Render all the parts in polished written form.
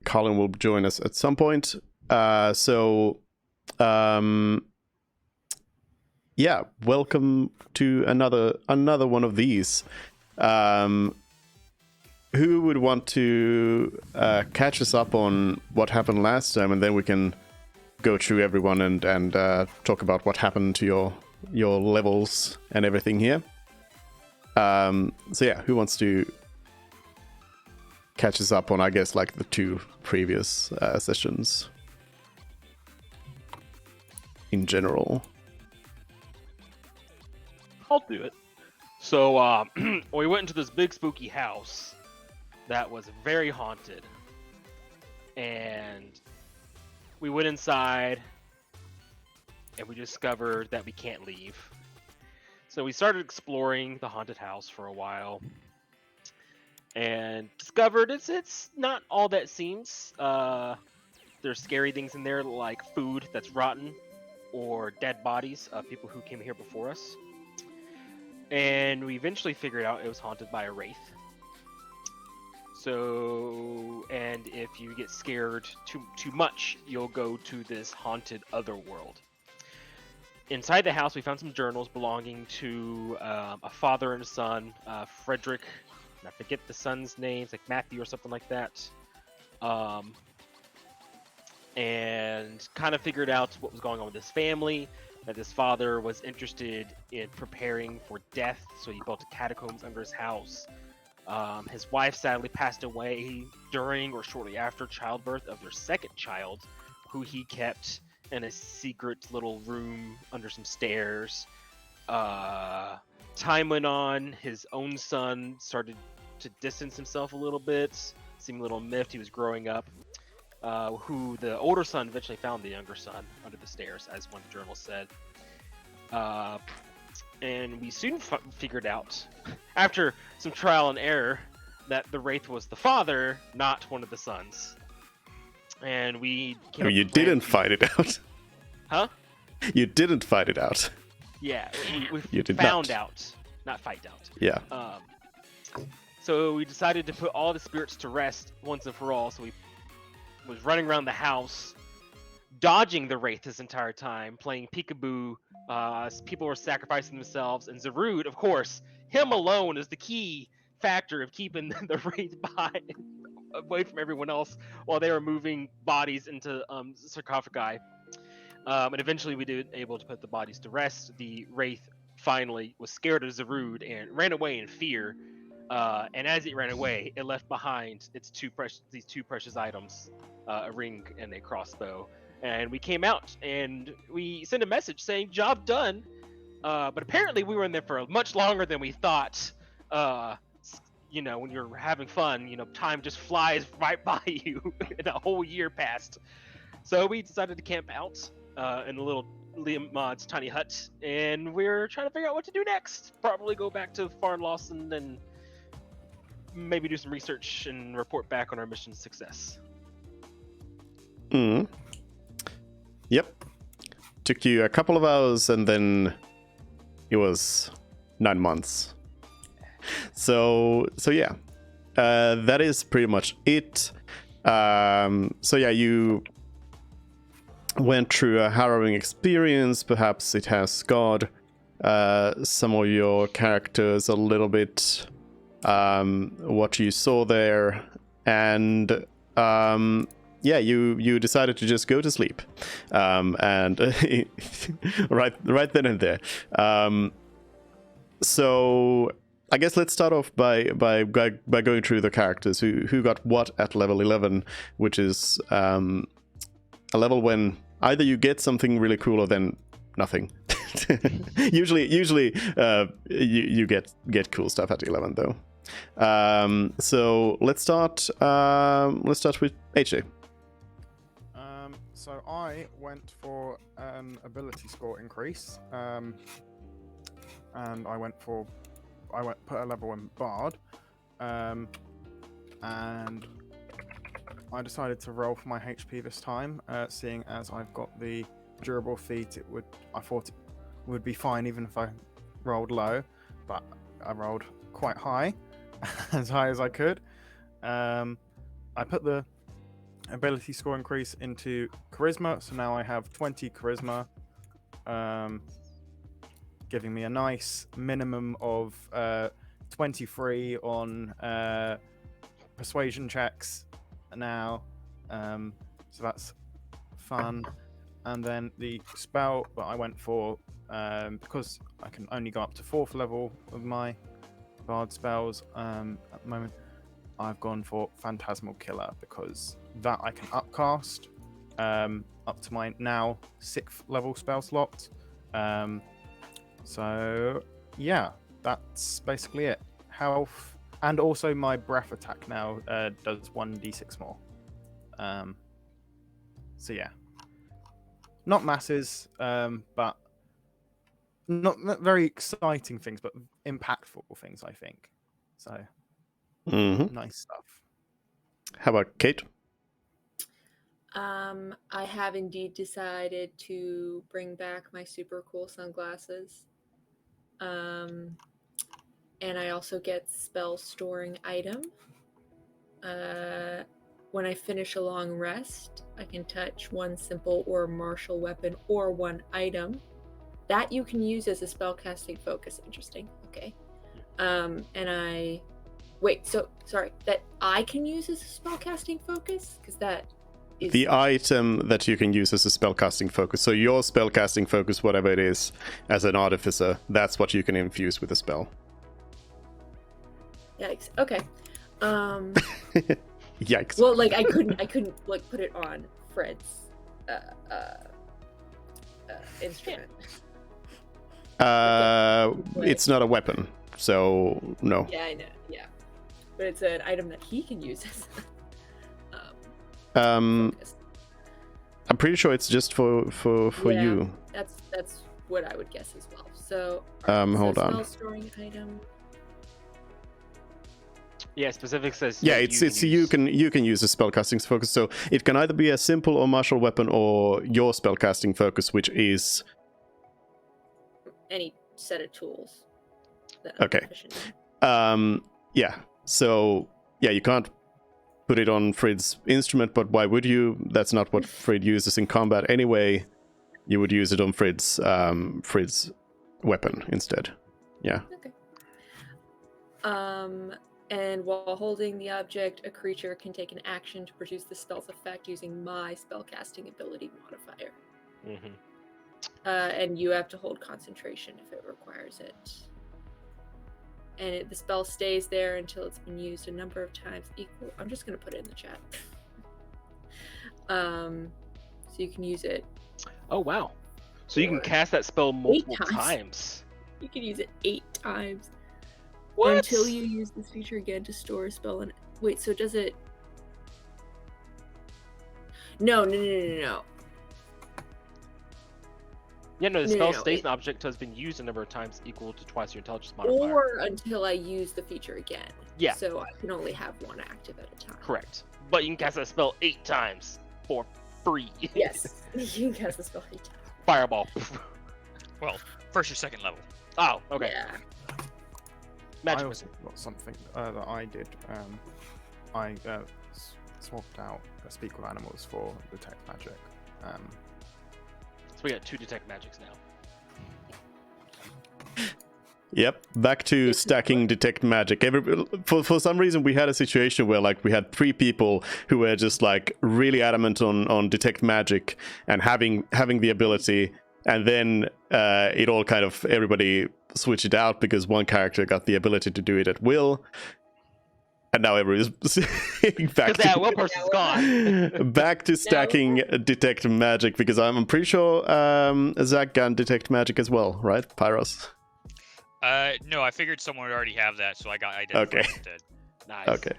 Colin will join us at some point. Yeah, welcome to another one of these. Who would want to catch us up on what happened last time, and then we can go through everyone and talk about what happened to your levels and everything here. So yeah, who wants to catch us up on, I guess, like the two previous sessions in general? I'll do it. So we went into this big spooky house that was very haunted, and we went inside and we discovered that we can't leave. So we started exploring the haunted house for a while and discovered it's not all that seems. There's scary things in there like food that's rotten or dead bodies of people who came here before us. And we eventually figured out it was haunted by a wraith. So, and if you get scared too much, you'll go to this haunted other world. Inside the house, we found some journals belonging to a father and a son, Frederick. I forget the son's names, like Matthew or something like that. And kind of figured out what was going on with his family. That his father was interested in preparing for death, so he built a catacombs under his house. His wife sadly passed away during or shortly after childbirth of their second child, who he kept in a secret little room under some stairs. Time went on, his own son started to distance himself a little bit, seemed a little miffed. He was growing up. Who the older son eventually found the younger son under the stairs, as one of the journals said. And we soon figured out, after some trial and error, that the wraith was the father, not one of the sons. And we came you didn't fight it out. Huh? You didn't fight it out. Yeah, we You did found not. out, not fight out. Yeah. So we decided to put all the spirits to rest once and for all. So we was running around the house, dodging the wraith this entire time, playing peekaboo. People were sacrificing themselves, and Zarud, of course, him alone is the key factor of keeping the wraith away from everyone else while they were moving bodies into sarcophagi. And eventually we did able to put the bodies to rest. The wraith finally was scared of Zarud and ran away in fear. And as it ran away, it left behind these two precious items, a ring and a crossbow. And we came out and we sent a message saying, "Job done." But apparently we were in there for much longer than we thought. When you're having fun, time just flies right by you. And a whole year passed. So we decided to camp out in a little Liam Mod's tiny hut, and we're trying to figure out what to do next. Probably go back to Farn Lawson and maybe do some research and report back on our mission success. Yep. took you a couple of hours, and then it was 9 months. So yeah, that is pretty much it. So yeah, you went through a harrowing experience. Perhaps it has scarred some of your characters a little bit, what you saw there, and yeah, you decided to just go to sleep, and right then and there. So I guess let's start off by going through the characters who got what at level 11, which is a level when either you get something really cool or then nothing. usually you get cool stuff at 11 though. So let's start with AJ. So I went for an ability score increase, and I put a level in Bard, and I decided to roll for my HP this time, seeing as I've got the durable feat. I thought it would be fine even if I rolled low, but I rolled quite high, as high as I could. I put the ability score increase into charisma, so now I have 20 charisma, giving me a nice minimum of 23 on persuasion checks now, so that's fun. And then the spell that I went for, because I can only go up to 4th level of my bard spells at the moment, I've gone for Phantasmal Killer, because that I can upcast up to my now 6th level spell slot. So yeah, that's basically it. Health, and also my breath attack now does 1d6 more. So yeah, not masses, but not very exciting things, but impactful things, I think. So nice stuff. How about Kate? I have indeed decided to bring back my super cool sunglasses. And I also get spell storing item. When I finish a long rest, I can touch one simple or martial weapon or one item that you can use as a spellcasting focus. Interesting. Okay. And I that I can use as a spellcasting focus, because that is the item that you can use as a spellcasting focus. So your spellcasting focus, whatever it is, as an artificer, that's what you can infuse with a spell. Yikes. Okay. Yikes. Well, like I couldn't like put it on Fred's instrument. It's not a weapon, so no. Yeah, I know. Yeah, but it's an item that he can use as focus. I'm pretty sure it's just for Yeah, you. That's what I would guess as well. So Hold on. Spell storing item. Yeah, specific says. Yeah, you can use a spellcasting focus, so it can either be a simple or martial weapon, or your spellcasting focus, which is Any set of tools. That Okay. proficient in. Yeah. So yeah, you can't put it on Frid's instrument, but why would you? That's not what Frid uses in combat anyway. You would use it on Frid's weapon instead. Yeah. Okay. And while holding the object, a creature can take an action to produce the spell's effect using my spellcasting ability modifier. Mm-hmm. And you have to hold concentration if it requires it. And the spell stays there until it's been used a number of times equal. I'm just going to put it in the chat. So you can use it. Oh, wow. So you can cast that spell multiple times. times. You can use it 8 times. What? Until you use this feature again to store a spell. And wait, so does it? No. Yeah, no, the spell No, stays it- an object has been used a number of times equal to twice your intelligence modifier. Or until I use the feature again. Yeah. So I can only have one active at a time. Correct. But you can cast that spell 8 times for free. Yes. You can cast the spell 8 times. fireball. Well, first or second level. Oh, okay. Yeah. Magic I missile. also got something that I did. I swapped out Speak with Animals for Detect Magic. So we got 2 detect magics now. Yep, back to stacking detect magic. For some reason, we had a situation where like we had 3 people who were just like really adamant on detect magic and having the ability, and then it all kind of everybody switched it out because one character got the ability to do it at will, and now everybody's back Because that will person's gone. back to stacking detect magic, because I'm pretty sure Zach can detect magic as well, right, Pyros? No, I figured someone would already have that, so I got identified Okay. instead. Nice. Okay.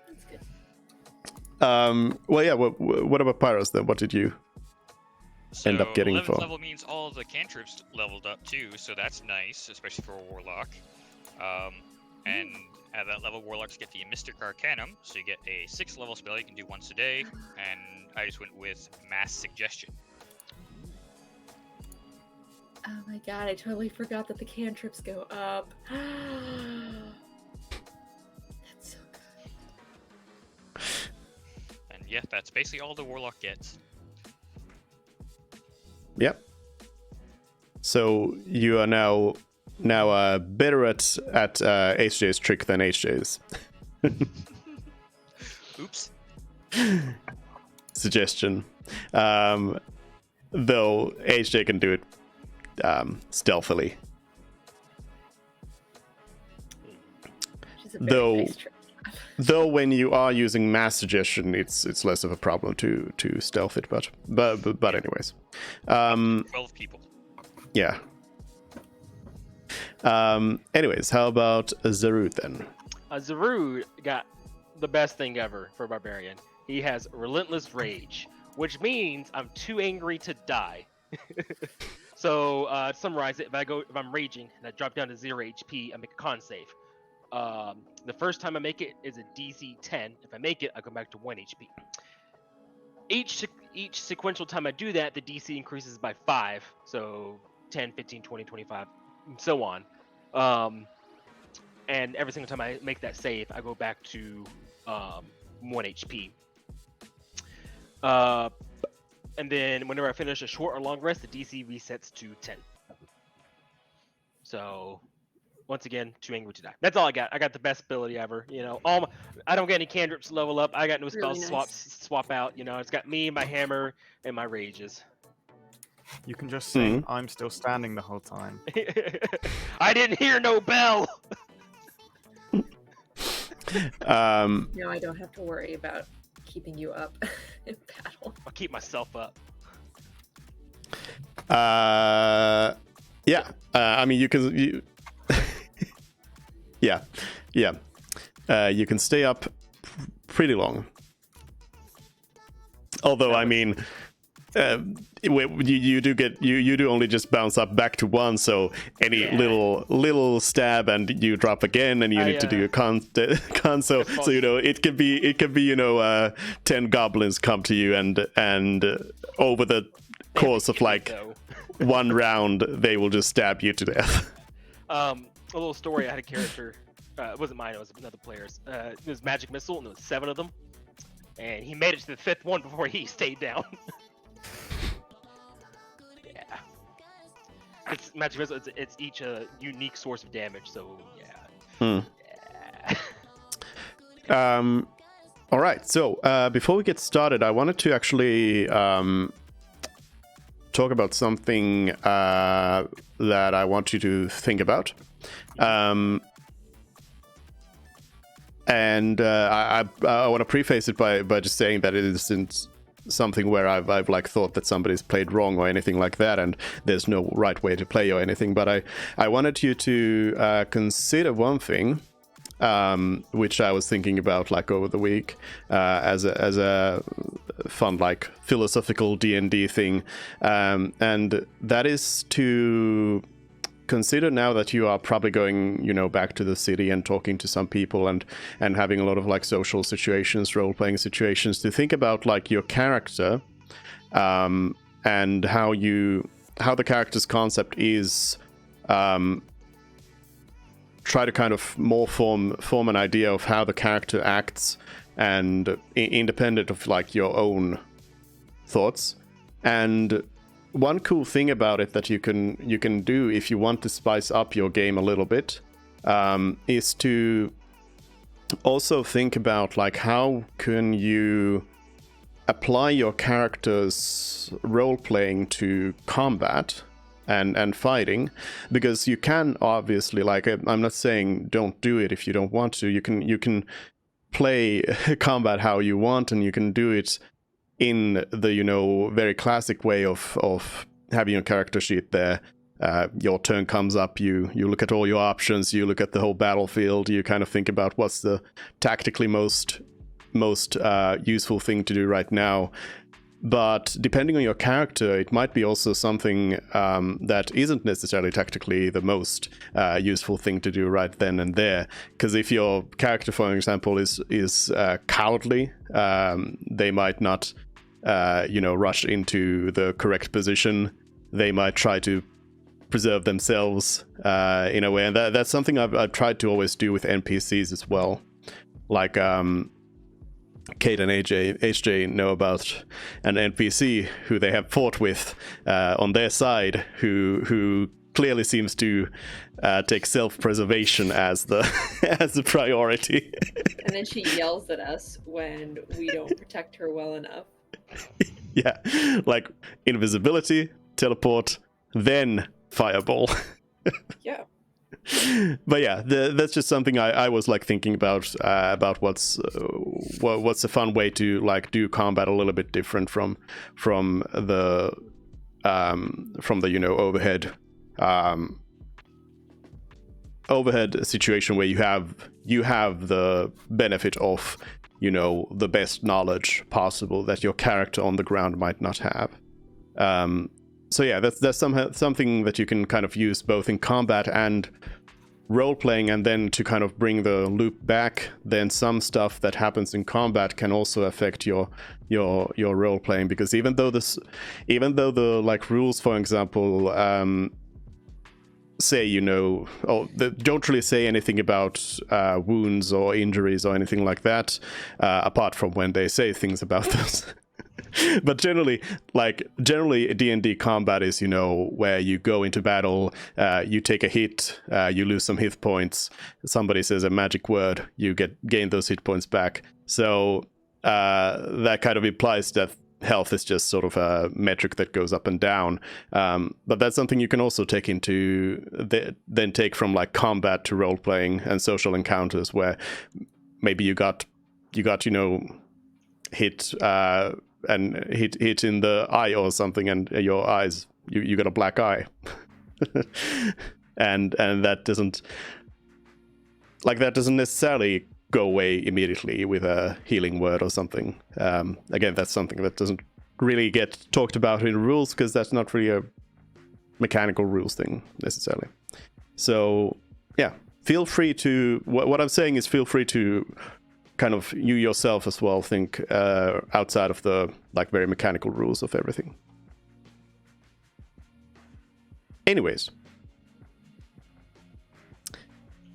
That's good. Well, yeah. What about Pyros then? What did you end up getting 11th for? level means all of the cantrips leveled up too, so that's nice, especially for a warlock. And at that level, warlocks get the Mystic Arcanum, so you get a 6th level spell you can do once a day, and I just went with Mass Suggestion. Oh my god, I totally forgot that the cantrips go up. That's so good. And yeah, that's basically all the warlock gets. Yep. So you are now better at HJ's trick than HJ's. Oops. Suggestion. Though HJ can do it stealthily. Which is a very Though- nice trick. Though when you are using mass suggestion, it's less of a problem to stealth it. But anyways, 12 people. yeah. Anyways, how about Zarud then? Zarud got the best thing ever for Barbarian. He has Relentless Rage, which means I'm too angry to die. So to summarize it, if I'm raging and I drop down to 0 HP, I make a con save. The first time I make it is a DC 10. If I make it, I go back to 1 HP. Each sequential time I do that, the DC increases by 5. So 10, 15, 20, 25, and so on. And every single time I make that save, I go back to 1 HP. And then whenever I finish a short or long rest, the DC resets to 10. So once again, too angry to die. That's all I got. I got the best ability ever. You know, I don't get any cantrips level up. I got no spells Really nice. swap out. You know, it's got me, my hammer, and my rages. You can just sing "I'm still standing" the whole time. I didn't hear no bell. Now I don't have to worry about keeping you up in battle. I'll keep myself up. Yeah. I mean, you can. Yeah. You can stay up pretty long. Although, I mean, you do only just bounce up back to 1, so any little stab and you drop again, and you need to do a con. So you know it could be 10 goblins come to you, and over the course of like 1 round, they will just stab you to death. A little story. I had a character. It wasn't mine. It was another player's. It was Magic Missile, and there was 7 of them. And he made it to the 5th one before he stayed down. Yeah. It's Magic Missile. It's each a unique source of damage. So yeah. Yeah. All right. So before we get started, I wanted to actually talk about something that I want you to think about. And I want to preface it by just saying that it isn't something where I've like thought that somebody's played wrong or anything like that, and there's no right way to play or anything. But I wanted you to consider one thing, which I was thinking about like over the week as a fun like philosophical D&D thing, and that is to consider now that you are probably going, back to the city and talking to some people and having a lot of like social situations, role-playing situations, to think about like your character and how the character's concept is, try to kind of more form an idea of how the character acts, and independent of like your own thoughts. And one cool thing about it that you can do if you want to spice up your game a little bit, is to also think about like how can you apply your character's role playing to combat and fighting, because you can obviously, like, I'm not saying don't do it if you don't want to. You can play combat how you want, and you can do it in the very classic way of having a character sheet there. Your turn comes up, you look at all your options, you look at the whole battlefield, you kind of think about what's the tactically most useful thing to do right now. But depending on your character, it might be also something that isn't necessarily tactically the most useful thing to do right then and there. Because if your character, for example, is cowardly, they might not rush into the correct position. They might try to preserve themselves in a way, and that's something I've tried to always do with NPCs as well. Like Kate and HJ know about an NPC who they have fought with on their side, who clearly seems to take self-preservation as the as the priority. And then she yells at us when we don't protect her well enough. Yeah, like invisibility, teleport, then fireball. Yeah. But yeah, that's just something I was like thinking about what's a fun way to like do combat a little bit different from the overhead situation where you have the benefit of the best knowledge possible that your character on the ground might not have. So yeah, that's something that you can kind of use both in combat and role-playing, and then to kind of bring the loop back, then some stuff that happens in combat can also affect your role-playing, because even though the like rules, for example, say they don't really say anything about wounds or injuries or anything like that, apart from when they say things about those. But generally D&D combat is where you go into battle, you take a hit, you lose some hit points, somebody says a magic word, you gain those hit points back. So that kind of implies that health is just sort of a metric that goes up and down, but that's something you can also take then take from like combat to role playing and social encounters, where maybe you got hit and hit in the eye or something, and your eyes, you got a black eye. and that doesn't necessarily go away immediately with a healing word or something. Again, that's something that doesn't really get talked about in rules, because that's not really a mechanical rules thing necessarily. So yeah, feel free to, what I'm saying is, feel free to kind of you yourself as well think outside of the like very mechanical rules of everything. Anyways,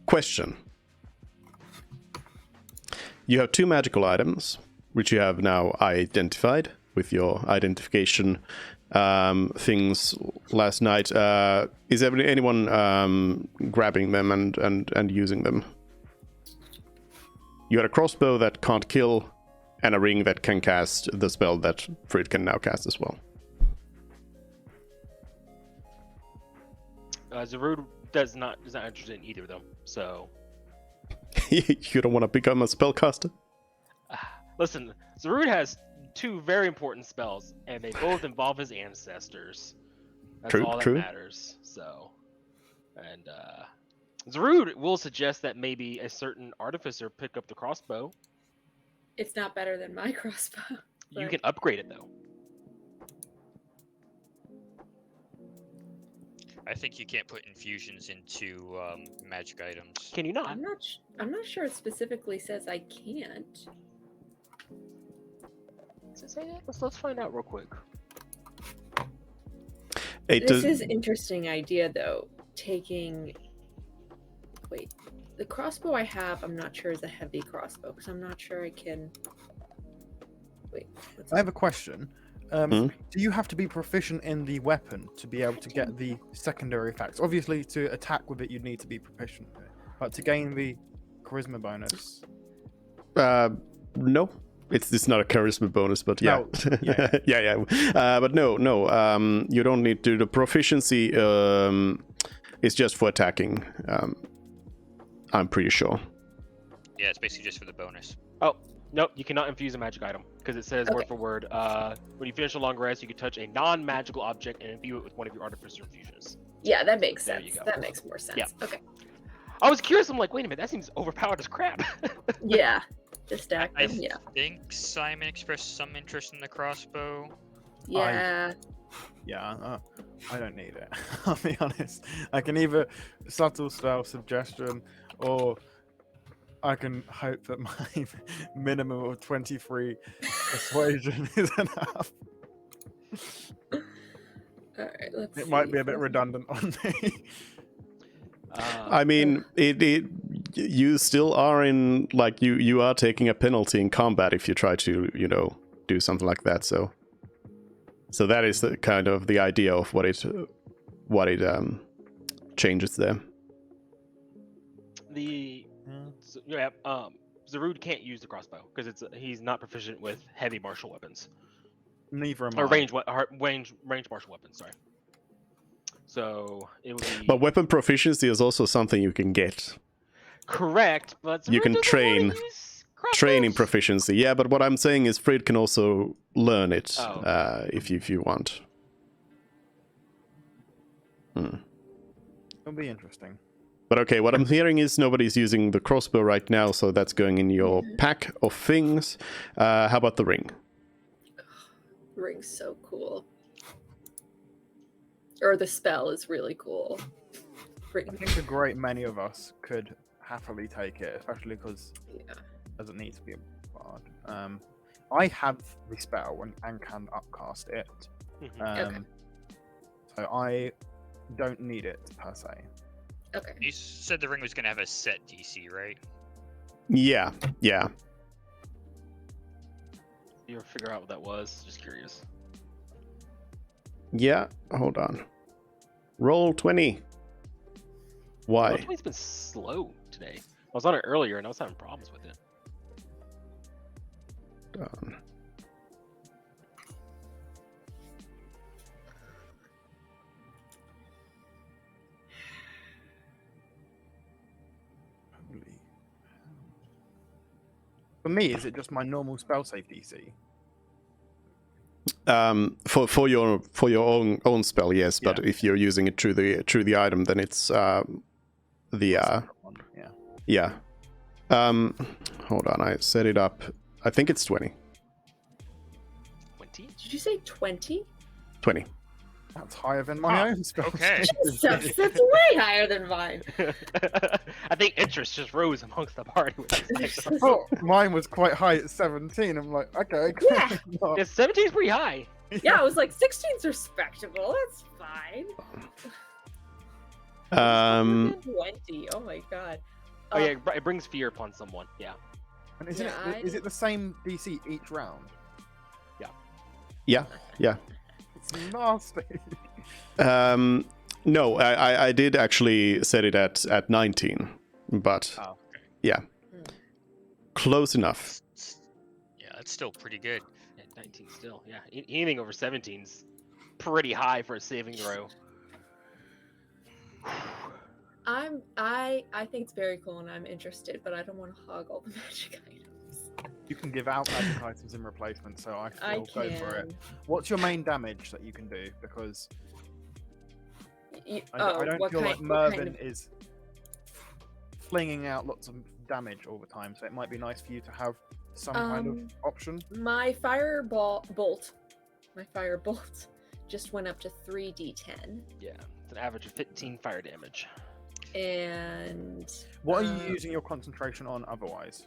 question. You have 2 magical items, which you have now identified with your identification things last night. Is anyone grabbing them and using them? You had a crossbow that can't kill, and a ring that can cast the spell that Frid can now cast as well. Zarud is not interested in either of them, so... You don't want to become a spellcaster? Listen, Zarud has 2 very important spells, and they both involve his ancestors. That's all that matters. So, and Zarud will suggest that maybe a certain artificer pick up the crossbow. It's not better than my crossbow. But... You can upgrade it though. I think you can't put infusions into magic items. Can you not? I'm not sure it specifically says I can't. Does it say that? Let's find out real quick. This is interesting idea though. Wait, the crossbow I have, I'm not sure is a heavy crossbow because I'm not sure I can. Wait, I have a question. Do you have to be proficient in the weapon to be able to get the secondary effects? Obviously, to attack with it, you'd need to be proficient in it. But to gain the charisma bonus... No. It's not a charisma bonus, but yeah. No, yeah. yeah. But no. You don't need to. The proficiency is just for attacking. I'm pretty sure. Yeah, it's basically just for the bonus. Oh, nope, you cannot infuse a magic item because it says word for word. When you finish a long rest, you can touch a non-magical object and imbue it with one of your artificer infusions. Yeah, that makes There sense. you go. That makes more sense. Yeah. Okay. I was curious. I'm like, wait a minute, that seems overpowered as crap. Yeah. Just stack I them. Yeah. think Simon expressed some interest in the crossbow. Yeah. Yeah, I don't need it. I'll be honest. I can either subtle spell suggestion, or I can hope that my minimum of 23 persuasion is enough. All right. Let's. It might be a bit redundant on me. I mean, you still are in, like, you are taking a penalty in combat if you try to, do something like that. So that is the kind of the idea of what it changes there. Zarud can't use the crossbow because he's not proficient with heavy martial weapons. Neither am I. Or range martial weapons. Sorry. So it would be. But weapon proficiency is also something you can get. Correct, but You can Zarud doesn't wanna use training crossbows. proficiency. Yeah, but what I'm saying is Frid can also learn it Oh. if you want. It'll be interesting. But okay, what I'm hearing is nobody's using the crossbow right now, so that's going in your pack of things. How about the ring? Ring's so cool. Or the spell is really cool. I think a great many of us could happily take it, especially because it doesn't need to be a bard. I have the spell and can upcast it. Mhm. So I don't need it per se. Okay. You said the ring was going to have a set DC, right? Yeah. You ever figure out what that was? Just curious. Yeah, hold on. Roll 20. Why? It's been slow today. I was on it earlier and I was having problems with it. Done. For me, is it just my normal spell save DC? For your own spell, yes. But Yeah. if you're using it through the item, then it's Yeah. Hold on, I set it up. I think it's 20. 20? Did you say 20? 20. That's higher than my own spell. Okay. That's way higher than mine. I think interest just rose amongst the party. I thought mine was quite high at 17. I'm like, okay. Yeah. No. 17 is pretty high. Yeah, I was like, 16's respectable. That's fine. 20. Oh my god. Oh yeah, it brings fear upon someone. Yeah. And isn't Yeah, is it the same DC each round? Yeah. It's nasty. No, I did actually set it at 19, but yeah, close enough. Yeah, that's still pretty good. Yeah, 19 still. Yeah, anything over 17's pretty high for a saving throw. I think it's very cool and I'm interested, but I don't want to hog all the magic items. You can give out magic items in replacement, so I I will go for it. can. What's your main damage that you can do? Because I Oh, don't what feel kind, like what Mervyn kind of... is flinging out lots of damage all the time, so it might be nice for you to have some kind of option. My firebolt just went up to 3d10. Yeah, it's an average of 15 fire damage. And What are you using your concentration on otherwise?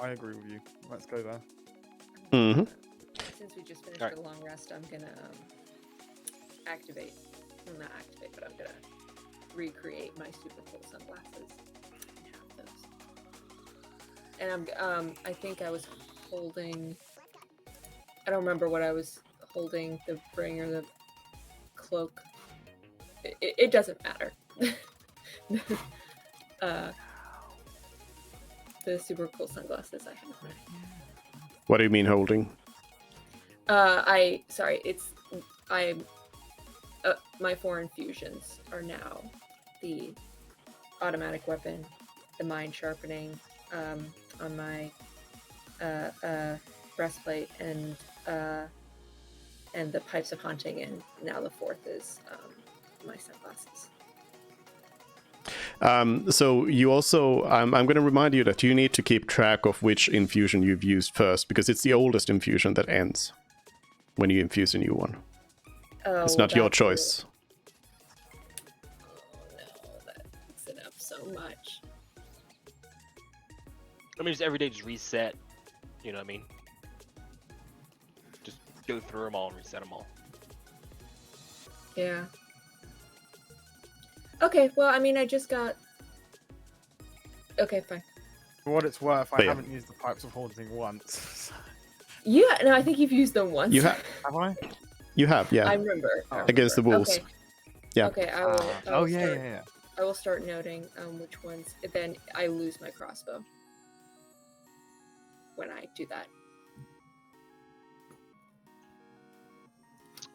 I agree with you. Let's go there. Mm-hmm. Since we just finished Alright. the long rest, I'm gonna activate. Well, not activate, but I'm gonna recreate my super cool sunglasses. I have those. And I think I was holding. I don't remember what I was holding. The ring or the cloak. It doesn't matter. The super cool sunglasses I have. What do you mean holding? My 4 infusions are now the automatic weapon, the mind sharpening on my breastplate, and the pipes of hunting, and now the 4th is my sunglasses. So you also, I'm going to remind you that you need to keep track of which infusion you've used first, because it's the oldest infusion that ends when you infuse a new one. Oh, It's not your that's choice. Oh no, that picks it up so much. I mean, just every day, just reset. You know what I mean? Just go through them all and reset them all. Yeah. Okay, well, I mean, I just got. Okay, fine. For what it's worth, I But yeah. haven't used the pipes of haunting once. Yeah, no, I think you've used them once. You have, Have I? you have, yeah, I remember. against the wolves. Okay. Yeah. Okay, I will. I Oh will yeah, start, yeah, yeah. I will start noting which ones. Then I lose my crossbow when I do that.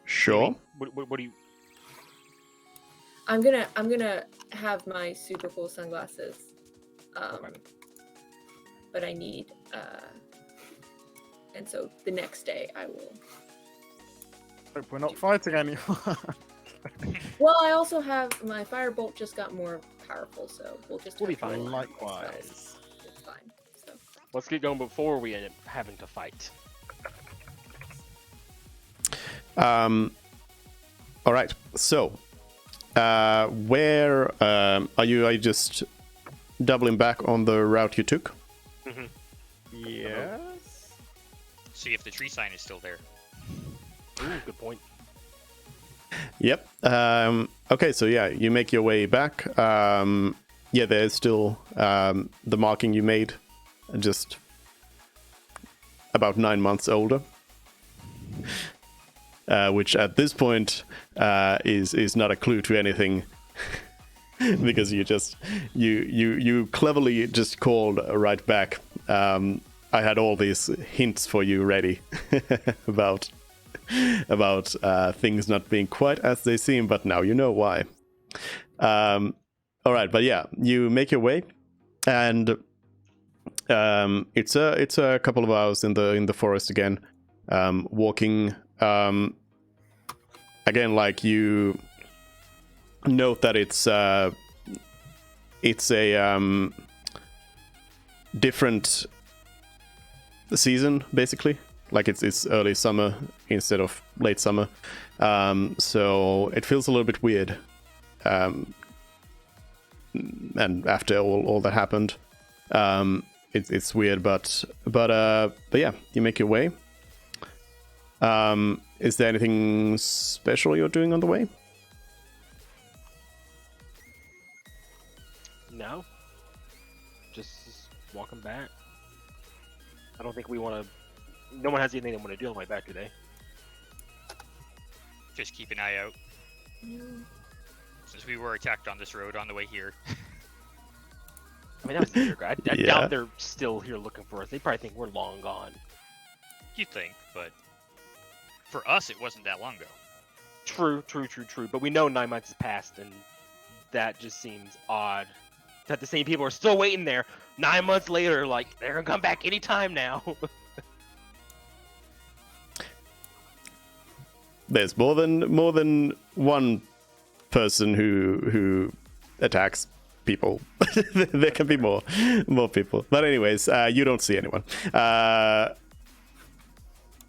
Sure. What do you? I'm gonna have my super cool sunglasses, but I need and so the next day I will. Hope we're not fighting anymore. Well, I also have my firebolt just got more powerful, so we'll just. We'll be have to fine. rely on spells. Likewise. It's fine. So. Let's get going before we end up having to fight. All right. So, where are you? Are you just doubling back on the route you took? Yes. See if the tree sign is still there. Ooh, good point. Yep. Okay, so yeah, you make your way back. Yeah, there's still the marking you made, just about 9 months older, which at this point is not a clue to anything, because you cleverly just called right back. I had all these hints for you ready about things not being quite as they seem, but now you know why. All right, but yeah, you make your way, and it's a couple of hours in the forest again, walking. Again, like you note that it's a different season, basically. Like it's early summer instead of late summer, so it feels a little bit weird. And after all that happened, it's weird, but yeah, you make your way. Is there anything special you're doing on the way? No. Just walking back. I don't think we want to. No one has anything they want to do on the way back today. Just keep an eye out. Since we were attacked on this road on the way here. I mean, that was a year ago. I Yeah. doubt they're still here looking for us. They probably think we're long gone. You'd think, but for us, it wasn't that long ago. True. But we know 9 months has passed, and that just seems odd. That the same people are still waiting there 9 months later, like they're gonna come back anytime now. There's more than one person who attacks people. There can be more people. But anyways, you don't see anyone.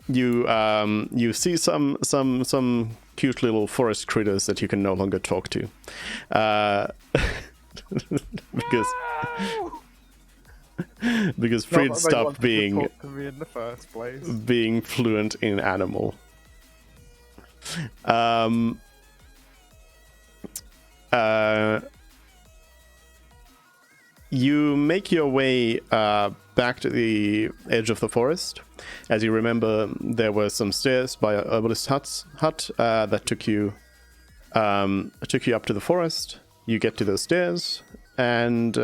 You see some cute little forest critters that you can no longer talk to, because Not Frid that they stopped wanted to being talk to me in the first place. fluent in animal. You make your way back to the edge of the forest. As you remember, there were some stairs by a herbalist hut that took you up to the forest. You get to those stairs, and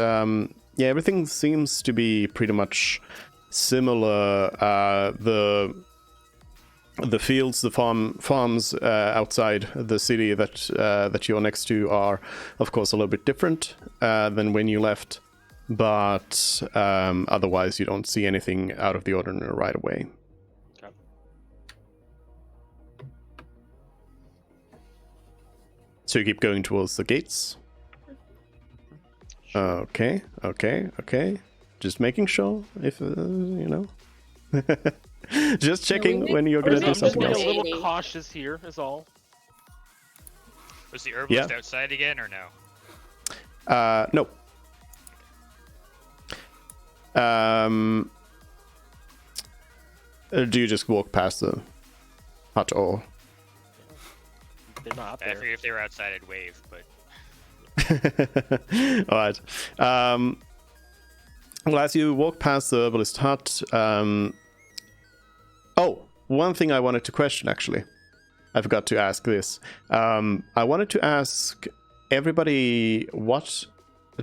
everything seems to be pretty much similar. The fields, the farms outside the city that you're next to are, of course, a little bit different than when you left. But otherwise, you don't see anything out of the ordinary right away. Okay. So you keep going towards the gates. Okay. Just making sure if just checking when you're gonna do Just something being else. a little cautious here is all. Was the herbalist outside again or no? No. Do you just walk past the hut or? They're not up I there. figured if they were outside, I'd wave, but All right. Well, as you walk past the herbalist hut, one thing I wanted to question, actually. I forgot to ask this. I wanted to ask everybody, what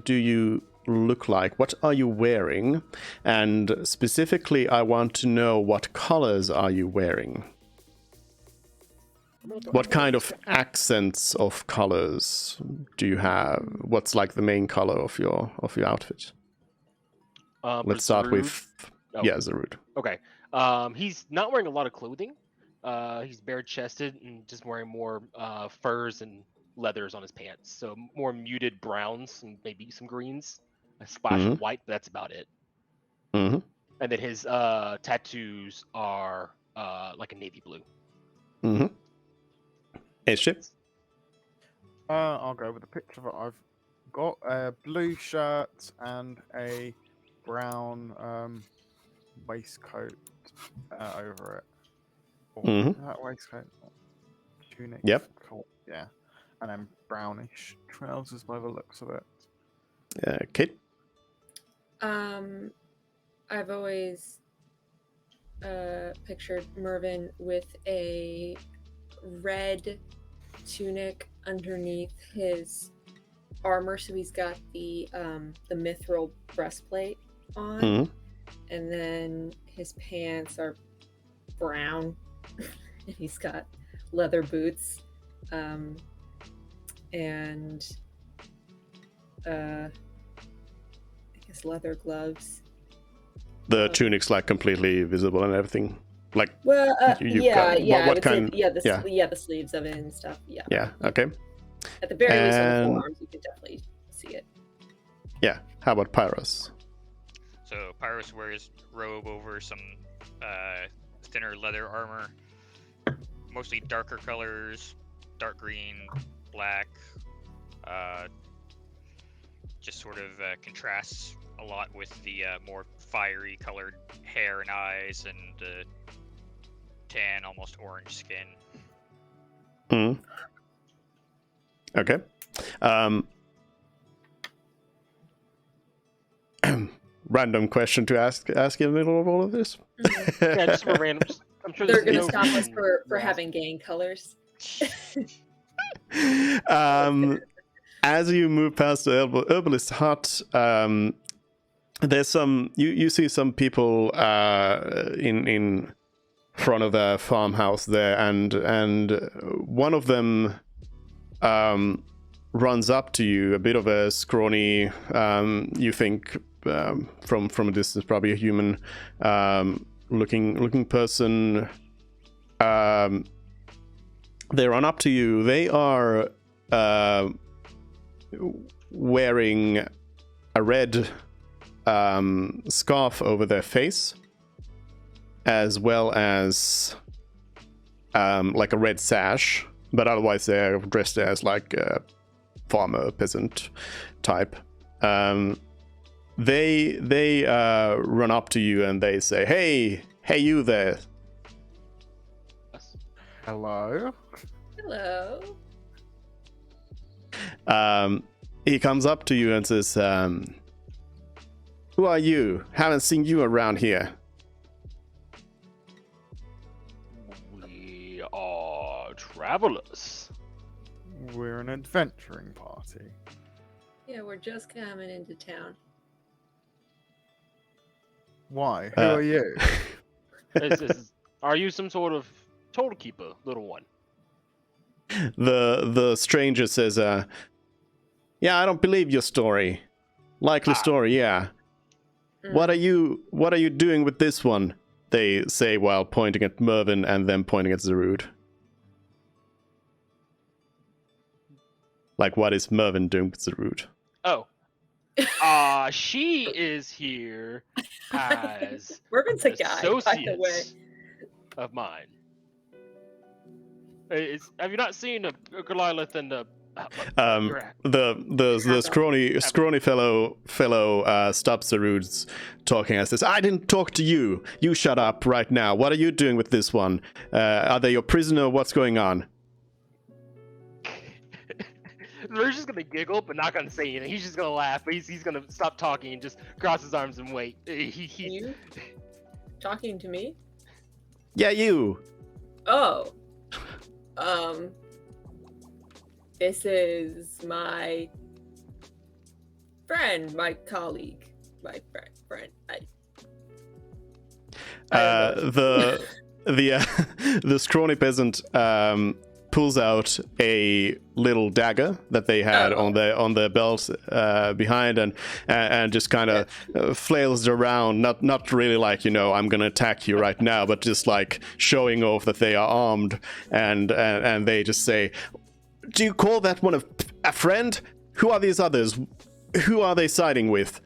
do you look like? What are you wearing? And specifically, I want to know, what colors are you wearing? What kind of accents of colors do you have? What's like the main color of your outfit? Let's start with Zarud. Okay. He's not wearing a lot of clothing. He's bare-chested and just wearing more furs and leathers on his pants. So more muted browns and maybe some greens, a splash of white. But that's about it. Mm-hmm. And then his tattoos are like a navy blue. Mm-hmm. Airship. I'll go with the picture that I've got. A blue shirt and a brown waistcoat over it. Is that waistcoat? Tunic. Yep. Cool. Yeah. And then brownish trousers by the looks of it. Kate. I've always pictured Mervin with a red tunic underneath his armor, so he's got the mithril breastplate on, and then his pants are brown, and he's got leather boots, and I guess leather gloves. The tunic's like completely visible and everything. Like, well, what kind? The sleeves of it and stuff. Yeah. Yeah. Okay. At the very least, on the forearms, you can definitely see it. Yeah. How about Pyros? So Pyros wears robe over some thinner leather armor, mostly darker colors, dark green, black. Just sort of contrasts a lot with the more fiery colored hair and eyes and tan, almost orange skin. Okay. Random question to ask in the middle of all of this. Yeah, just for random. I'm sure They're there's going to no stop us reason for to having gang colors. As you move past the herbalist hut, there's some you see some people in front of the farmhouse there, and one of them runs up to you, a bit of a scrawny, you think from a distance probably a human looking person. They run up to you. They are wearing a red scarf over their face, as well as like a red sash, but otherwise they're dressed as like a farmer, peasant type. they run up to you and they say, hey, you there. Hello. Hello. He comes up to you and says, who are you? Haven't seen you around here. We are travelers. We're an adventuring party. Yeah, we're just coming into town. Why? Who are you? Are you some sort of toll keeper, little one? The stranger says, yeah, I don't believe your story. Likely story, yeah. What are you doing with this one? They say while pointing at Mervyn and then pointing at Zarud. Like, what is Mervyn doing with Zarud? Oh. She is here as Mervyn's a guy, by the way. associates of mine. Have you not seen a Goliath and a the scrawny fellow stops Zarud's talking and says, I didn't talk to you. You shut up right now. What are you doing with this one? Are they your prisoner? What's going on? We're just gonna giggle, but not gonna say anything. He's just gonna laugh, but he's gonna stop talking and just cross his arms and wait. You talking to me? Yeah, you. Oh. This is my friend, my colleague, my friend. The scrawny peasant pulls out a little dagger that they had on their belt behind, and just kind of flails around, not really like, I'm gonna attack you right now, but just like showing off that they are armed, and they just say, do you call that one a friend? Who are these others? Who are they siding with?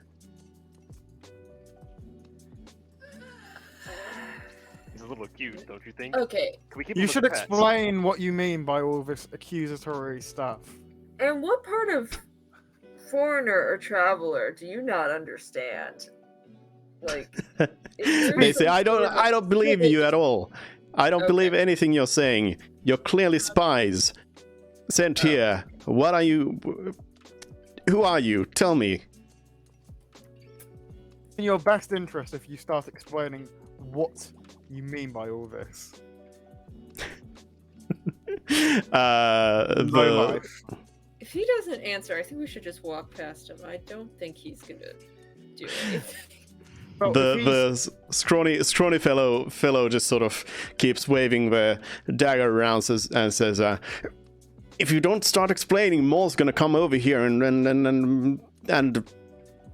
He's a little accused, don't you think? Okay. Can we keep You him as should pets? explain what you mean by all this accusatory stuff. And what part of foreigner or traveler do you not understand? Like, They say, I don't believe you at all. I don't believe anything you're saying. You're clearly spies sent here. What are you? Who are you? Tell me. In your best interest, if you start explaining what you mean by all this. If he doesn't answer, I think we should just walk past him. I don't think he's gonna do anything. Well, the scrawny fellow just sort of keeps waving the dagger around and says, if you don't start explaining, Maul's gonna come over here and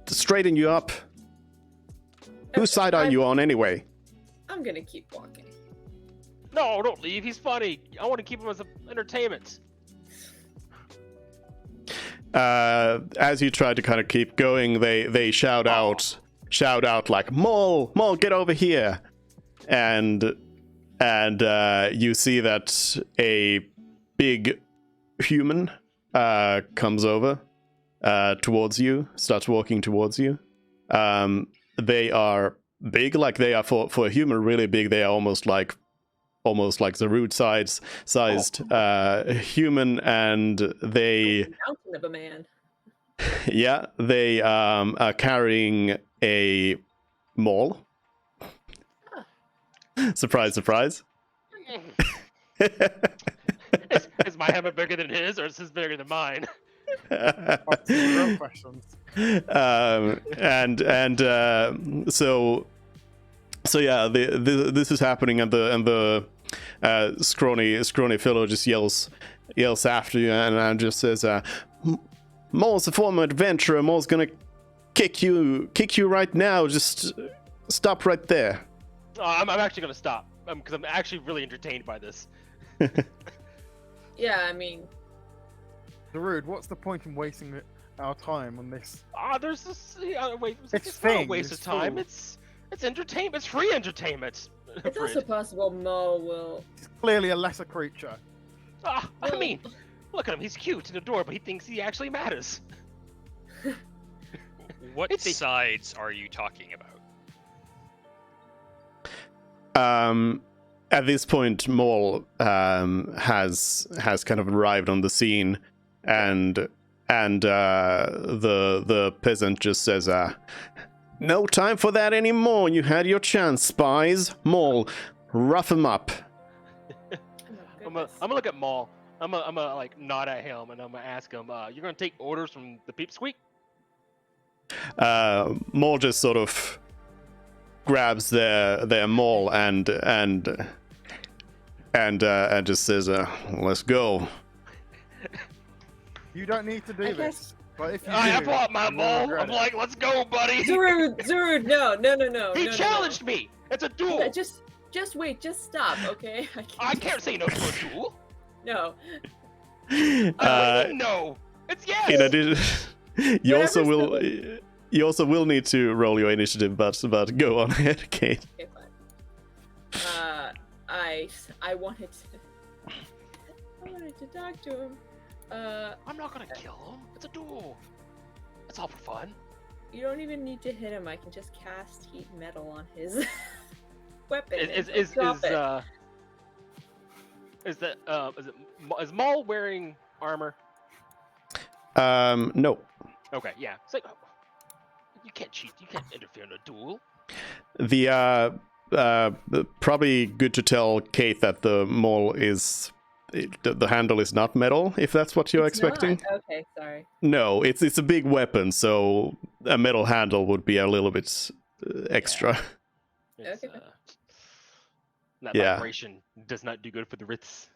straighten you up. Whose side are you on anyway? I'm gonna keep walking. No, don't leave. He's funny. I want to keep him as entertainment. As you try to kind of keep going, they shout out like, Maul, get over here, and you see that a big human comes over towards you, starts walking towards you. They are big, like they are for a human really big. They are almost like Zarud sized human, and they Mountain of a man. yeah, they are carrying a Maul. Surprise, surprise. Is my hammer bigger than his, or is his bigger than mine? real questions. So yeah, this is happening, and the scrawny fellow just yells after you, and just says, Maul's a former adventurer. Maul's gonna kick you right now. Just stop right there. I'm actually gonna stop because I'm actually really entertained by this. Yeah, I mean, Zarud, what's the point in wasting our time on this? There's this. Wait, it's not a thing, waste it's of time. cool. It's entertainment. It's free entertainment. it's also possible Mo will. He's clearly a lesser creature. I mean, look at him. He's cute and adorable. He thinks he actually matters. What It's a- sides are you talking about? At this point, Maul has kind of arrived on the scene, and the peasant just says, "No time for that anymore. You had your chance, spies. Maul, rough him up." I'm gonna look at Maul. I'm gonna like nod at him and I'm gonna ask him, "You're gonna take orders from the peep squeak?" Maul just sort of grabs their Maul and just says, "Let's go." You don't need to do I this. guess- But if you I do, pull out my you'll Maul. regret I'm it. like, "Let's go, buddy." Zurud, no. He no, challenged me. It's a duel. Yeah, just wait, just stop, okay? I can't say no to a duel. No. No. It's yes. In addition, you also Whatever's will. You also will need to roll your initiative, but go on ahead, Kate. Okay, fine. I wanted to talk to him. I'm not gonna kill him. It's a duel. It's all for fun. You don't even need to hit him. I can just cast heat metal on his weapon. Is and drop it. is Maul wearing armor? No. Okay, yeah. It's like, you can't cheat. You can't interfere in a duel. The probably good to tell Kate that the Maul is the handle is not metal, if that's what you're It's expecting. not? Okay, sorry. No, it's a big weapon, so a metal handle would be a little bit extra. It's, Okay. That Yeah. vibration does not do good for the writs.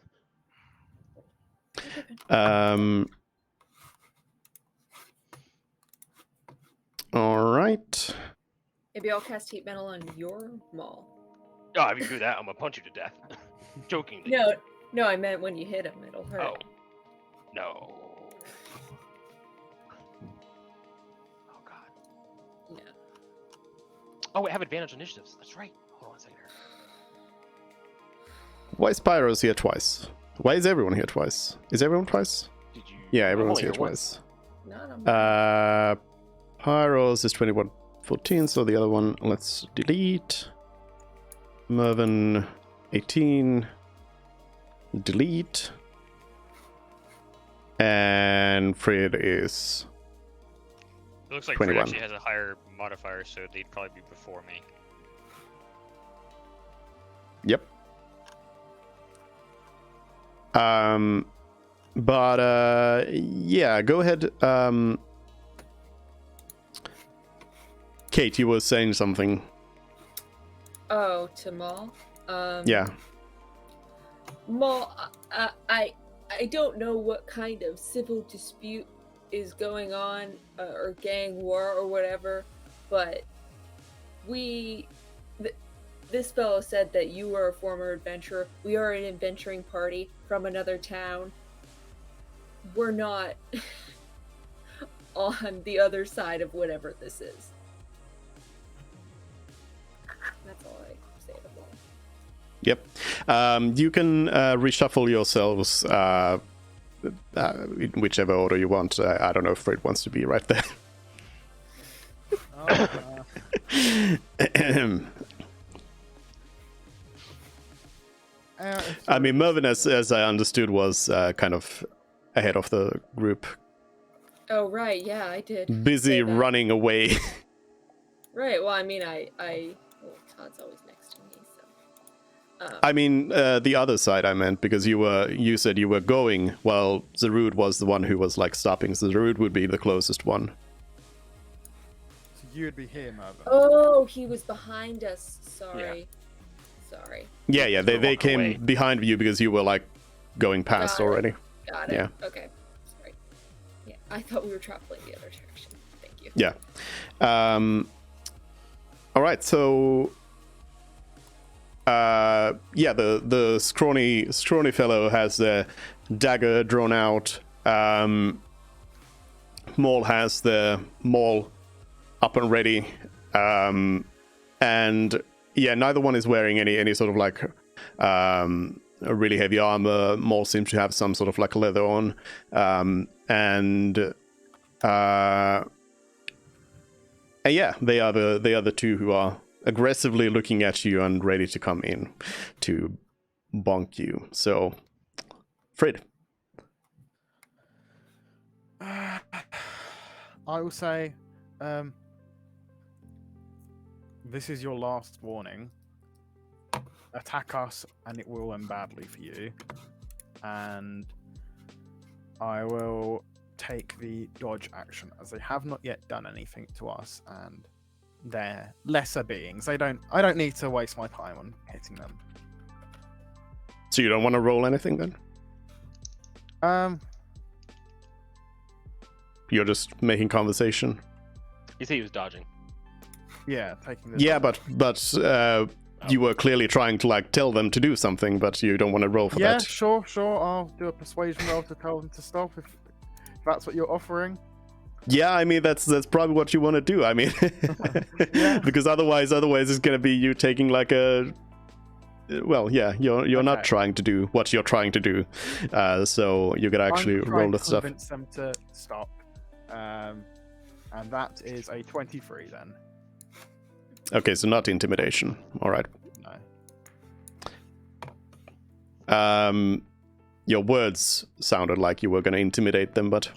All right. Maybe I'll cast heat metal on your Maul. Oh, if you do that, I'm gonna punch you to death. Jokingly. No, I meant when you hit him, it'll hurt. Oh. No. Oh god. No. Oh, I have advantage on initiatives. That's right. Hold on a second here. Why is Pyro's here twice? Why is everyone here twice? Is everyone twice? Did you? Yeah, I'm everyone's only here once. twice. Not on mine. Pyro's is 2114, so the other one, let's delete. Mervin, 18. Delete. And Fred is... It looks like 21. Fred actually has a higher modifier, so they'd probably be before me. Yep. Yeah, go ahead. Kate, you were saying something. Oh, to Maul? Yeah. Maul, I don't know what kind of civil dispute is going on, or gang war or whatever, but this fellow said that you were a former adventurer. We are an adventuring party from another town. We're not on the other side of whatever this is. That's all I say to Maul. Yep. You can reshuffle yourselves in whichever order you want. I don't know if Fred wants to be right there. I mean, Mervin, as I understood, was kind of ahead of the group, Oh, right, yeah, I did. busy say that. running away. Right, well, I mean, well, Todd's always next to me, so. I mean, the other side I meant, because you said you were going, while Zerud was the one who was like stopping. So Zerud would be the closest one. So you'd be here, Mervin. Oh, he was behind us. Sorry. Sorry. Yeah, they walk came away. behind you because you were like going past Got it. already. Got it. Yeah. Okay. Sorry. Yeah, I thought we were traveling the other direction. Thank you. Yeah. All right. So, yeah, the scrawny fellow has the dagger drawn out. Maul has the maul up and ready. And yeah, neither one is wearing any sort of like a really heavy armor. Maul seems to have some sort of like leather on. And yeah, they are the two who are aggressively looking at you and ready to come in to bonk you. So, Fred. I will say, this is your last warning. Attack us, and it will end badly for you. And I will take the dodge action, as they have not yet done anything to us, and they're lesser beings. I don't need to waste my time on hitting them. So you don't want to roll anything then? You're just making conversation. You say he was dodging. Yeah, taking the Yeah, but you were clearly trying to like tell them to do something, but you don't want to roll for yeah, that. sure. I'll do a persuasion roll to tell them to stop if that's what you're offering. Yeah, I mean that's probably what you want to do. I mean, Yeah. because otherwise it's gonna be you taking like a. Well, yeah, you're not Okay. trying to do what you're trying to do, so you could actually I'm trying roll the to stuff. convince them to stop, and that is a 23 then. Okay, so not intimidation. All right. No. Your words sounded like you were gonna intimidate them, but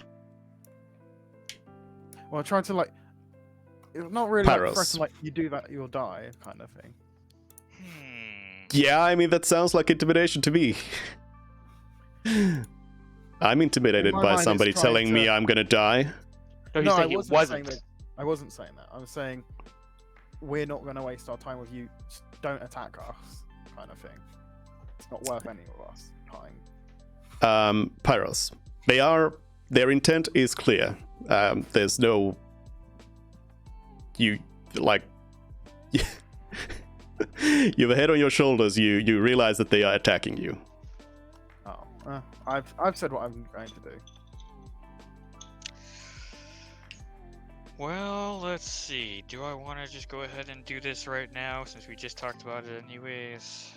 Well, I tried to it's not really like Pyros. threaten, like you do that you'll die kind of thing. yeah, I mean that sounds like intimidation to me. I'm intimidated In my by mind, it's somebody trying telling me to- I'm gonna die. No, he's No, I saying he wasn't wasn't. saying that. I wasn't saying that. I was saying we're not going to waste our time with you. Don't attack us, kind of thing. It's not worth any of us time. Pyros. Their intent is clear. There's no you like you have a head on your shoulders. You realize that they are attacking you. Oh, I've said what I'm going to do. Well, let's see. Do I want to just go ahead and do this right now since we just talked about it anyways?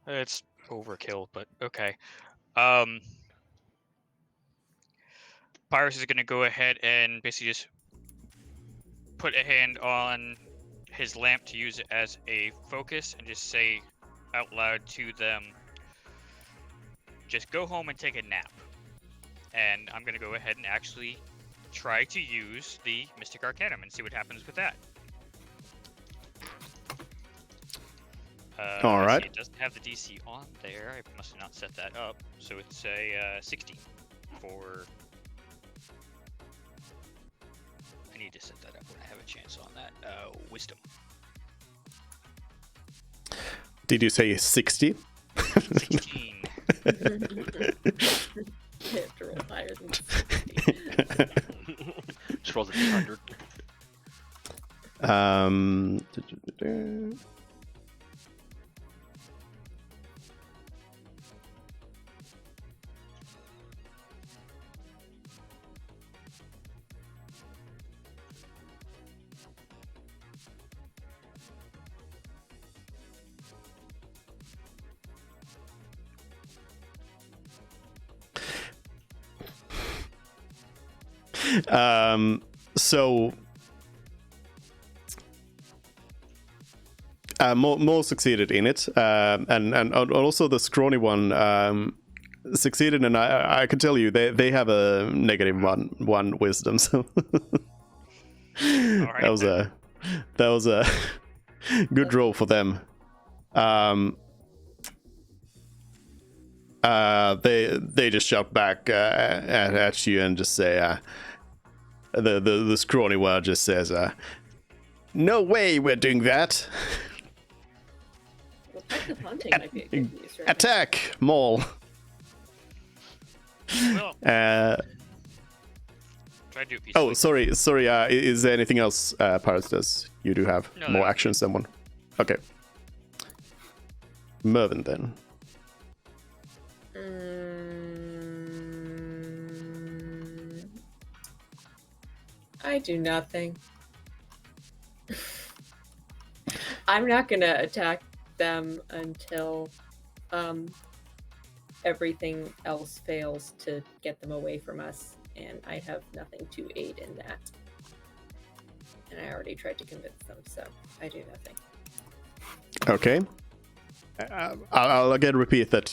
It's overkill, but okay. Pyrus is gonna go ahead and basically just put a hand on his lamp to use it as a focus and just say out loud to them, just go home and take a nap. And I'm gonna go ahead and actually try to use the Mystic Arcanum and see what happens with that. All let's right. see, it doesn't have the DC on there. I must have not set that up. So it's a 16 for. I need to set that up when I have a chance on that. Wisdom. Did you say 60? 16. I have to roll higher than 60. Just rolls a 200. So Mole succeeded in it, and also the scrawny one succeeded, and I can tell you they have a negative one wisdom, so Alright, that was a good roll for them. They just shout back at you and just say, the scrawny one just says, "No way, we're doing that! Well, passive hunting might be a good use, right? Attack, Maul!" Well, try to do it peacefully. Oh, sorry. Is there anything else Pirates does? You do have No, more no. actions than one. Okay. Mervyn then. I do nothing. I'm not gonna attack them until everything else fails to get them away from us, and I have nothing to aid in that. And I already tried to convince them, so I do nothing. Okay. I'll again repeat that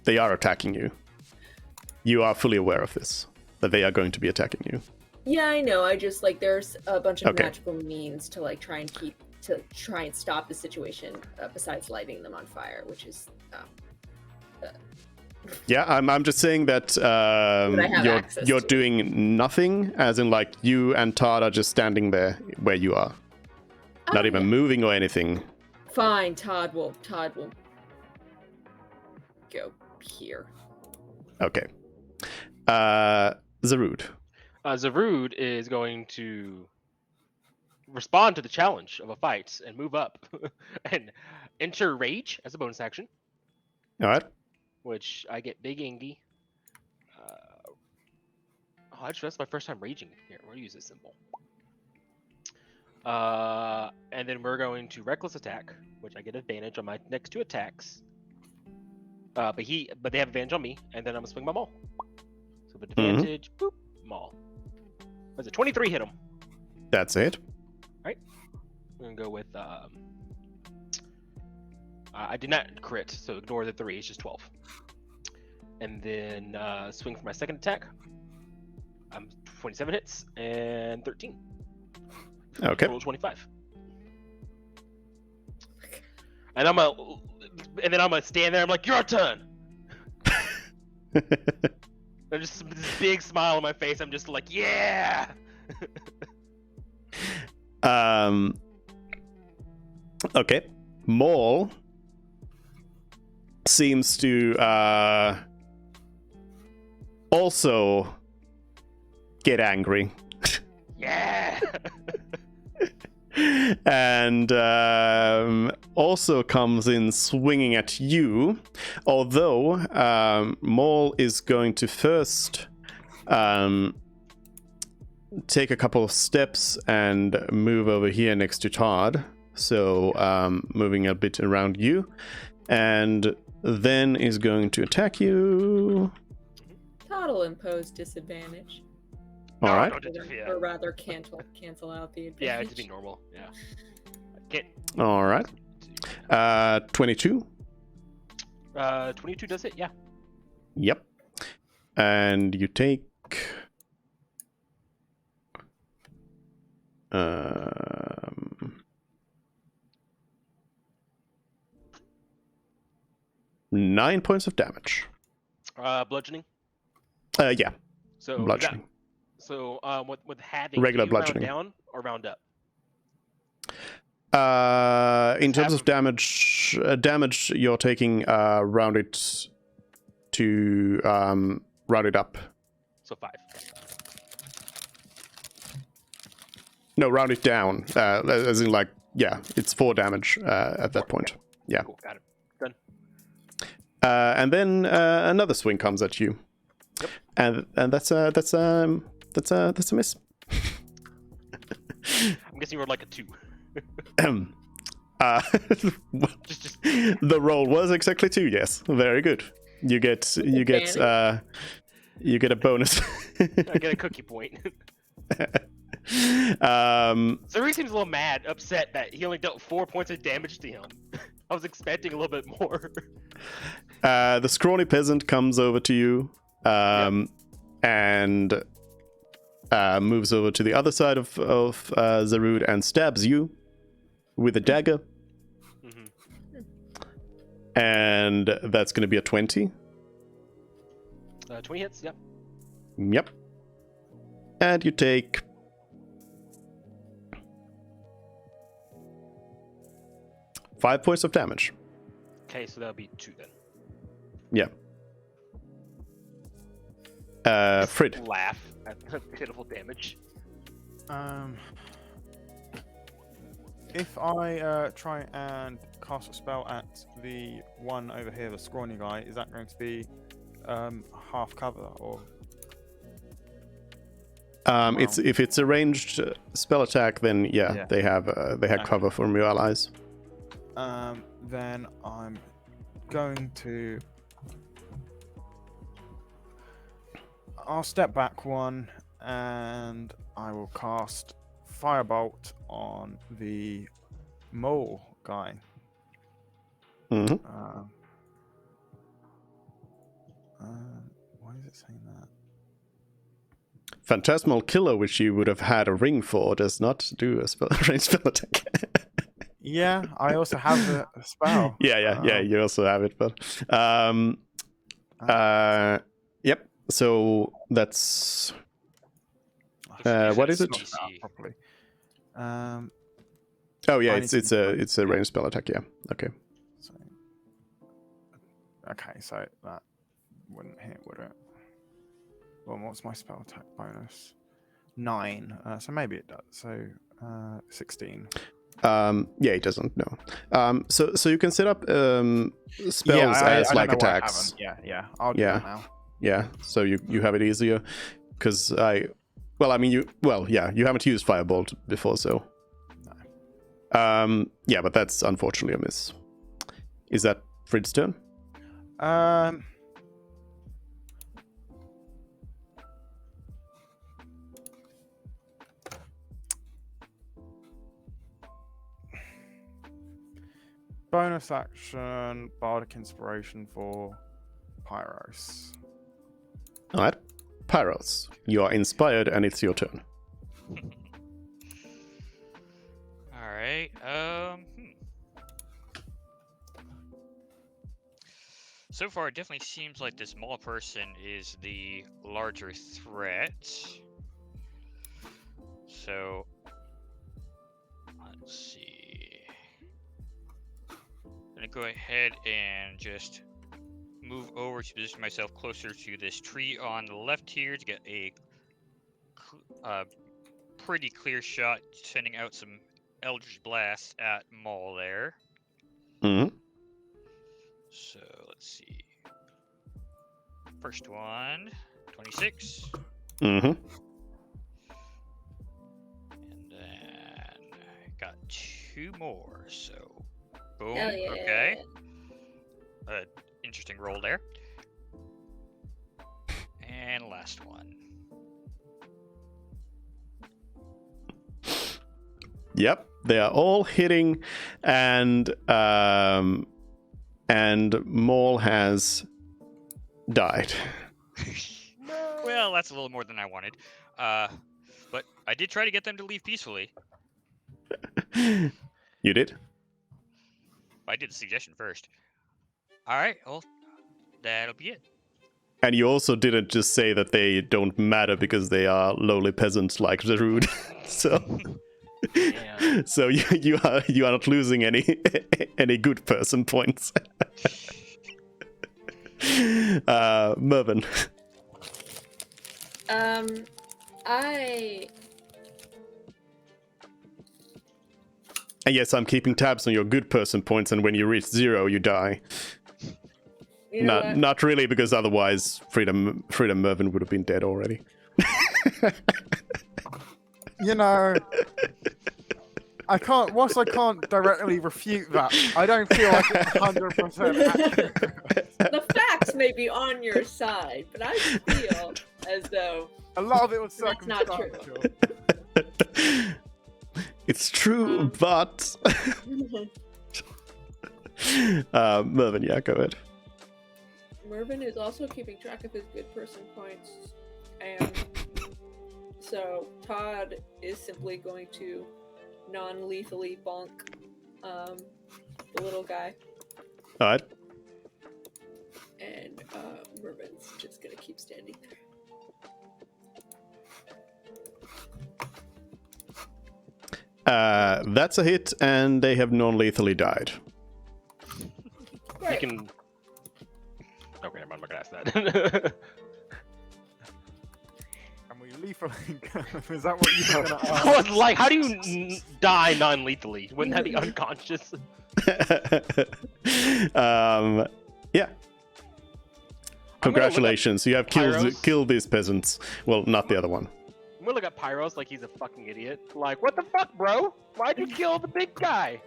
they are attacking you. You are fully aware of this, that they are going to be attacking you. Yeah, I know. I just like there's a bunch of Okay. magical means to like try and stop the situation besides lighting them on fire, which is Yeah, I'm just saying that I have access you're to. doing nothing, as in like you and Todd are just standing there where you are, not even moving or anything. Fine. Todd will go here. Okay. Zarud. Zarud is going to respond to the challenge of a fight and move up and enter rage as a bonus action, All right. which I get big Ingy. Actually, that's my first time raging. Here, we'll use this symbol. And then we're going to reckless attack, which I get advantage on my next 2 attacks. But they have advantage on me, and then I'm gonna swing my maul. So with advantage, boop, maul. Was it 23 hit him? That's it. We're gonna go with I did not crit, so ignore the 3. It's just 12. And then swing for my second attack. 27 hits and 13. Okay. Total 25. And then I'm gonna stand there. I'm like, your turn. And just this big smile on my face. I'm just like, yeah. Okay. Maul seems to also get angry. Yeah. And also comes in swinging at you, although Maul is going to first take a couple of steps and move over here next to Todd, so moving a bit around you, and then is going to attack you. Todd will impose disadvantage. All right. Or rather cancel out the advantage. Yeah, it'd be normal. Yeah. Can't. All right. 22. 22 does it? Yeah. Yep. And you take 9 points of damage. Bludgeoning. Yeah. So Bludgeoning. with having Regular do you bludgeoning. round down or round up? In terms of damage, you're taking rounded to rounded up. So 5. No, rounded down. As in, like, yeah, it's 4 damage at that point. Yeah. Cool, got it. Done. And then another swing comes at you, Yep. and that's a miss. I'm guessing you rolled like a 2. Just The roll was exactly 2. Yes, very good. You get a bonus. I get a cookie point. So he seems a little mad, upset that he only dealt 4 points of damage to him. I was expecting a little bit more. The scrawny peasant comes over to you, and moves over to the other side of Zarud and stabs you with a dagger. Mm-hmm. And that's going to be a 20. 20 hits, yep. Yep. And you take 5 points of damage. Okay, so that'll be 2 then. Yeah. Frid. Laugh at the pitiful damage. If I try and cast a spell at the one over here, the scrawny guy, is that going to be half cover or? It's if it's a ranged spell attack, then Yeah. they have cover from your allies. Then I'm going to I'll step back one, and I will cast Firebolt on the mole guy. Mm-hmm. Why is it saying that? Phantasmal Killer, which you would have had a ring for, does not do a range spell attack. Yeah, I also have a spell. Yeah. You also have it, but yep. So that's what is it? Not spelled properly. Oh yeah, I it's need to- it's a range spell attack. Yeah. Okay. So that wouldn't hit, would it? Well, what's my spell attack bonus? 9. So maybe it does. So 16. Yeah, it doesn't. No. So you can set up spells I as don't like know why I attacks. haven't. Yeah. I'll do Yeah. it now. Yeah. So you have it easier because you haven't used Firebolt before, so. No. Yeah, but that's unfortunately a miss. Is that Frid's turn? Bonus action, Bardic Inspiration for Pyros. All right. Pyros, you are inspired and it's your turn. All right. So far, it definitely seems like this mall person is the larger threat. So, let's see. I'm gonna go ahead and just move over to position myself closer to this tree on the left here to get a pretty clear shot, sending out some Eldritch Blast at Maul there. Mm-hmm. So let's see. First one, 26. Mm-hmm. And then I got 2 more. So boom. Hell yeah. Okay. Interesting roll there. And last one. Yep, they are all hitting, and Maul has died. Well, that's a little more than I wanted. But I did try to get them to leave peacefully. You did? I did the suggestion first. All right, well, that'll be it. And you also didn't just say that they don't matter because they are lowly peasants like Zarude. So, Yeah. so you are not losing any good person points. Mervyn. And yes, I'm keeping tabs on your good person points, and when you reach 0, you die. You know what? Not really, because otherwise Freedom Mervyn would have been dead already. You know, whilst I can't directly refute that, I don't feel like it's 100% accurate. The facts may be on your side, but I feel as though A lot of it was That's not true. circumstantial. It's true, but Mervyn, yeah, go ahead. Mervyn is also keeping track of his good person points, and so Todd is simply going to non-lethally bonk the little guy, All right. and Mervyn's just gonna keep standing there. That's a hit, and they have non-lethally died. You Great. can. Okay, I'm not gonna ask that. And we lethally. Is that what you were going to I ask? was like, how do you die non-lethally? Wouldn't that be unconscious? Yeah. Congratulations, you have Pyros. killed these peasants. Well, not the other one. I'm gonna look at Pyros like he's a fucking idiot. Like, what the fuck, bro? Why'd you kill the big guy?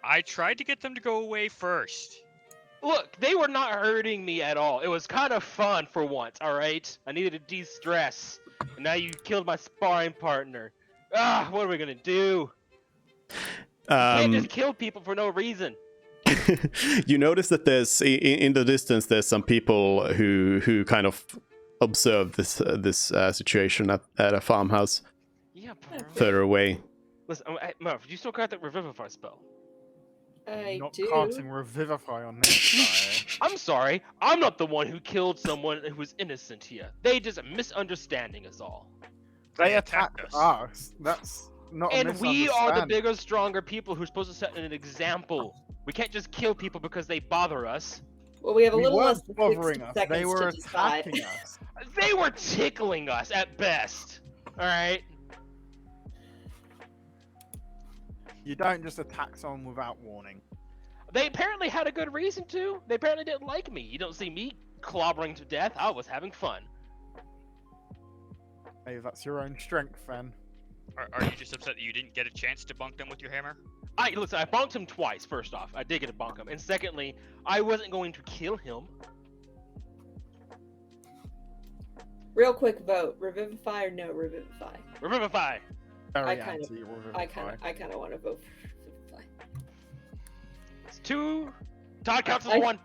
I tried to get them to go away first. Look, they were not hurting me at all. It was kind of fun for once, alright? I needed to de-stress. And now you killed my sparring partner. What are we gonna do? You can't just kill people for no reason. You notice that there's in the distance there's some people who kind of observe this situation at a farmhouse Yeah, further away. Listen, Murph, you still got that Revivify spell? I Not do. casting Revivify on this guy. I'm sorry, I'm not the one who killed someone who was innocent here. They just misunderstanding us all. They attacked attacked us. us. That's not a And we are the misunderstanding. bigger, stronger people who're supposed to set an example. We can't just kill people because they bother us. Well, we have a We little less weren't than bothering 60 us. seconds They were to decide. attacking us. They were tickling us at best. Alright? You don't just attack someone without warning. They apparently had a good reason to. They apparently didn't like me. You don't see me clobbering to death. I was having fun. Hey, that's your own strength, then. Are you just upset that you didn't get a chance to bunk them with your hammer? Listen, I bonked him twice, first off. I did get to bonk him. And secondly, I wasn't going to kill him. Real quick vote: Revivify or no Revivify? Revivify. Very I kind of- anti-Revivify. I kind of want to vote for Revivify. It's 2. Todd counts as I- 1.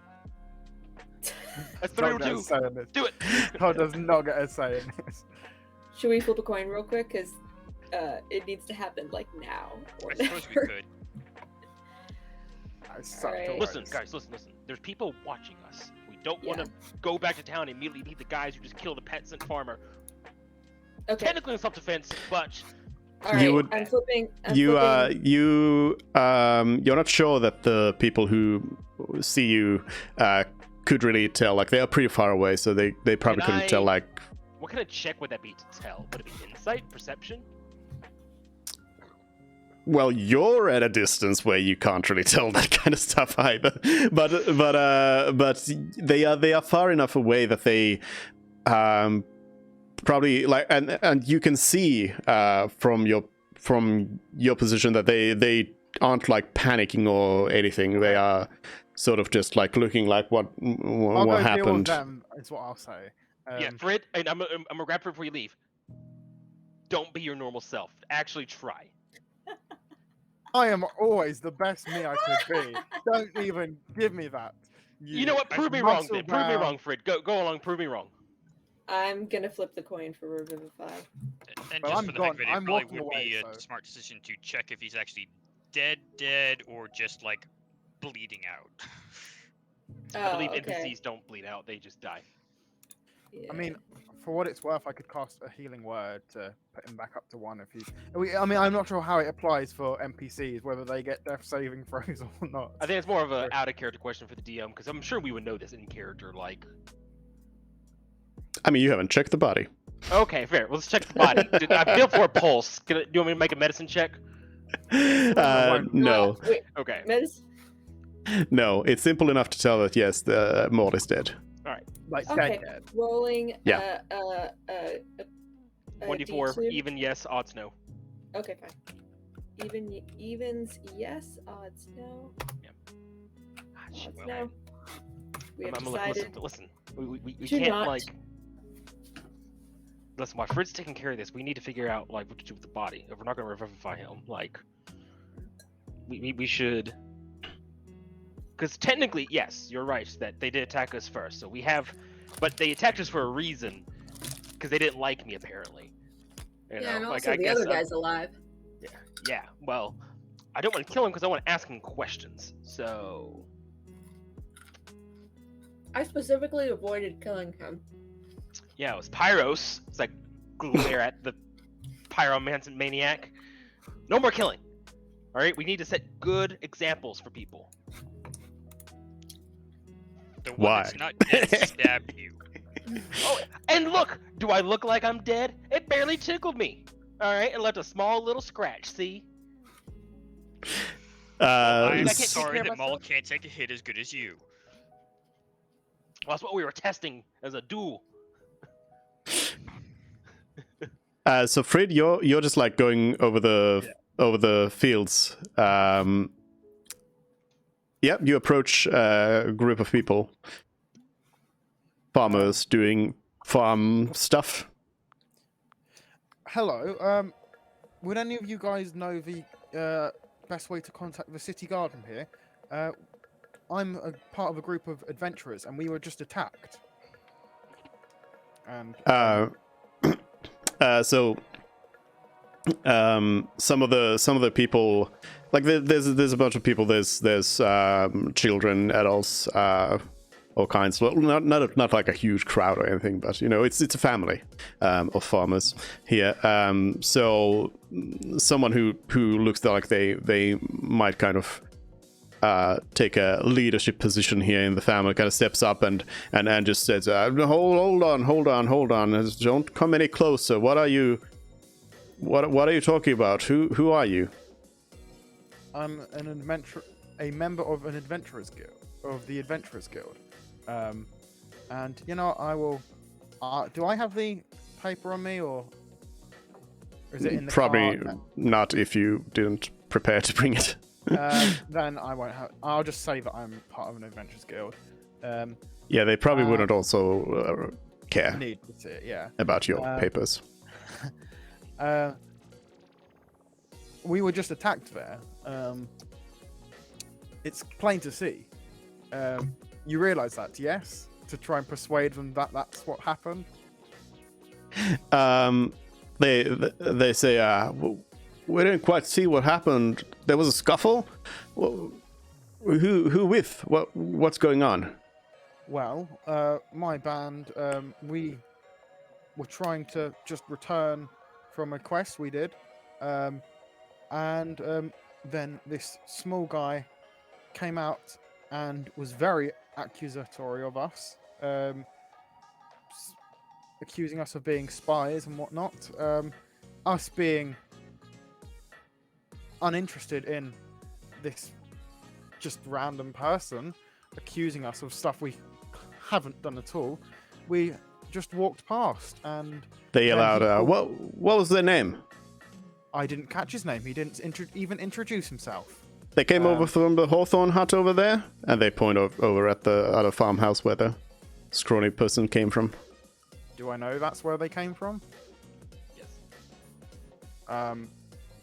That's 3 or Don't get 2. a say in this. Do it. Todd does not get a say in this. Should we flip a coin real quick? Because it needs to happen like now. Or I suppose we never. could. I suck Alright. to Listen, words. guys, listen. There's people watching us. We don't want Yeah. to go back to town and immediately beat the guys who just killed a pet scent farmer. Okay. Technically in self-defense, but All right. would- I'm flipping. You're not sure that the people who see you could really tell. Like, they are pretty far away, so they probably Can couldn't I- tell. Like, what kind of check would that be to tell? Would it be insight, perception? well, you're at a distance where you can't really tell that kind of stuff either. But they are far enough away that they probably like, and you can see from your position that they aren't like panicking or anything. They are sort of just like looking like what I'll go deal with happened. them, is what I'll say. Yeah, Fred, and I'm gonna grab Fred before you leave. Don't be your normal self. Actually try. I am always the best me I could be. Don't even give me that. You know what? Prove me wrong muscle then. Prove me bound- wrong, Fred. Go along, prove me wrong. I'm gonna flip the coin for Revivify. And Well, just I'm for the heck gone. of it, it I'm probably walking would be away, a so- smart decision to check if he's actually dead, or just like bleeding out. I believe okay. NPCs don't bleed out; they just die. Yeah. I mean, for what it's worth, I could cast a healing word to put him back up to 1 if he's. I mean, I'm not sure how it applies for NPCs, whether they get death saving throws or not. I think it's more of an out of character question for the DM because I'm sure we would know this in character. Like, I mean, you haven't checked the body. okay, fair. Let's check the body. I feel for a pulse. Do you want me to make a medicine check? No, Wait, Okay. medicine. no, it's simple enough to tell that yes, the Maud is dead. Like Okay. dead. Rolling. Yeah. 1d4, D2. even yes, odds no. Okay, fine. Evens yes, odds no. Ah, shit, Odds well, no. We have I'm gonna look, decided. listen. We to can't not- like. Listen, while Fred's taking care of this, we need to figure out like what to do with the body. If we're not gonna revivify him, like, we should. Because technically, yes, you're right that they did attack us first. So we have, but they attacked us for a reason, because they didn't like me apparently. You Yeah, know, and like, also I the guess other guy's alive. Yeah, well, I don't want to kill him because I want to ask him questions. So I specifically avoided killing him. yeah, it was Pyros. It's like glare at the pyromancer maniac. No more killing. All right, we need to set good examples for people. The one Why? that's not dead stabbed you. Oh, and look, do I look like I'm dead? It barely tickled me. All right, and left a small little scratch. See? I'm can't take sorry care of that Maul myself? can't take a hit as good as you. Well, that's what we were testing as a duel. So Fred, you're just like going over the fields. Yep, you approach a group of people. Farmers doing farm stuff. Hello. Would any of you guys know the best way to contact the city guard from here? I'm a part of a group of adventurers, and we were just attacked. And So some of the people, like there's a bunch of people. There's children, adults, all kinds. Well, not like a huge crowd or anything, but you know, it's a family of farmers here. So someone who looks like they might kind of take a leadership position here in the family kind of steps up and just says, hold on, don't come any closer. What are you talking about? Who are you? I'm a member of an adventurers guild, of the Adventurers Guild. And you know, I will. Do I have the paper on me, or is it in the Probably car? not if you didn't prepare to bring it. Then I won't have. I'll just say that I'm part of an Adventurers Guild. Yeah, they probably wouldn't also care Need to see it, yeah. about your papers. We were just attacked there. It's plain to see. You realise that, yes? To try and persuade them that that's what happened. They say, we didn't quite see what happened. There was a scuffle. Who with? What's going on? Well, my band, we were trying to just return from a quest we did, and then this small guy came out and was very accusatory of us, accusing us of being spies and whatnot. Us being uninterested in this just random person accusing us of stuff we haven't done at all, we just walked past, and they yelled out, what was their name? I didn't catch his name. He didn't even introduce himself. They came over from the Hawthorne hut over there, and they point over at the other farmhouse where the scrawny person came from. Do I know that's where they came from? Yes.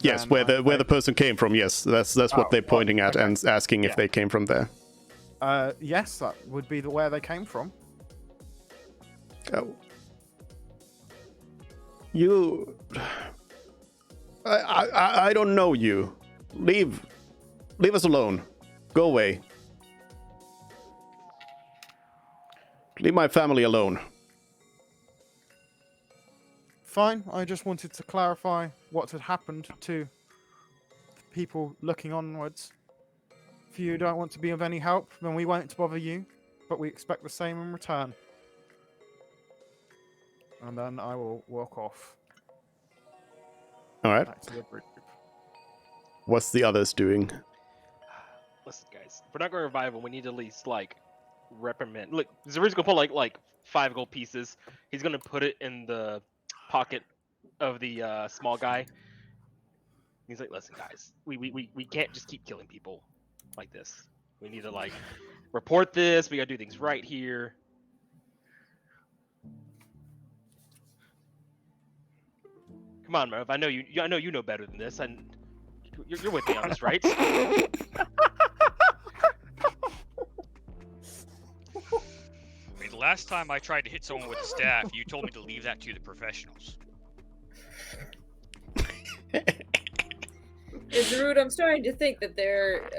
Yes, where the person came from. Yes, that's what they're pointing at and asking if they came from there. Yes, that would be where they came from. Oh. You... I don't know you. Leave us alone. Go away. Leave my family alone. Fine, I just wanted to clarify what had happened to the people looking onwards. If you don't want to be of any help, then we won't bother you, but we expect the same in return. And then I will walk off All right. back to the group. What's the others doing? Listen, guys, if we're not going to revive him, we need to at least reprimand. Look, Zari's gonna pull like 5 gold pieces. He's gonna put it in the pocket of the small guy. He's like, listen, guys, we can't just keep killing people like this. We need to report this. We gotta do things right here. Come on, Merv. I know you know better than this, and you're with me on this, right? I mean, the last time I tried to hit someone with a staff, you told me to leave that to the professionals. It's rude. I'm starting to think that there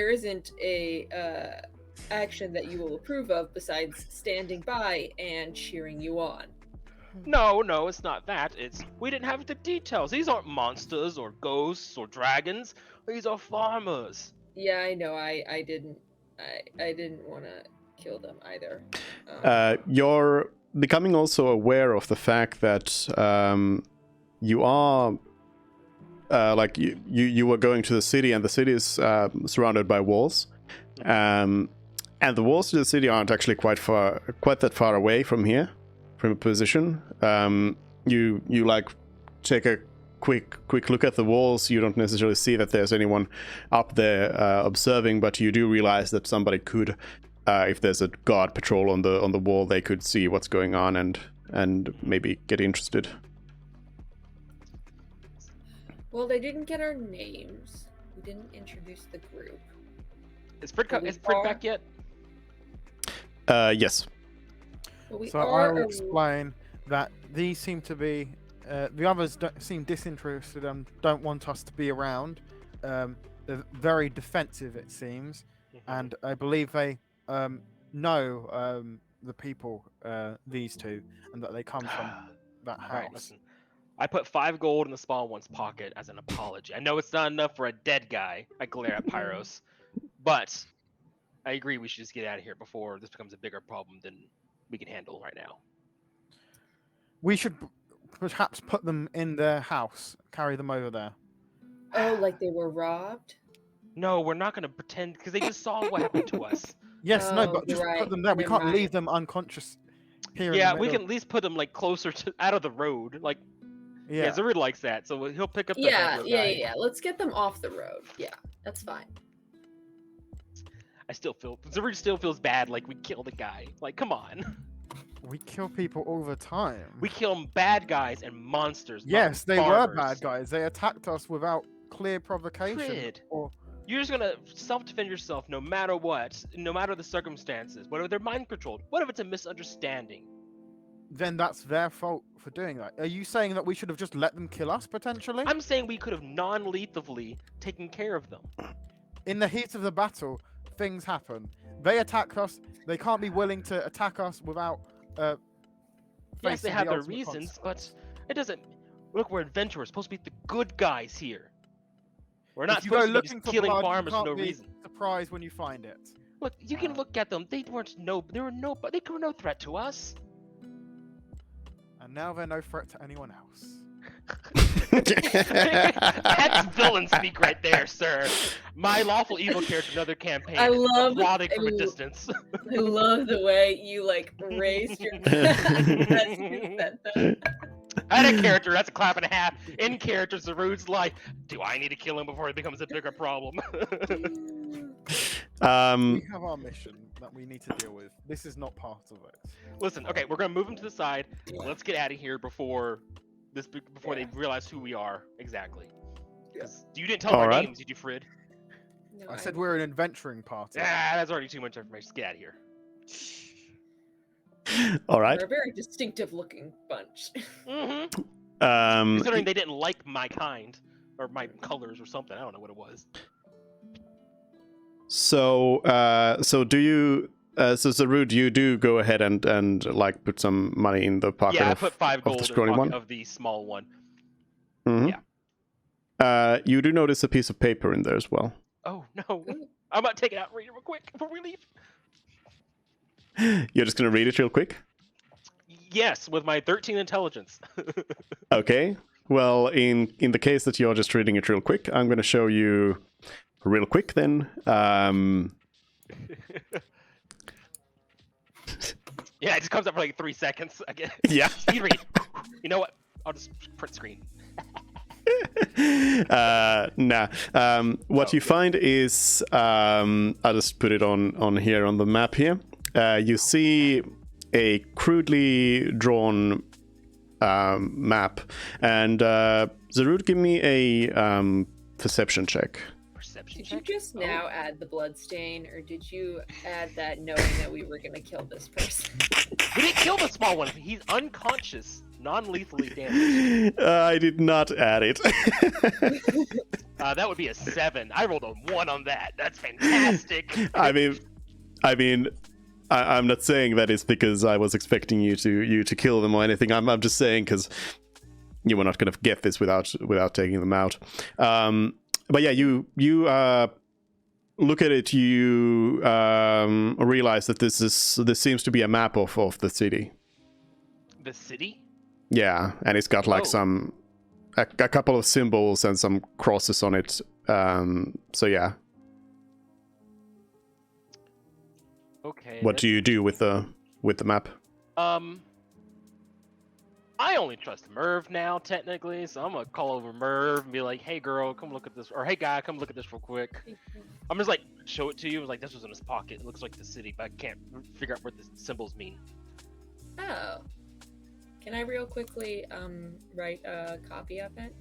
isn't a action that you will approve of besides standing by and cheering you on. No, it's not that. It's we didn't have the details. These aren't monsters or ghosts or dragons. These are farmers. Yeah, I know. I didn't want to kill them either. You're becoming also aware of the fact that you are you were going to the city, and the city is surrounded by walls, and the walls to the city aren't actually quite that far away from here, from a position. You take a quick look at the walls, you don't necessarily see that there's anyone up there observing, but you do realize that somebody could, if there's a guard patrol on the wall, they could see what's going on and maybe get interested. Well, they didn't get our names. We didn't introduce the group. Is Frid But we back yet? Yes. But we So are I'll explain that these seem to be the others seem disinterested and don't want us to be around. They're very defensive, it seems, and I believe they know the people, these two, and that they come from that house. Alright, listen. I put 5 gold in the small one's pocket as an apology. I know it's not enough for a dead guy. I glare at Pyros. But I agree we should just get out of here before this becomes a bigger problem than we can handle right now. We should perhaps put them in their house, carry them over there. Oh, like they were robbed? No, we're not going to pretend because they just saw what happened to us. Yes, no, Oh, but just you're put right. them there. We Never can't leave mind. them unconscious here. in Yeah, the we middle. can at least put them like closer to out of the road. Like, yeah, Zarud likes that, so he'll pick up the Yeah, handler yeah, guy. yeah. Let's get them off the road. Yeah, that's fine. I still feel Zarud still feels bad. Like we killed a guy. Like, come on. We kill people all the time. We kill bad guys and monsters. not Yes, they were farmers. bad guys. They attacked us without clear provocation. Frid. Or You're just gonna self-defend yourself no matter what, no matter the circumstances. What if they're mind controlled? What if it's a misunderstanding? then that's their fault for doing that. Are you saying that we should have just let them kill us potentially? I'm saying we could have non-lethally taken care of them. In the heat of the battle, things happen. They attack us. They can't be willing to attack us without. Yes, they facing have the their ultimate reasons, but consequence. it doesn't. Look, we're adventurers. Supposed to be the good guys here. We're not If you go supposed to be looking just for killing blood, farmers you for can't no be reason. surprised when you find it. Look, you can look at them. They were no threat to us. And now they're no threat to anyone else. That's villain speak right there, sir. My lawful evil character, another campaign. I love applauding from a I- distance. I love the way you like raised your as you said that. I had a character, that's a clap and a half. In character, Zarud's like, do I need to kill him before it becomes a bigger problem? We have our mission that we need to deal with. This is not part of it. Listen, okay, we're gonna move him to the side. Let's get out of here before they realize who we are exactly. 'Cause You didn't tell them our Alright. names, did you, Frid? No, I said we're an adventuring party. Ah, that's already too much information. Let's get out of here. All right. They're a very distinctive looking bunch. Mm-hmm. Um, Considering they didn't like my kind or my colors or something, I don't know what it was. so do you? So Zarud, you do go ahead and like put some money in the pocket Yeah, I of, put 5 of gold the in the scrawny pocket one. of the small one. Mhm. Yeah. You do notice a piece of paper in there as well. Oh no! I'm about to take it out and read it real quick before we leave. You're just gonna read it real quick. Yes, with my 13 intelligence. Okay. Well, in the case that you're just reading it real quick, I'm gonna show you real quick then. Yeah, it just comes up for like 3 seconds. I guess. Yeah. Speed read. You know what? I'll just print screen. What you find is I'll just put it on here on the map here. You see a crudely drawn map, and Zarud, give me a perception check. Perception Did you check. just now add the blood stain, or did you add that knowing that we were gonna kill this person? We didn't kill the small one. He's unconscious, non-lethally damaged. I did not add it. That would be a 7. I rolled a 1 on that. That's fantastic. I mean, I'm not saying that it's because I was expecting you to kill them or anything. I'm just saying because you were not going to get this without taking them out. But yeah, you look at it. You realize that this seems to be a map of the city. The city? Yeah, and it's got like Oh. a couple of symbols and some crosses on it. So yeah. Okay. What do you do with the map? I'm I only trust Merv now, technically, so I'm gonna call over Merv and be like, "Hey, girl, come look at this," or "Hey, guy, come look at this real quick." I'm just like, show it to you. I was like, "This was in his pocket. It looks like the city, but I can't figure out what the symbols mean." Oh. Can I real quickly write a copy of it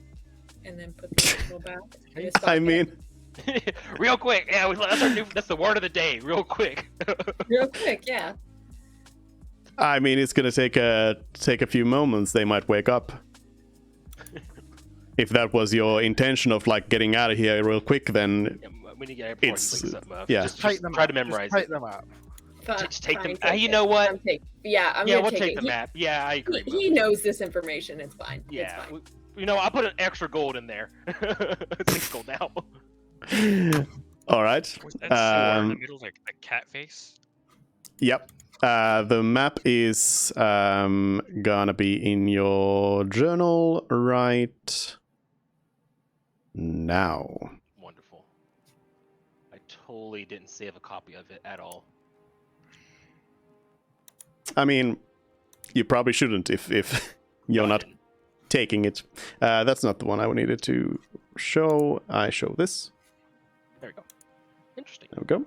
and then put the original back? in his I pocket? mean, Real quick, yeah, that's the word of the day. Real quick. Real quick, yeah. it's gonna take a few moments. They might wake up. If that was your intention of like getting out of here real quick, then Yeah, we need to get before It's- he wakes up, Merv. yeah. Just Take them try up. to memorize Just take it. them up. Just take them. Fine, You it. know what? I'm Yeah, gonna we'll take take it. the map. Yeah, I agree. Merv. He knows this information. It's fine. It's Yeah, fine. you know, I put an extra gold in there. 6 gold now. all right. Was that sword in the Um, middle, like a cat face? Yep. The map is gonna be in your journal right now. Wonderful. I totally didn't save a copy of it at all. I mean, you probably shouldn't if you're not taking it. That's not the one I needed to show. I show this. There we go. Interesting. There we go.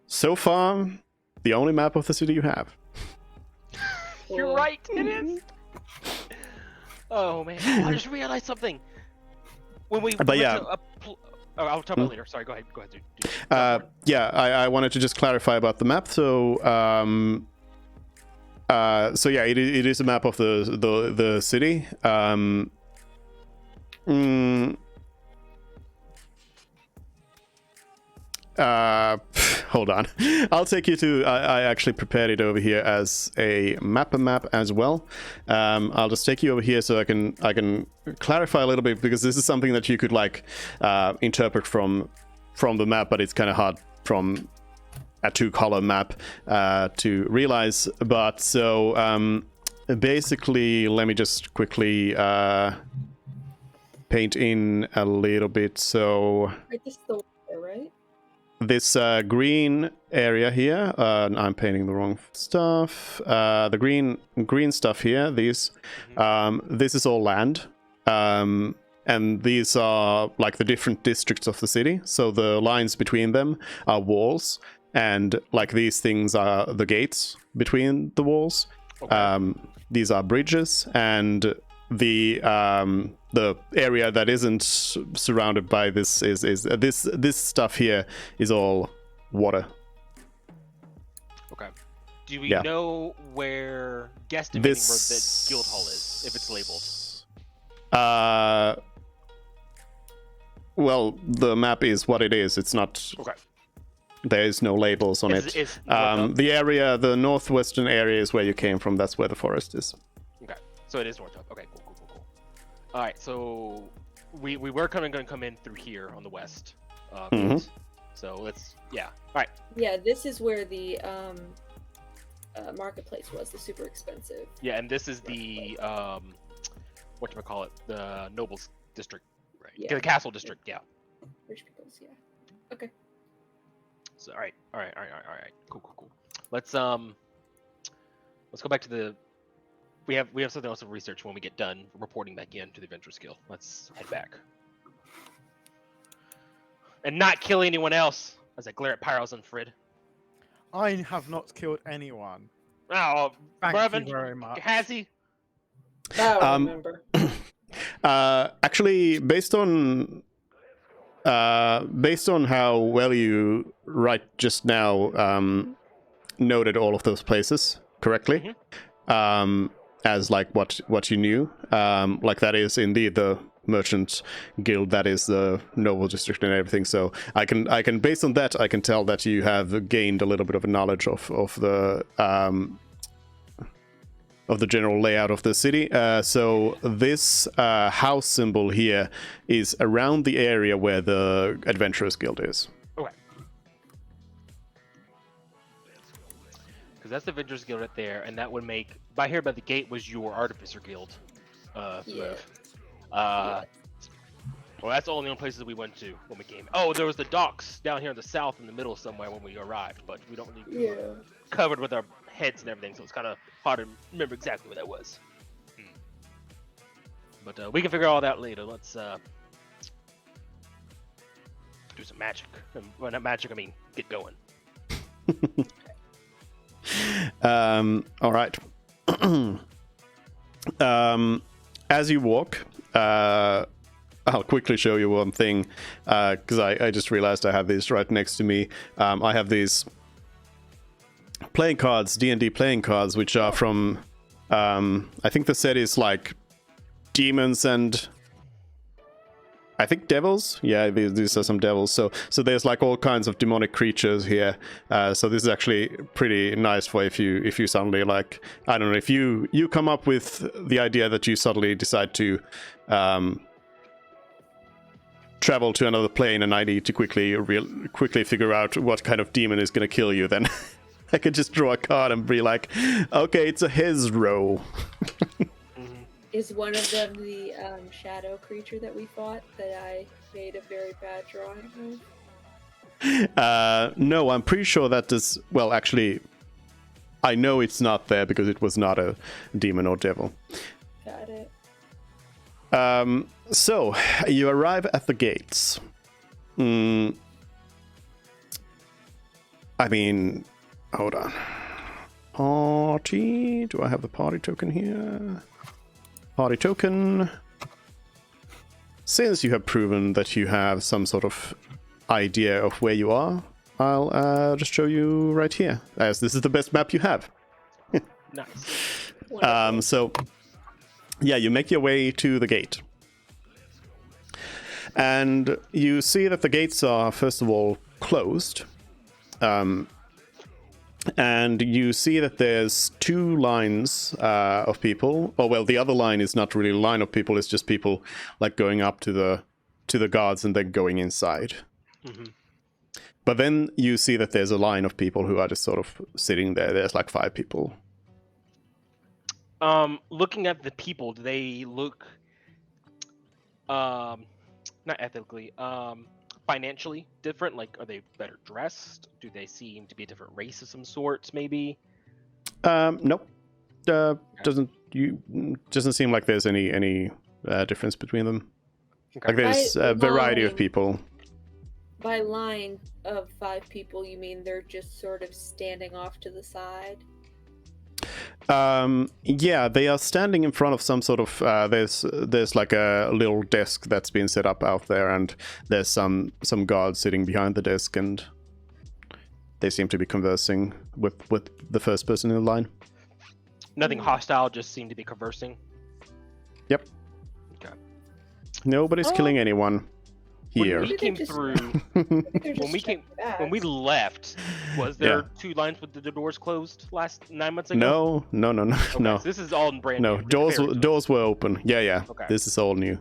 So far, the only map of the city you have. You're Cool. right. It is. Oh man! Oh, I just realized something. When we But went yeah. to I'll talk about it later. Sorry. Go ahead. Go ahead, dude. Yeah, I wanted to just clarify about the map. So, so yeah, it is a map of the city. Hold on. I'll take you to. I actually prepared it over here as a map as well. I'll just take you over here so I can clarify a little bit, because this is something that you could like interpret from the map, but it's kind of hard from a 2-color map to realize. But so basically, let me just quickly paint in a little bit. So Right, this is the water, right? this green area here, I'm painting the wrong stuff. The green stuff here, this is all land. And these are like the different districts of the city. So the lines between them are walls, and like these things are the gates between the walls. Okay. These are bridges, and the area that isn't surrounded by this is this stuff here is all water. Okay. Do we Yeah. know where guesstimating where the guild hall is, if it's labeled? Well, the map is what it is. It's not. Okay. There is no labels on it. Is The area, the northwestern area, is where you came from. That's where the forest is. okay. So it is north up. Okay. Cool. All right. So we were going to come in through here on the west. Mhm. So let's. Yeah. All right. Yeah, this is where the marketplace was, the super expensive. Yeah, and this is the whatchamacallit, the nobles district, Right. Yeah. the castle district. Yeah. Rich people's, yeah. Okay. So all right. Cool. Let's go back to the. We have something else to research when we get done reporting back in to the Adventurers Guild. Let's head back. And not kill anyone else as I glare at Pyros and Frid. I have not killed anyone. Oh, Thank Mervin, you very much. has he? I don't Um, remember. Actually, based on how well you right just now noted all of those places correctly, as like what you knew, like that is indeed the merchant guild, that is the noble district and everything. So I can based on that I can tell that you have gained a little bit of a knowledge of the general layout of the city. So this house symbol here is around the area where the Adventurers Guild is. Okay. Because that's the Adventurers Guild right there, and that would make by here by the gate was your Artificer Guild. Yeah. Merv. Well, that's the only places we went to when we came. Oh, there was the docks down here in the south, in the middle somewhere when we arrived, but we don't really covered with our heads and everything, so it's kind of hard to remember exactly what that was. But we can figure all that later. Let's do some magic. Well, not magic. I mean, get going. All right. As you walk, I'll quickly show you one thing, because I just realized I have these right next to me. I have these playing cards, D&D playing cards, which are from, I think the set is like demons and I think devils. Yeah, these are some devils. So there's like all kinds of demonic creatures here. So this is actually pretty nice for if you suddenly, like, I don't know, if you come up with the idea that you suddenly decide to travel to another plane, and I need to quickly figure out what kind of demon is going to kill you, then I could just draw a card and be like, okay, it's a Hezro. Is one of them the shadow creature that we fought that I made a very bad drawing of? No, I'm pretty sure that is... Well, actually, I know it's not there because it was not a demon or devil. Got it. So, you arrive at the gates. I mean, hold on. Party... Do I have the party token here? Party token. Since you have proven that you have some sort of idea of where you are, I'll just show you right here, as this is the best map you have. Nice. So, yeah, you make your way to the gate. And you see that the gates are, first of all, closed. And you see that there's two lines of people. Oh, well, the other line is not really a line of people. It's just people like going up to the guards and then going inside. Mm-hmm. But then you see that there's a line of people who are just sort of sitting there. There's like 5 people. Looking at the people, do they look not ethically, financially different? Like, are they better dressed? Do they seem to be a different race of some sorts, maybe? Nope. Doesn't seem like there's any difference between them. Okay. Like there's a variety of people. By line of 5 people, you mean they're just sort of standing off to the side? Yeah, they are standing in front of some sort of there's like a little desk that's been set up out there, and there's some guards sitting behind the desk, and they seem to be conversing with the first person in the line. Nothing hostile, just seem to be conversing. Yep. Okay. Nobody's killing anyone here. When we came through, when we left, was there 2 lines with the doors closed last 9 months ago? No. Okay, No. so this is all brand No, new. doors were open. Yeah. Okay. This is all new.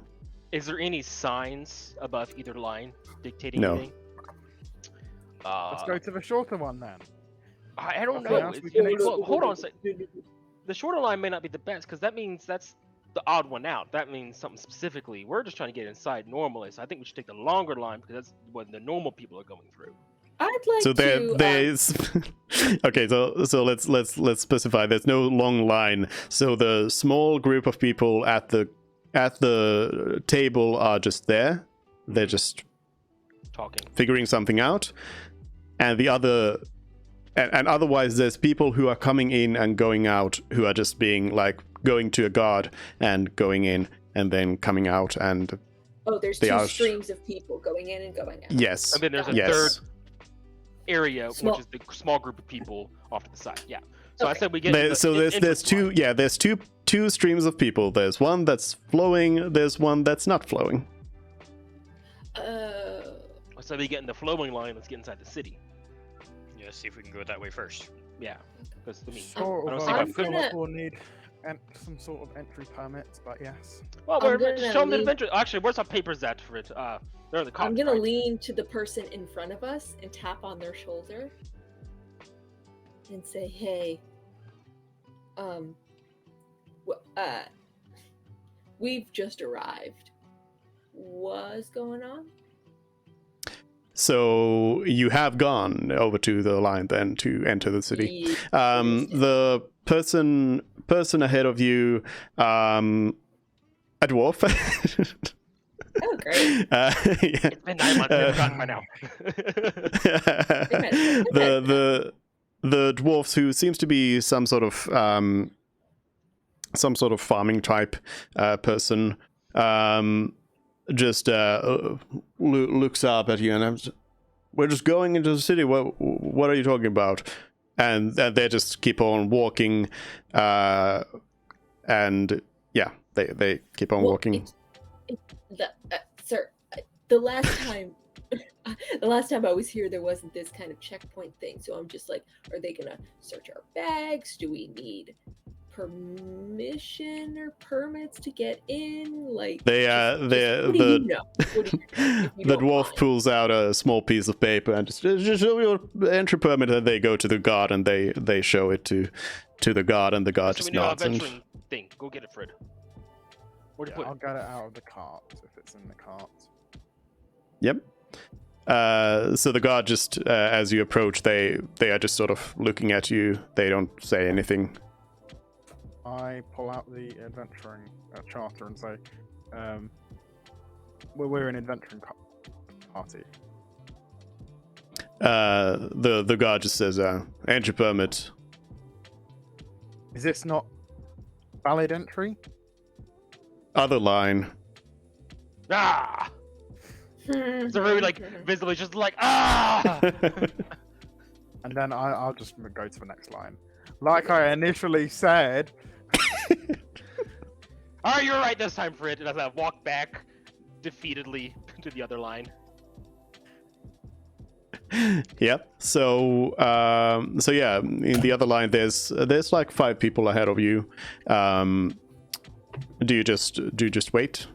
Is there any signs above either line dictating No. anything? Let's go to the shorter one then. I don't Nothing know. else we can Well, hold on a second. The shorter line may not be the best, because that means that's the odd one out. That means something specifically. We're just trying to get inside normally, so I think we should take the longer line, because that's what the normal people are going through. I'd like So to. there's okay. So let's specify. There's no long line. So the small group of people at the table are just there. They're just Talking. figuring something out, and the other. And otherwise, there's people who are coming in and going out, who are just being like going to a guard and going in and then coming out, and there's they 2 are- streams of people going in and going out. yes, And then there's a yes. third area, Small- which is the small group of people off to the side. Yeah. So I Okay. said we get. There's two streams of people. There's one that's flowing. There's one that's not flowing. So we get in the flowing line. Let's get inside the city. Yeah, see if we can go that way first. Yeah. Because I mean, Sort I don't of, see why I'm we couldn't. gonna- we'll need some sort of entry permits, but yes. Well, I'm we're gonna show them the leave- adventure. Actually, where's our papers at for it? They're in the cops. I'm gonna right? lean to the person in front of us and tap on their shoulder and say, "Hey, we've just arrived. was going on? So you have gone over to the line then to enter the city. The person ahead of you, a dwarf. Oh, great. Yeah. It's been 9 months. I've forgotten by now. The dwarfs, who seems to be some sort of farming type person, just looks up at you and we're just going into the city. What are you talking about? And they just keep on walking, and yeah, they keep on walking. Sir, the last time I was here, there wasn't this kind of checkpoint thing. So I'm just like, are they gonna search our bags? Do we need permission or permits to get in? Like, the dwarf mind? pulls out a small piece of paper and just show your entry permit, and they go to the guard and they show it to the guard, and the guard just nods. Thing. Go get it, Fred. Where to put I'll it? get it out of the cart if it's in the cart. Yep. So the guard just, as you approach, they are just sort of looking at you. They don't say anything. I pull out the adventuring charter and say, we're an adventuring party. The guard just says, entry permit. Is this not valid entry? Other line. Ah! So very like visibly just like ah! And then I'll just go to the next line. Like I initially said. All right, you're right this time, Fred. And as I walk back defeatedly to the other line. Yep. So yeah, in the other line, there's like 5 people ahead of you. Do you just wait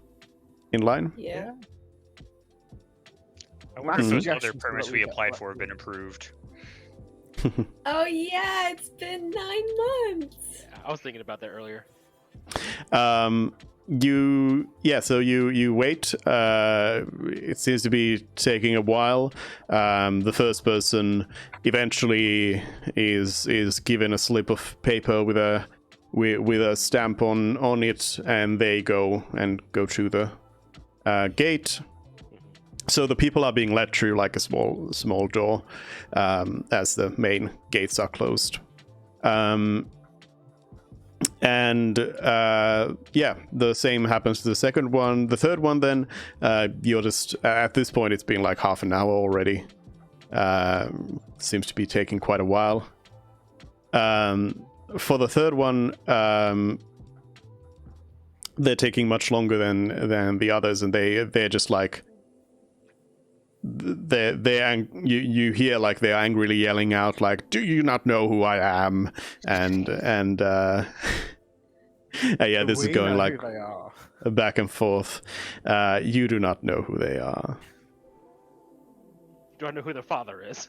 in line? Yeah. I wonder if those other Suggestions permits that we we get applied for have been approved. Oh yeah, it's been 9 months. Yeah, I was thinking about that earlier. So you wait. It seems to be taking a while. The first person eventually is given a slip of paper with a stamp on it, and they go through the gate. So the people are being led through like a small door, as the main gates are closed. The same happens to the second one. The third one, then you're just at this point, it's been like half an hour already. Seems to be taking quite a while. For the third one, they're taking much longer than the others, and they're just like you hear like they're angrily yelling out like, "Do you not know who I am?" And yeah, this is going like back and forth. You do not know who they are. Do I know who their father is?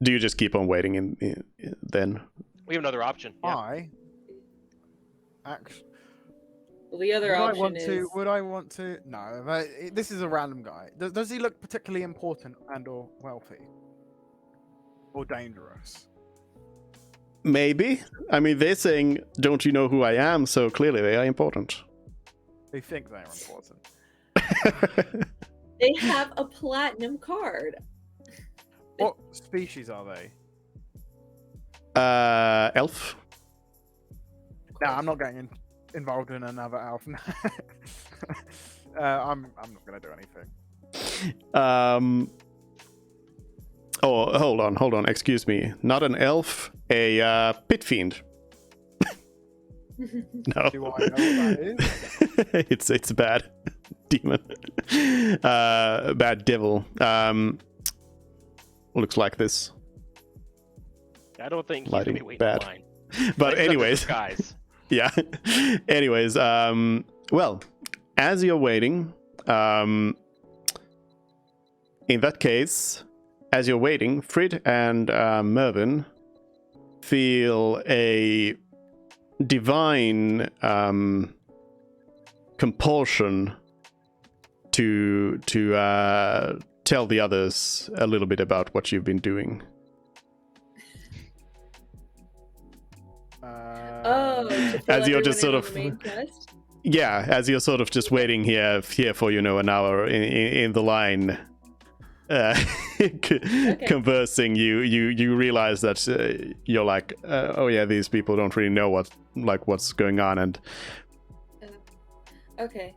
Do you just keep on waiting in then? We have another option. Yeah. I actually. Well, the other option is. Would I want to? No, but this is a random guy. Does he look particularly important and/or wealthy, or dangerous? Maybe. I mean, they're saying, "Don't you know who I am?" So clearly, they are important. They think they're important. They have a platinum card. What species are they? Elf. No, I'm not getting involved in another elf. I'm not gonna do anything. Oh, hold on. Excuse me. Not an elf, a pit fiend. No. Do I know what that is? It's a bad demon. Bad devil. Looks like this. I don't think he's Lighting gonna be waiting bad. in line. But Except anyways, guys. yeah. Anyways, well, as you're waiting, in that case, as you're waiting, Frid and Mervyn feel a divine compulsion to tell the others a little bit about what you've been doing. To fill As you're just everyone sort in on of- the main quest? Yeah, as you're sort of just waiting here for an hour in the line, conversing, you realize that you're like, oh yeah, these people don't really know what's going on, and Okay.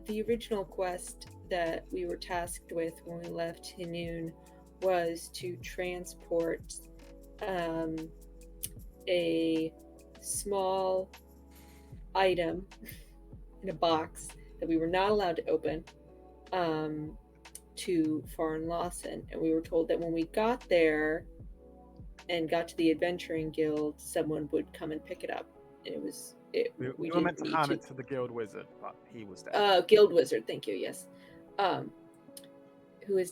The original quest that we were tasked with when we left Hinnoon was to transport a small item in a box that we were not allowed to open to Foreign Lawson, and we were told that when we got there and got to the Adventuring Guild, someone would come and pick it up. And We were meant to hand it to the guild wizard, but he was dead. Guild wizard, thank you. Yes, who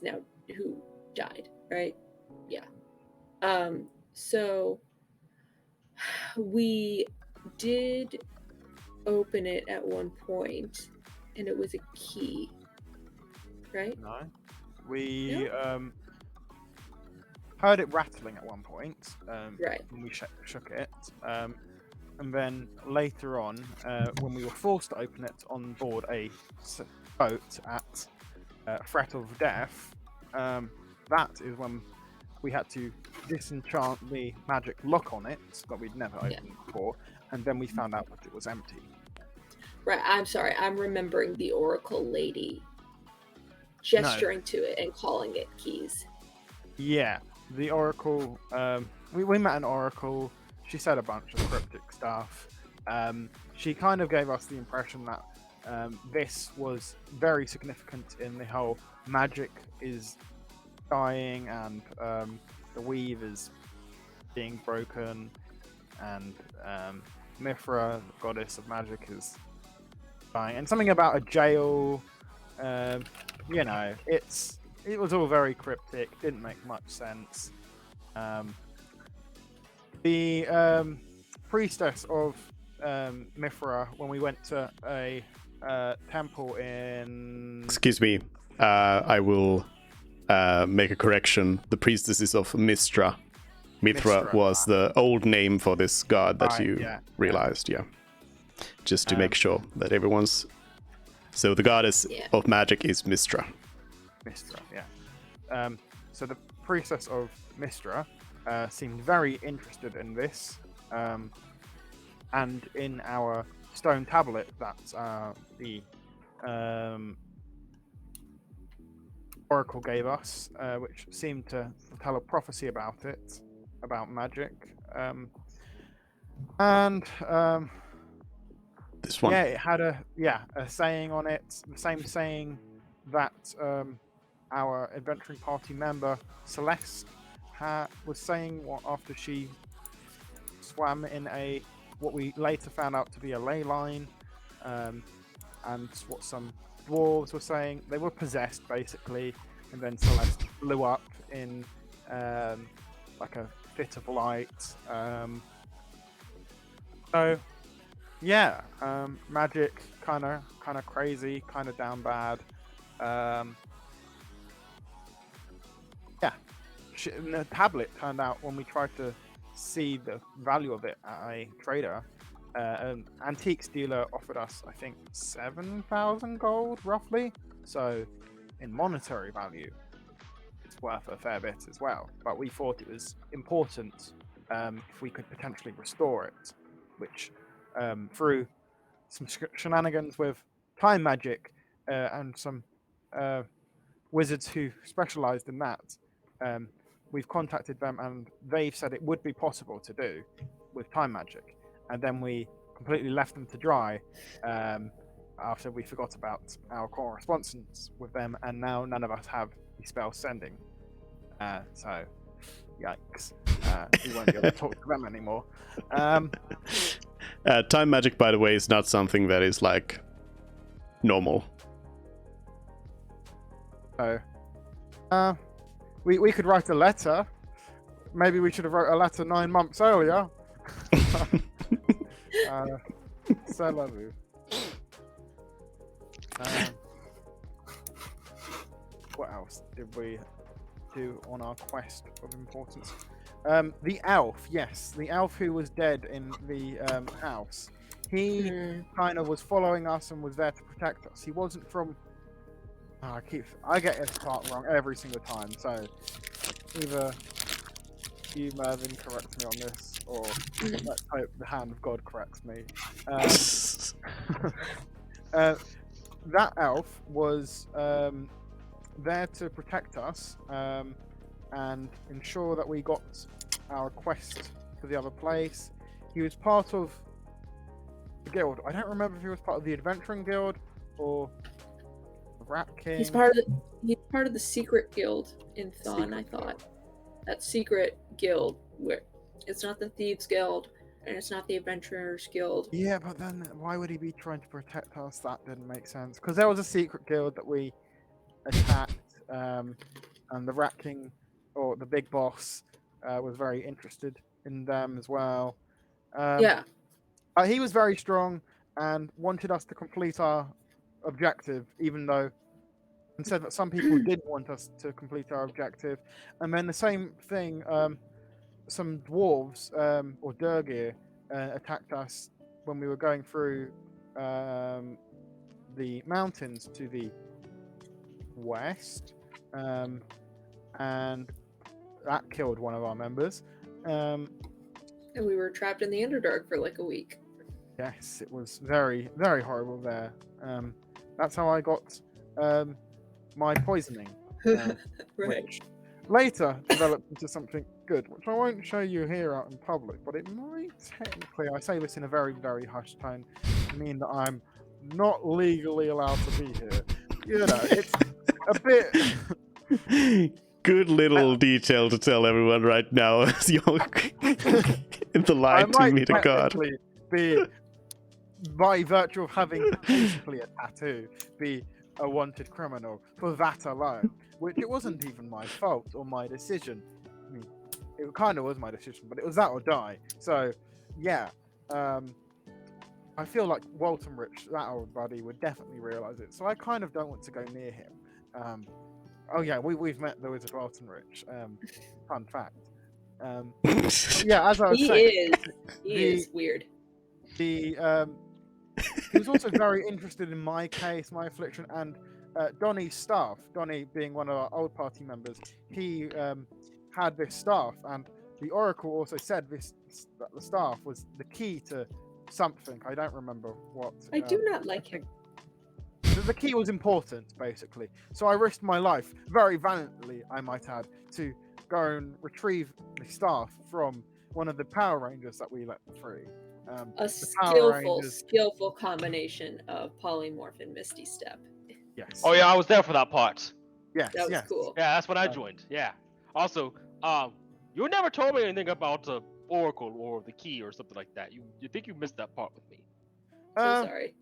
died, right? Yeah. So we did open it at one point, and it was a key, right? No. We heard it rattling at one point. Right. When we shook it. And then later on, when we were forced to open it on board a boat at Threat of Death, that is when we had to disenchant the magic lock on it that we'd never opened before, and then we found out that it was empty. Right. I'm sorry. I'm remembering the Oracle lady gesturing to it and calling it keys. Yeah, the Oracle. We met an Oracle. She said a bunch of cryptic stuff. She kind of gave us the impression that this was very significant in the whole magic is dying and the weave is being broken, and Mithra, the goddess of magic, is dying, and something about a jail. It was all very cryptic, didn't make much sense. The priestess of Mithra, when we went to a temple in... excuse me, I will make a correction. The priestess is of Mistra. Mithra was the old name for this god that you realized, just to make sure that everyone's... So the goddess of magic is Mistra. Mistra, yeah. So the priestess of Mistra seemed very interested in this, and in our stone tablet that the Oracle gave us, which seemed to tell a prophecy about it, about magic, and this one, it had a saying on it, the same saying that our adventuring party member Celeste was saying after she swam in what we later found out to be a ley line, and what some dwarves were saying. They were possessed basically, and then Celeste blew up in like a fit of light. Magic, kind of crazy, kind of down bad. The tablet turned out, when we tried to see the value of it at a trader, an antiques dealer offered us, I think, 7,000 gold roughly. So in monetary value, it's worth a fair bit as well. But we thought it was important if we could potentially restore it, which through some shenanigans with time magic and some wizards who specialized in that, we've contacted them, and they've said it would be possible to do with time magic. And then we completely left them to dry after we forgot about our correspondence with them, and now none of us have the spell sending. So, yikes. We won't be able to talk to them anymore. Time magic, by the way, is not something that is like normal. So, we could write a letter. Maybe we should have wrote a letter 9 months earlier. So lovely. What else did we do on our quest of importance? The elf, yes, the elf who was dead in the house. He kind of was following us and was there to protect us. He wasn't from. I get his part wrong every single time. So either you, Mervyn, correct me on this, or let's hope the hand of God corrects me. That elf was there to protect us and ensure that we got our quest to the other place. He was part of the guild. I don't remember if he was part of the adventuring guild or the Rat King. He's part of the secret guild in Thon, I thought. That secret guild where it's not the Thieves Guild and it's not the Adventurers Guild. Yeah, but then why would he be trying to protect us? That didn't make sense. Because there was a secret guild that we attacked, and the Rat King, or the big boss, was very interested in them as well. He was very strong and wanted us to complete our objective, even though, and said that some people didn't want us to complete our objective. And then the same thing, some dwarves or Durgir attacked us when we were going through the mountains to the west, and that killed one of our members. And we were trapped in the Underdark for like a week. Yes, it was very, very horrible there. That's how I got my poisoning, Right. which later developed into something good, which I won't show you here out in public, but it might technically, I say this in a very, very hushed tone, mean that I'm not legally allowed to be here. You know, it's a bit... Good little detail to tell everyone right now as you're in the line to meet a god. Be, by virtue of having basically a tattoo, be a wanted criminal for that alone, which it wasn't even my fault or my decision. I mean, it kind of was my decision, but it was that or die. So, yeah, I feel like Walton Rich, that old buddy, would definitely realise it. So I kind of don't want to go near him. Oh yeah, we've met the Wizard Walton Rich. Fun fact. Yeah, as I was saying, He is weird. He was also very interested in my case, my affliction, and Donnie's staff. Donnie being one of our old party members, he had this staff, and the Oracle also said that the staff was the key to something. I don't remember what. I do not like him. The key was important, basically. So I risked my life, very valiantly, I might add, to go and retrieve the staff from one of the Power Rangers that we let free. A skillful combination of Polymorph and Misty Step. Yes. Oh yeah, I was there for that part. Yes. That was yes. cool. Yeah, that's when I joined. Yeah. Also, you never told me anything about the Oracle or the key or something like that. You think you missed that part with me? So sorry.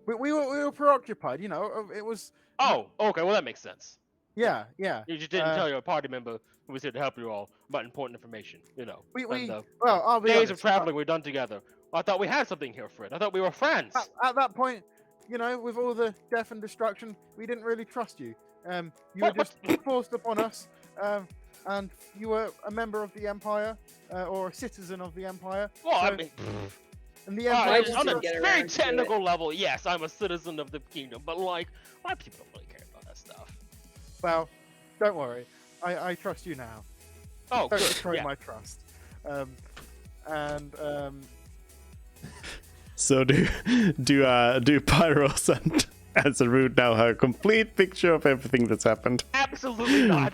We were preoccupied, you know. It was. Oh, okay. Well, that makes sense. Yeah. You just didn't tell your party member who was here to help you all about important information. You know. I'll be days honest, of traveling we're done together. I thought we had something here, Fred. I thought we were friends. At that point, you know, with all the death and destruction, we didn't really trust you. You were just forced upon us, and you were a member of the Empire or a citizen of the Empire. Well, so, I mean. And the Empire on a very technical level, yes, I'm a citizen of the kingdom, but like, my people don't really care about that stuff. Well, don't worry, I trust you now. Oh, don't good. destroy my trust. So do Pyros and Azarud now have a complete picture of everything that's happened? Absolutely not.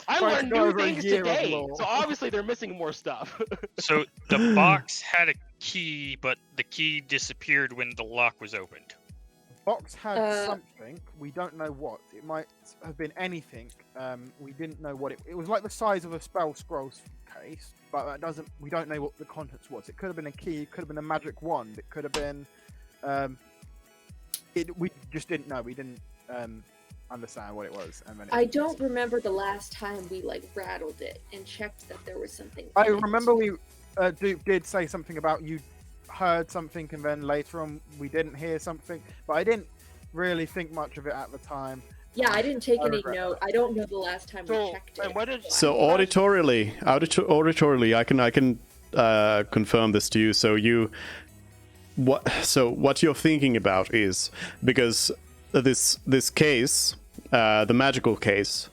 I learned new things today, so obviously they're missing more stuff. So the box had a key, but the key disappeared when the lock was opened. The box had something. We don't know what. It might have been anything. We didn't know what it was. Like the size of a spell scrolls case, but that doesn't. We don't know what the contents was. It could have been a key. It could have been a magic wand. It could have been. We just didn't know. We didn't understand what it was. And then I don't remember the last time we like rattled it and checked that there was something. I remember Duke did say something about you heard something, and then later on we didn't hear something, but I didn't really think much of it at the time. Yeah, I didn't take I any regret note. I don't know the last time we So, checked and it. what did So you guys- auditorily, I can confirm this to you. So what you're thinking about is because this case, the magical case,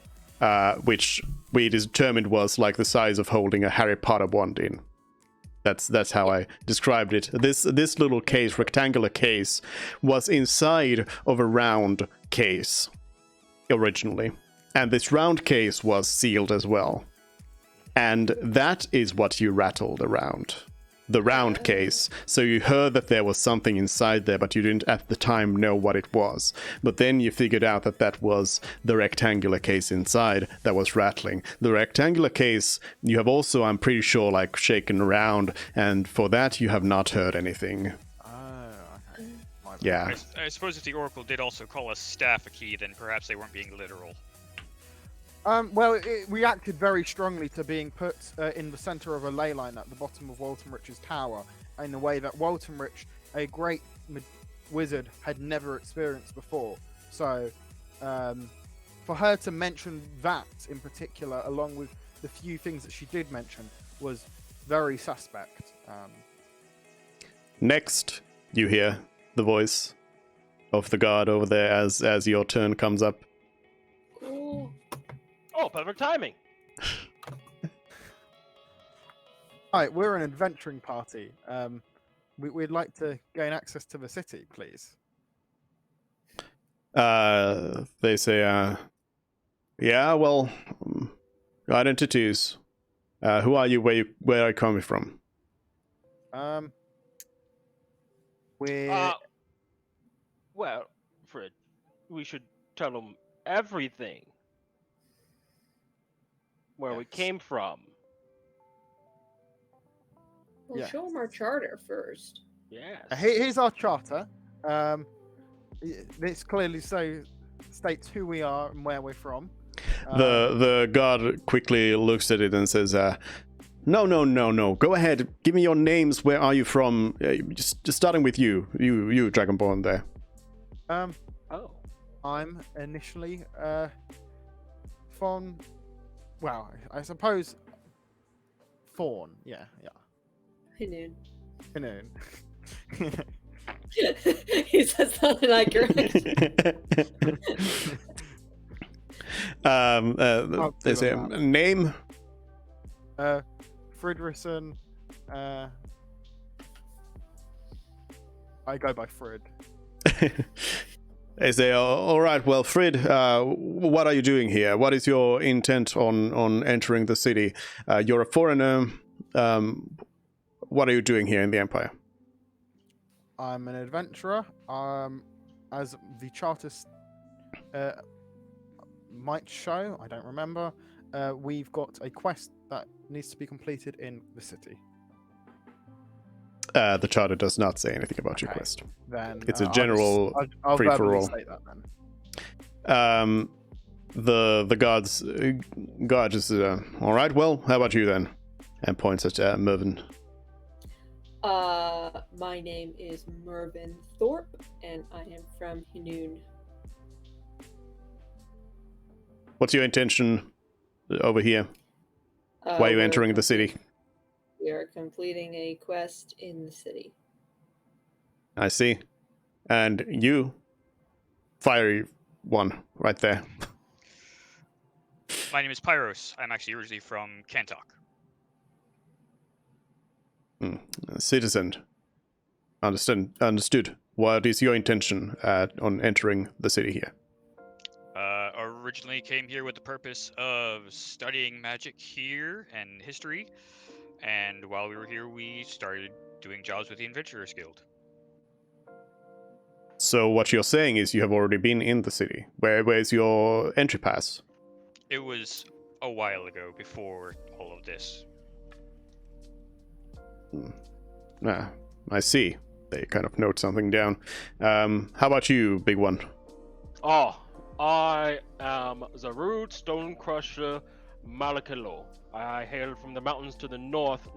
which we determined was like the size of holding a Harry Potter wand in. That's how I described it. This little case, rectangular case, was inside of a round case originally, and this round case was sealed as well. And that is what you rattled around. The round case. So you heard that there was something inside there, but you didn't at the time know what it was. But then you figured out that that was the rectangular case inside that was rattling. The rectangular case you have also, I'm pretty sure, like shaken around, and for that you have not heard anything. Oh, okay. My bad. Yeah. I suppose if the Oracle did also call a staff a key, then perhaps they weren't being literal. Well, it reacted very strongly to being put in the center of a ley line at the bottom of Waltonrich's tower, in a way that Waltonrich, a great wizard, had never experienced before. So, for her to mention that in particular, along with the few things that she did mention, was very suspect. Next, you hear the voice of the guard over there as your turn comes up. Cool. Oh, perfect timing. Hi, we're an adventuring party. We'd like to gain access to the city, please. They say, yeah, well, identities. Who are you? Where are you coming from? We're Well, Fred, we should tell them everything. Where we Yes. came from. We'll Yes. show them our charter first. Yes. here's our charter. This clearly states who we are and where we're from. The guard quickly looks at it and says, no. Go ahead. Give me your names. Where are you from? Just starting with you, Dragonborn there. Oh. I'm initially from, well, I suppose Fawn. Yeah. Hinun. Hinun. He says something like correct. They say name. Fridrison. I go by Frid. They say, all right, well, Frid, what are you doing here? What is your intent on entering the city? You're a foreigner. What are you doing here in the Empire? I'm an adventurer. As the chartist might show, I don't remember. We've got a quest that needs to be completed in the city. The charter does not say anything about your Okay. quest. Then It's a general I'll free for verbally all. state that then. The guard is all right. Well, how about you then? And points at Mervyn. My name is Mervyn Thorpe, and I am from Hinun. What's your intention over here? Why are you we're entering the city? We are completing a quest in the city. I see. And you, fiery one, right there. My name is Pyros. I'm actually originally from Kantok. Citizen. Understood. What is your intention on entering the city here? Originally came here with the purpose of studying magic here and history, and while we were here, we started doing jobs with the Adventurers Guild. So what you're saying is you have already been in the city. Where's your entry pass? It was a while ago, before all of this. I see. They kind of note something down. How about you, big one? Oh, I am Zarud Stone Crusher. Malakalo. I hail from the mountains to the north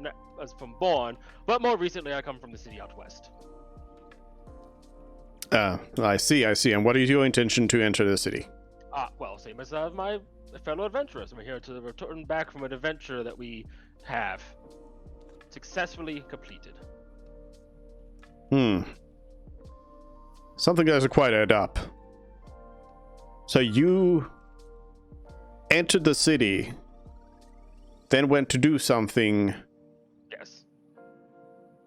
as from Born, but more recently I come from the city out west. I see. And what is your intention to enter the city? Well, same as my fellow adventurers. We're here to return back from an adventure that we have successfully completed. Something doesn't quite add up. So you entered the city, then went to do something. Yes.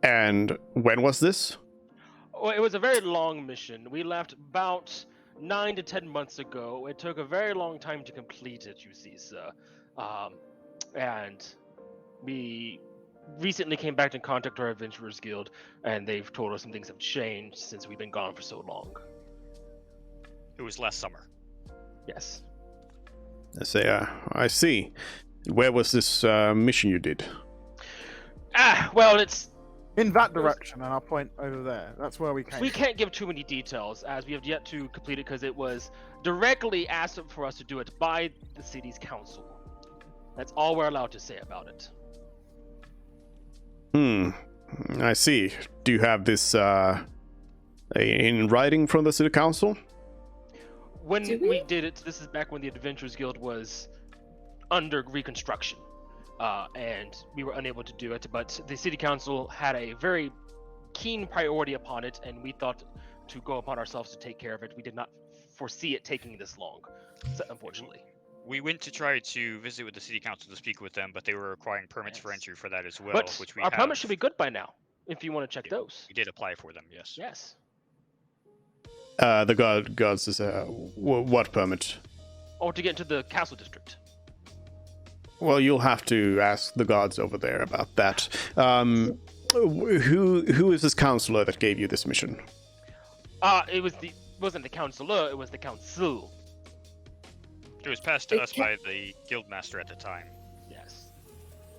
And when was this? Well, it was a very long mission. We left about 9 to 10 months ago. It took a very long time to complete it, you see, sir. And we recently came back in contact with our Adventurers Guild, and they've told us some things have changed since we've been gone for so long. It was last summer. Yes. I see. Where was this mission you did? Well, it's... In that direction, and I'll point over there. That's where we came. We can't give too many details, as we have yet to complete it, because it was directly asked for us to do it by the city's council. That's all we're allowed to say about it. I see. Do you have this in writing from the city council? When we did it, this is back when the Adventurers Guild was under reconstruction, and we were unable to do it, but the city council had a very keen priority upon it, and we thought to go upon ourselves to take care of it. We did not foresee it taking this long, so, unfortunately. We went to try to visit with the city council to speak with them, but they were requiring permits for entry for that as well. But which we our have. permits should be good by now, if you want to check those. We did apply for them, yes. Yes. The guards is what permit? Or to get into the castle district. Well, you'll have to ask the guards over there about that. Who is this counselor that gave you this mission? Wasn't the counselor, it was the council. It was passed to us by the guildmaster at the time. Yes.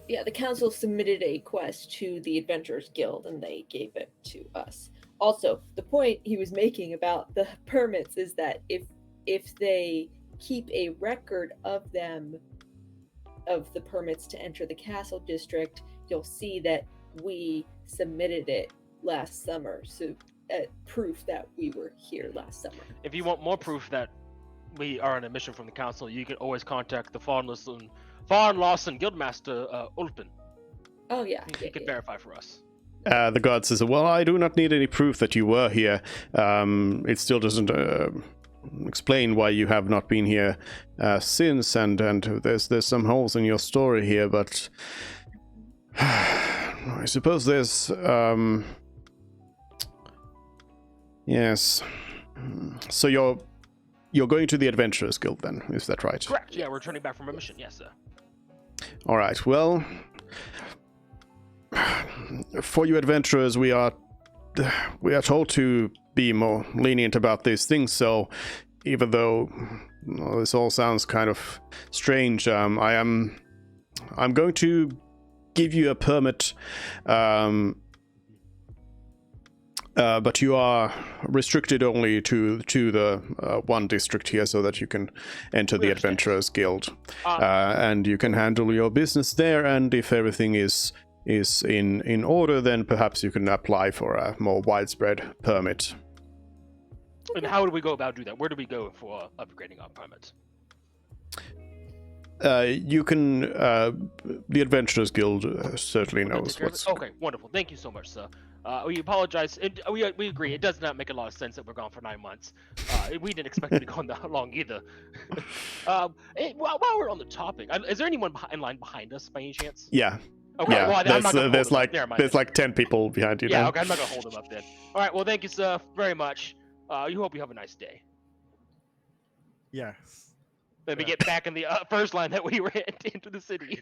Yeah, the council submitted a quest to the Adventurers Guild, and they gave it to us. Also, the point he was making about the permits is that if they keep a record of them, of the permits to enter the castle district, you'll see that we submitted it last summer, so proof that we were here last summer. If you want more proof that we are on a mission from the council, you can always contact the Foreign Lawson Guildmaster Ulpin. Oh yeah, He can verify for us. The guard says, well, I do not need any proof that you were here. It still doesn't explain why you have not been here since, and there's some holes in your story here, but I suppose there's yes. So you're going to the Adventurers Guild then, is that right? Correct. Yeah, we're returning back from a mission. Yes, sir. All right. Well, for you adventurers, we are told to be more lenient about these things. So, even though this all sounds kind of strange, I'm going to give you a permit. But you are restricted only to the one district here, so that you can enter the Adventurers Guild, and you can handle your business there. And if everything is in order, then perhaps you can apply for a more widespread permit. And how do we go about doing that? Where do we go for upgrading our permit? You can. The Adventurers Guild certainly knows what's. Okay, wonderful. Thank you so much, sir. We apologize. We agree. It does not make a lot of sense that we're gone for 9 months. We didn't expect to be gone that long either. While we're on the topic, is there anyone in line behind us by any chance? Yeah. Okay. Yeah. Well, I'm not gonna there's like 10 people behind you. Yeah. now. Okay. I'm not gonna hold them up then. All right. Well, thank you, sir, very much. You hope you have a nice day. Yes. Let me get back in the first line that we were into the city.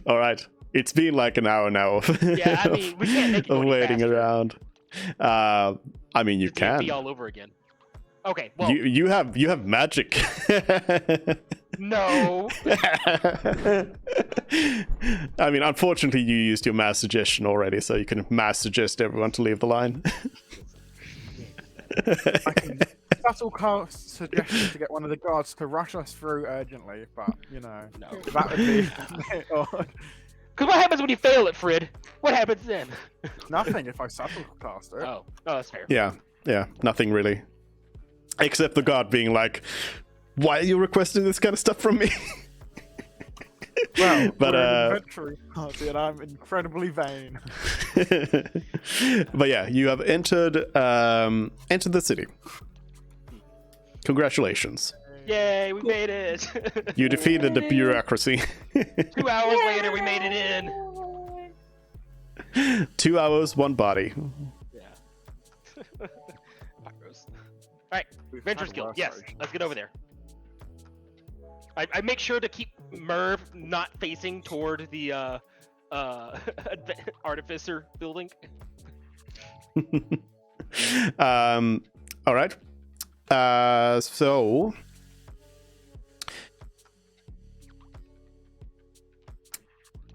All right. It's been like an hour now of, Yeah, I mean, we can't make it go of any waiting faster. around. I mean, you It's can. D&D all over again. Okay. Well, You have magic. no. I mean, unfortunately, you used your mass suggestion already, so you can mass suggest everyone to leave the line. I can subtle cast suggestion to get one of the guards to rush us through urgently, but you know, No. that would be a bit odd. Because what happens when you fail it, Frid? What happens then? Nothing if I subtle cast it. Oh, that's fair. Yeah, nothing really. Except the guard being like, why are you requesting this kind of stuff from me? Well, but we're an adventuring party and I'm incredibly vain. but yeah, you have entered the city. Congratulations. Yay, we made it! You defeated the bureaucracy. 2 hours later, we made it in. 2 hours, one body. Yeah. Alright, Adventurers Guild. Yes, let's get over there. I make sure to keep Merv not facing toward the artificer building. All right. So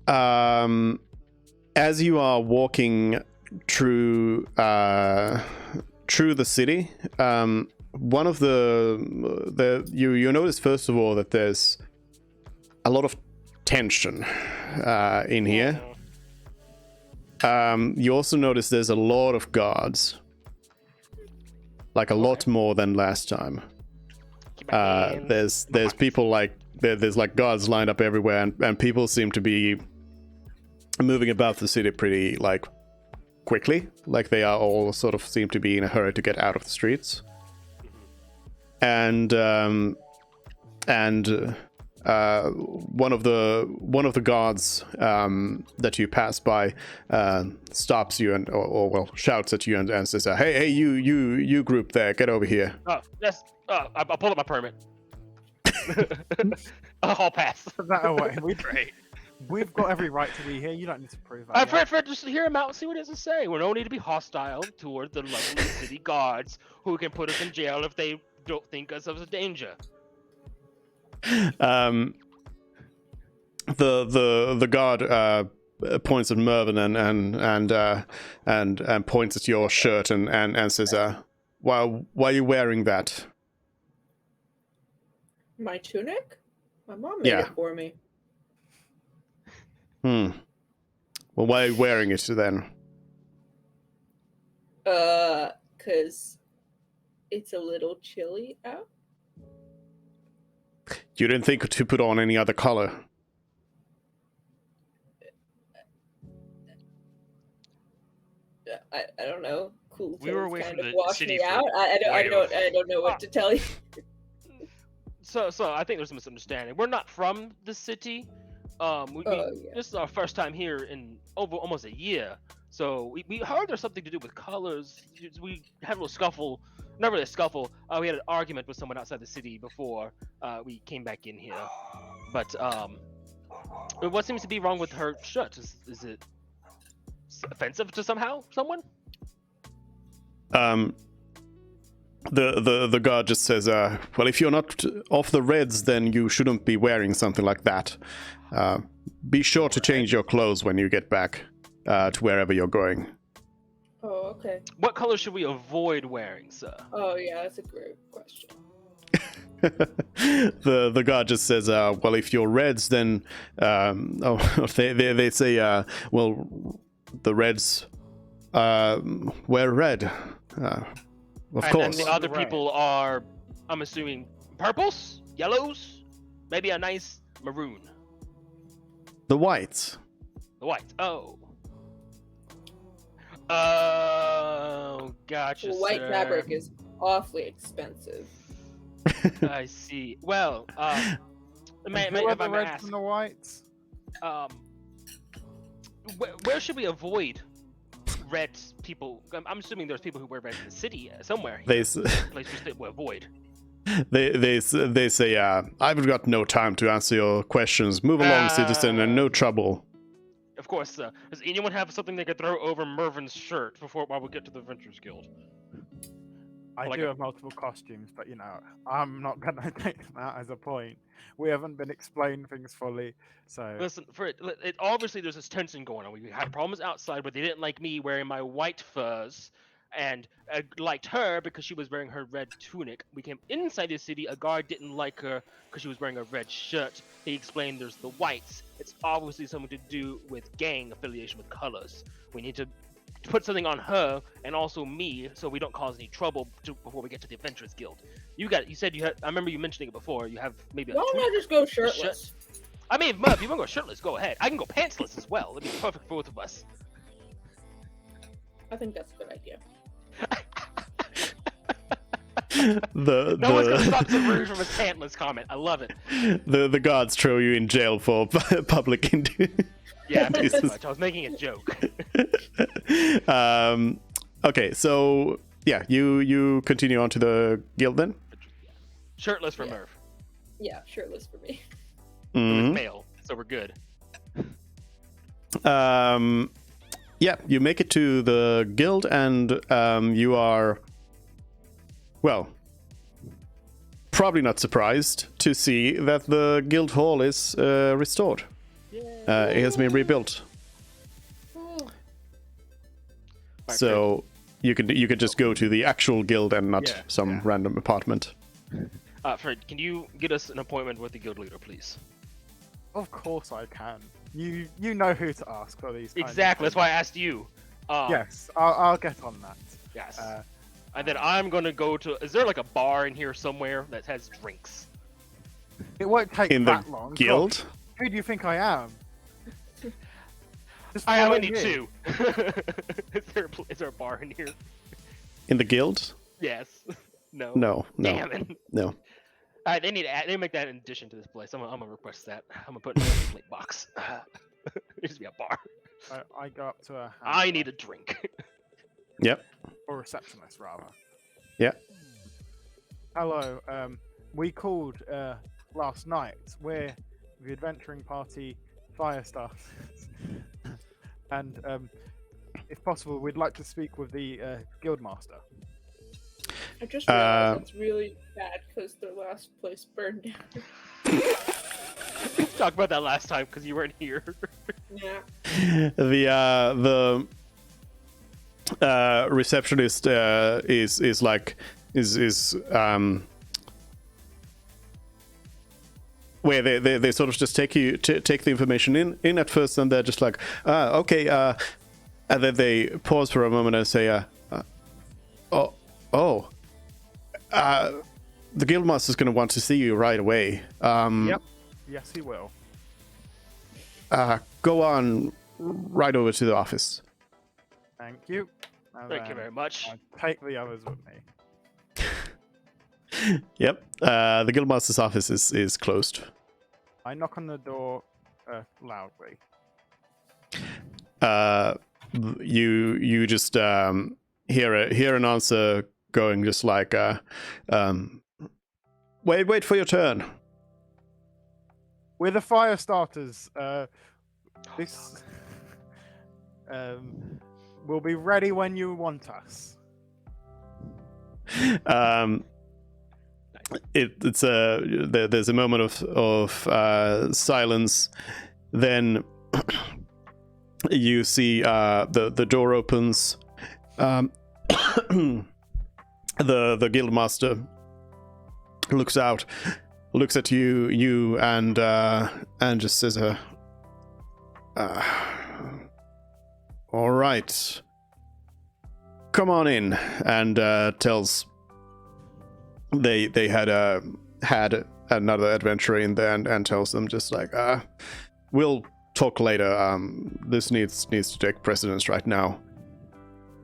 as you are walking through the city, one of you notice first of all that there's a lot of tension in here. You also notice there's a lot of guards, like a lot more than last time. There's people there's like guards lined up everywhere, and people seem to be moving about the city pretty like quickly, like they are all sort of seem to be in a hurry to get out of the streets. And one of the guards that you pass by stops you and or well shouts at you and says, "Hey, you group there, get over here." Oh, yes. I'll pull up my permit. I'll pass. Put that away. Great. We've got every right to be here. You don't need to prove that. yet. Fred, just hear him out and see what he has to say. We don't need to be hostile toward the lovely city guards who can put us in jail if they don't think us as a danger. The guard points at Mervyn and points at your shirt and says, why are you wearing that? My tunic? My mom made it for me. Well, why are you wearing it then? 'Cause it's a little chilly out. You didn't think to put on any other color? I don't know. Cool. We were things away kind from of the washed city me for out. I don't know what to tell you. So I think there's a misunderstanding. We're not from the city. This is our first time here in over almost a year. So we heard there's something to do with colors. We had a little scuffle. Not really a scuffle. We had an argument with someone outside the city before we came back in here. But what seems to be wrong with her shirt? Is it offensive to someone? The guard just says, well, if you're not off the reds, then you shouldn't be wearing something like that. Be sure to change your clothes when you get back to wherever you're going. Oh, okay. What color should we avoid wearing, sir? Oh, yeah, that's a great question. The guard just says, well, if you're reds, then they say, well, the reds wear red. Of course. And the other people are, I'm assuming, purples, yellows, maybe a nice maroon. The whites. The whites. Oh, gotcha. White sir. fabric is awfully expensive. I see. Well, may Who are if the I may reds ask, and the whites? where should we avoid red people? I'm assuming there's people who wear red in the city somewhere. Places that we avoid. They say, I've got no time to answer your questions. Move along, citizen, and no trouble. Of course. Does anyone have something they could throw over Mervin's shirt while we get to the Adventurers Guild? I do have multiple costumes, but you know, I'm not gonna take them out as a point. We haven't been explained things fully, so. Listen, obviously there's this tension going on. We had problems outside, but they didn't like me wearing my white furs. and liked her because she was wearing her red tunic. We came inside the city. A guard didn't like her because she was wearing a red shirt. He explained there's the whites. It's obviously something to do with gang affiliation with colors. We need to put something on her and also me so we don't cause any trouble before we get to the Adventurers Guild. You said you had. I remember you mentioning it before. You have maybe. Why don't I just go shirtless? I mean, Murph, if you want to go shirtless, go ahead. I can go pantsless as well. It'd be perfect for both of us. I think that's a good idea. No one's gonna stop Saru from his pantless comment. I love it. The guards throw you in jail for public Yeah, pretty much. I was making a joke. Okay, so yeah, you continue on to the guild then. Shirtless for Yeah. Murph. Yeah, shirtless for me. It was Mhm. male, so we're good. Yeah, you make it to the guild, and you are, well, probably not surprised to see that the guild hall is restored. It has been rebuilt, Oh, so you could just go to the actual guild and not Yeah, some yeah. random apartment. Fred, can you get us an appointment with the guild leader, please? Of course I can. You know who to ask for these. kinds of Exactly. That's things. why I asked you. Yes, I'll get on that. Yes. Uh, And then I'm gonna go to. Is there like a bar in here somewhere that has drinks? It won't take In the that long. guild? Gosh, who do you think I am? Just I only follow need me. two. Is there a bar in here? In the guild? Yes. No. No, no, Damn it. no. Alright, they need to they make that in addition to this place. I'm gonna request that. I'm gonna put it in a plate box. There needs to be a bar. I go up to a. I handler, need a drink. Yep. or receptionist rather. Yeah. Hello. We called last night. We're the adventuring party Firestar, and if possible, we'd like to speak with the guildmaster. I just realized it's really bad because the last place burned down. Talked about that last time because you weren't here. Yeah. The receptionist is where they sort of just take the information in at first, and they're just like, okay, and then they pause for a moment and say, the guildmaster's going to want to see you right away. Yep. Yes, he will. Go on right over to the office. Thank you. And Thank you then very much. I take the others with me. Yep. The guildmaster's office is closed. I knock on the door loudly. You just hear an answer going just like, wait for your turn. We're the fire starters. This we'll be ready when you want us. There's a moment of silence. Then you see the door opens. The guildmaster looks out, looks at you, and just says, "All right, come on in," and tells they had another adventurer in there, and tells them just like, "We'll talk later. This needs to take precedence right now."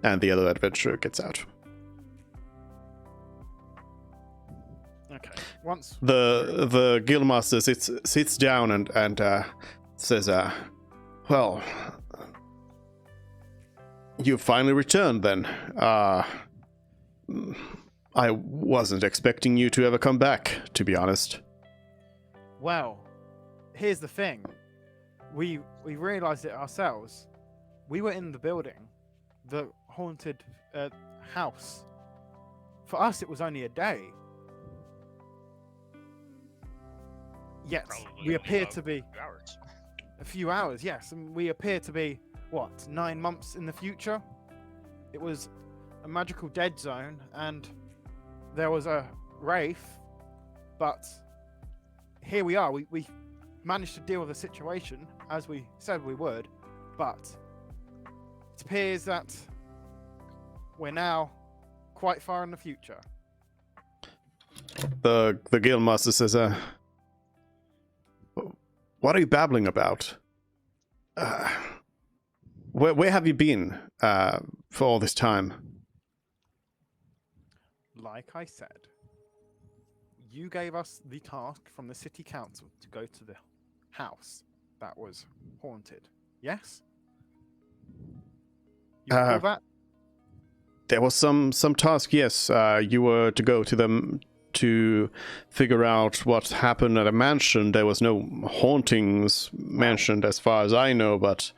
And the other adventurer gets out. Okay. Once The guildmaster sits down and says, "Well, you finally returned then. I wasn't expecting you to ever come back, to be honest." Well, here's the thing. We realized it ourselves. We were in the building, the haunted house. For us, it was only a day. Yet Probably we only appear about to be 2 hours. a few hours. Yes, and we appear to be what 9 months in the future. It was a magical dead zone, and there was a wraith, but here we are. We managed to deal with the situation as we said we would, but it appears that we're now quite far in the future. The guildmaster says, what are you babbling about? Where have you been for all this time? Like I said, you gave us the task from the city council to go to the house that was haunted. Yes? You recall that? There was some task, yes. You were to go to them to figure out what happened at a mansion. There was no hauntings mentioned as far as I know, but...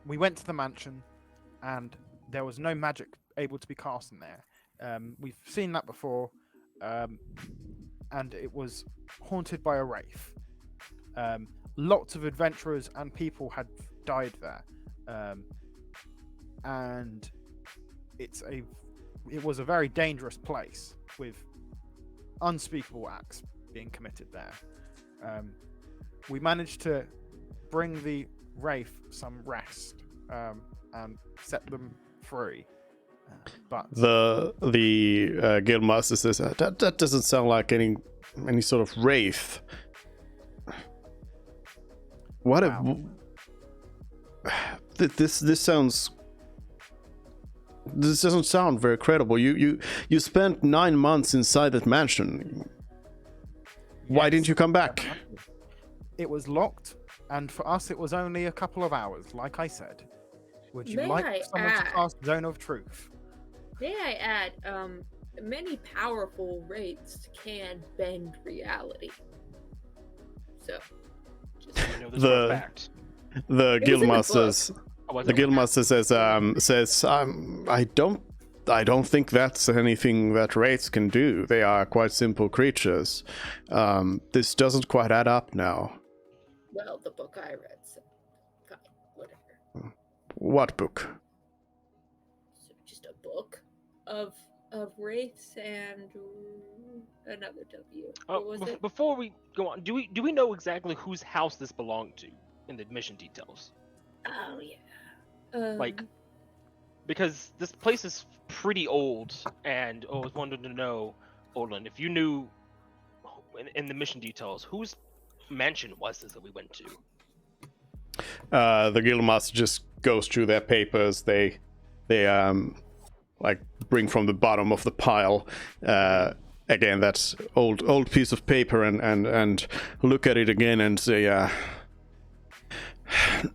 We went to the mansion, and there was no magic able to be cast in there. We've seen that before, and it was haunted by a wraith. Lots of adventurers and people had died there, and it was a very dangerous place with unspeakable acts being committed there. We managed to bring the wraith some rest and set them free. But the guildmaster says that doesn't sound like any sort of wraith. What wow. This sounds. This doesn't sound very credible. You spent 9 months inside that mansion. Why didn't you come back? It was locked, and for us it was only a couple of hours, like I said. Would you like someone to cast Zone of Truth? May I add, many powerful wraiths can bend reality. So, just so you know this for a fact. The guildmaster says I don't think that's anything that wraiths can do. They are quite simple creatures. This doesn't quite add up now. Well, the book I read said, fine, whatever. What book? So just a book of wraiths and another W. What was it? Before we go on, do we know exactly whose house this belonged to in the mission details? Oh yeah. Because this place is pretty old, and I was wanting to know, Olin, if you knew in the mission details whose mansion was this that we went to? The guildmaster just goes through their papers. They like bring from the bottom of the pile again that old piece of paper and look at it again and say,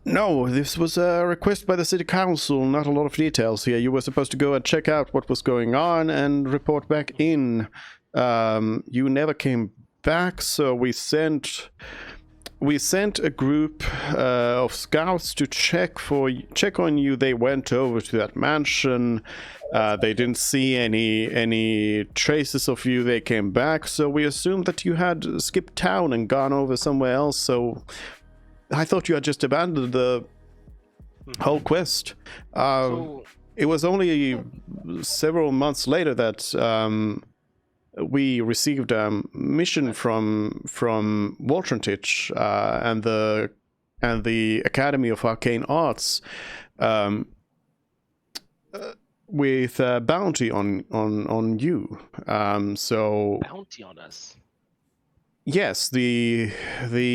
no, this was a request by the city council, not a lot of details here. You were supposed to go and check out what was going on and report back in. You never came back, so we sent a group of scouts to check on you. They went over to that mansion. They didn't see any traces of you. They came back, so we assumed that you had skipped town and gone over somewhere else. So I thought you had just abandoned the whole quest. It was only several months later that we received a mission from Waltrantich and the Academy of Arcane Arts with a bounty on you. So Bounty on us. yes, the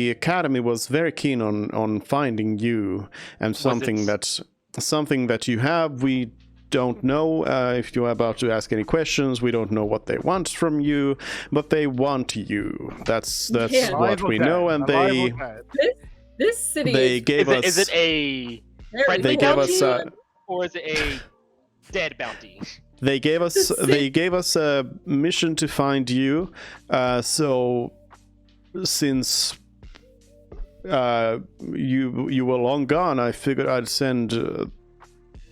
Academy was very keen on finding you, and something that you have. We don't know if you're about to ask any questions. We don't know what they want from you, but they want you. That's what we know. And this city they gave us. Is it a They gave us. or is it a dead bounty? They gave us a mission to find you. So since you were long gone, I figured I'd send the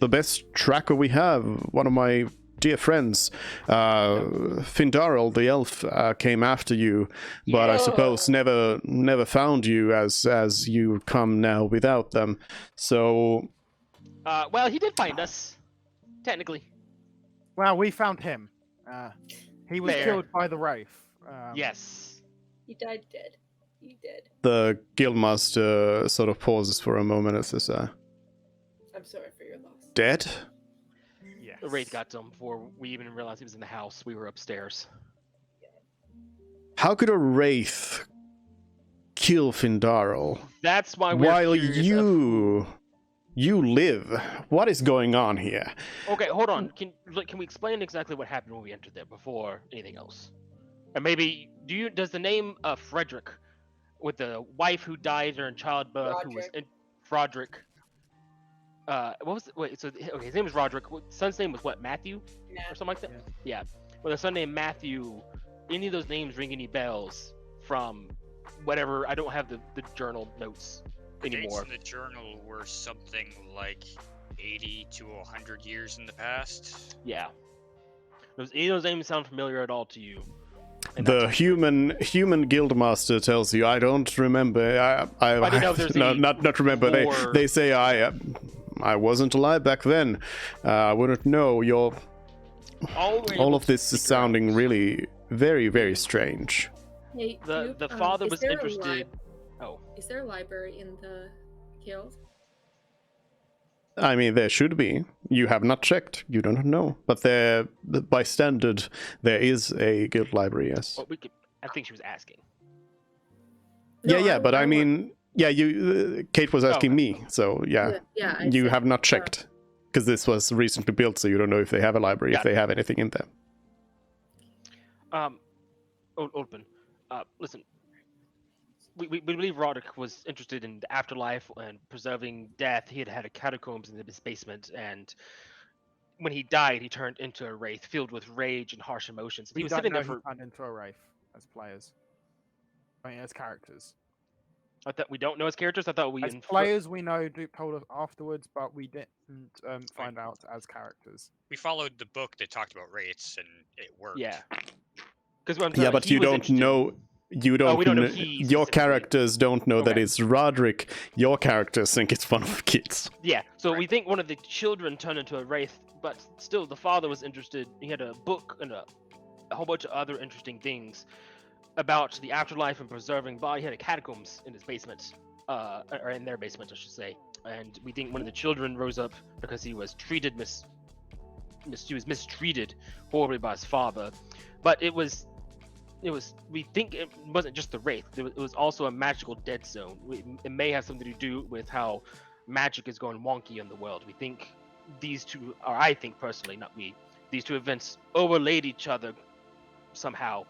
best tracker we have, one of my dear friends, Findarel the elf, came after you, but I suppose never found you as you come now without them. So Well, he did find us. technically. Well, we found him. He was Fair. killed by the Wraith. Yes. He died dead. He did. The guildmaster sort of pauses for a moment and says, I'm sorry for your loss. dead? Yes. The Wraith got to him before we even realized he was in the house. We were upstairs. How could a wraith kill Findarl That's why we're while curious of- you live? What is going on here? Okay, hold on. Can we explain exactly what happened when we entered there before anything else? And maybe does the name Frederick, with the wife who died during childbirth, who was Froderick? What was it? Wait, so okay, his name was Roderick. Son's name was what? Matthew or something like that. Yeah. Well, the son named Matthew. Any of those names ring any bells from whatever? I don't have the journal notes anymore. Dates in the journal were something like 80 to 100 years in the past. Yeah. Does any of those names sound familiar at all to you? And The that's- human guildmaster tells you, I don't remember. I didn't know if there's no, any not remember. more- They say I wasn't alive back then. I wouldn't know. All of this is sounding really very, very strange. Hey, The Duke, father is was there a interested. Oh, Is there a library in the guild? I mean, there should be. You have not checked. You don't know. But there, by standard, there is a guild library. Yes. well, we could. I think she was asking. Yeah. But I mean, yeah. Kate was asking okay. me. So yeah, Yeah. I you said, have not checked because this was recently built, so you don't know if they have a library, if Got they have anything in there. Open. Listen. We believe Roderick was interested in the afterlife and preserving death. He had had a catacombs in his basement, and when he died, he turned into a wraith filled with rage and harsh emotions. We He was don't sitting know there for. he turned into a Wraith as players. I mean, as characters. I thought we don't know his characters. I thought we. As players, we know Duke told us afterwards, but we didn't find out as characters. We followed the book that talked about wraiths, and it worked. Yeah. Because Yeah, but you don't know. You don't. we don't know kn- he your specifically. characters don't know that Okay. it's Roderick. Your characters think it's one of the kids. Yeah, so we think one of the children turned into a wraith, but still the father was interested. He had a book and a whole bunch of other interesting things about the afterlife and preserving body. He had a catacombs in his basement, or in their basement, I should say. And we think one of the children rose up because he was treated he was mistreated horribly by his father. But we think it wasn't just the wraith. It was also a magical dead zone. It may have something to do with how magic is going wonky in the world. We think these two, or I think personally, not me, these two events overlaid each other somehow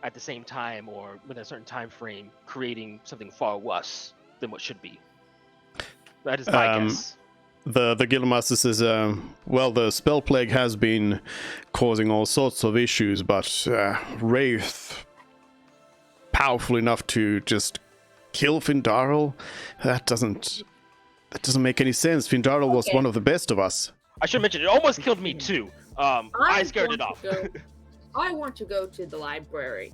at the same time or within a certain time frame, creating something far worse than what should be. That is my guess. The guildmaster says, well, the spell plague has been causing all sorts of issues, but Wraith powerful enough to just kill Findarl? That doesn't make any sense. Findarl was Okay. one of the best of us. I should mention it almost killed me too. I scared it off. I want to go to the library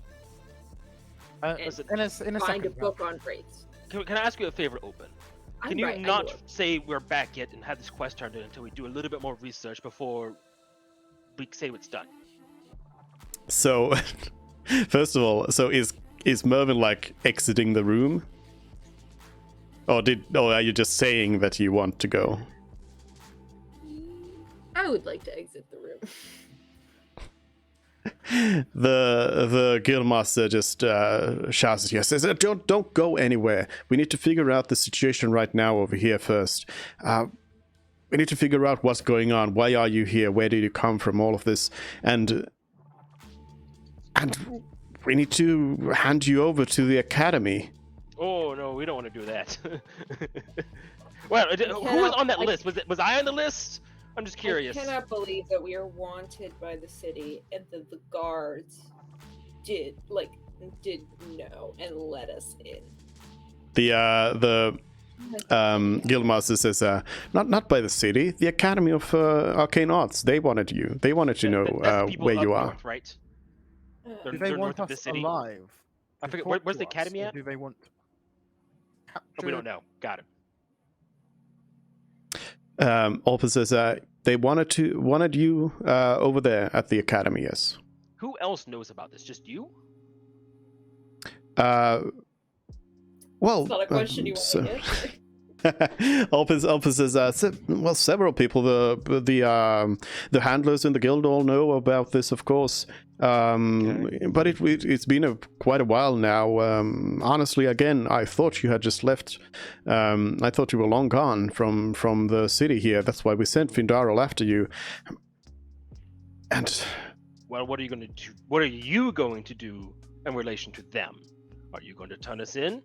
and Listen, In a find second, a book on wraiths. Can I ask you a favor, Open? I'm Can you right, I not know it. say we're back yet and have this quest turned in until we do a little bit more research before we say what's done? So, first of all, so is Mervyn like exiting the room? Or are you just saying that you want to go? I would like to exit the room. The guildmaster just shouts at you, says, "Don't go anywhere. We need to figure out the situation right now over here first. We need to figure out what's going on. Why are you here? Where did you come from? All of this, and we need to hand you over to the academy." Oh no, we don't want to do that. Well, who was on that list? Was I on the list? I'm just curious. I cannot believe that we are wanted by the city and that the guards did know and let us in. The guildmaster says, not by the city, the Academy of Arcane Arts. They wanted you. They wanted to know That's the people where up you are. north, right? Uh, do they they're want north of the us city. alive? I to forget, talk where's to the us, academy or at? Do they want Oh, we don't know. Got it. Olpin says, They wanted you over there at the academy. Yes. Who else knows about this? Just you? Well, It's not a question you want so- to answer. Alpus says, well, several people, the handlers in the guild all know about this, of course. But it's been quite a while now. Honestly, again, I thought you had just left. I thought you were long gone from the city here. That's why we sent Findarl after you. And Well, what are you going to do? What are you going to do in relation to them? Are you going to turn us in?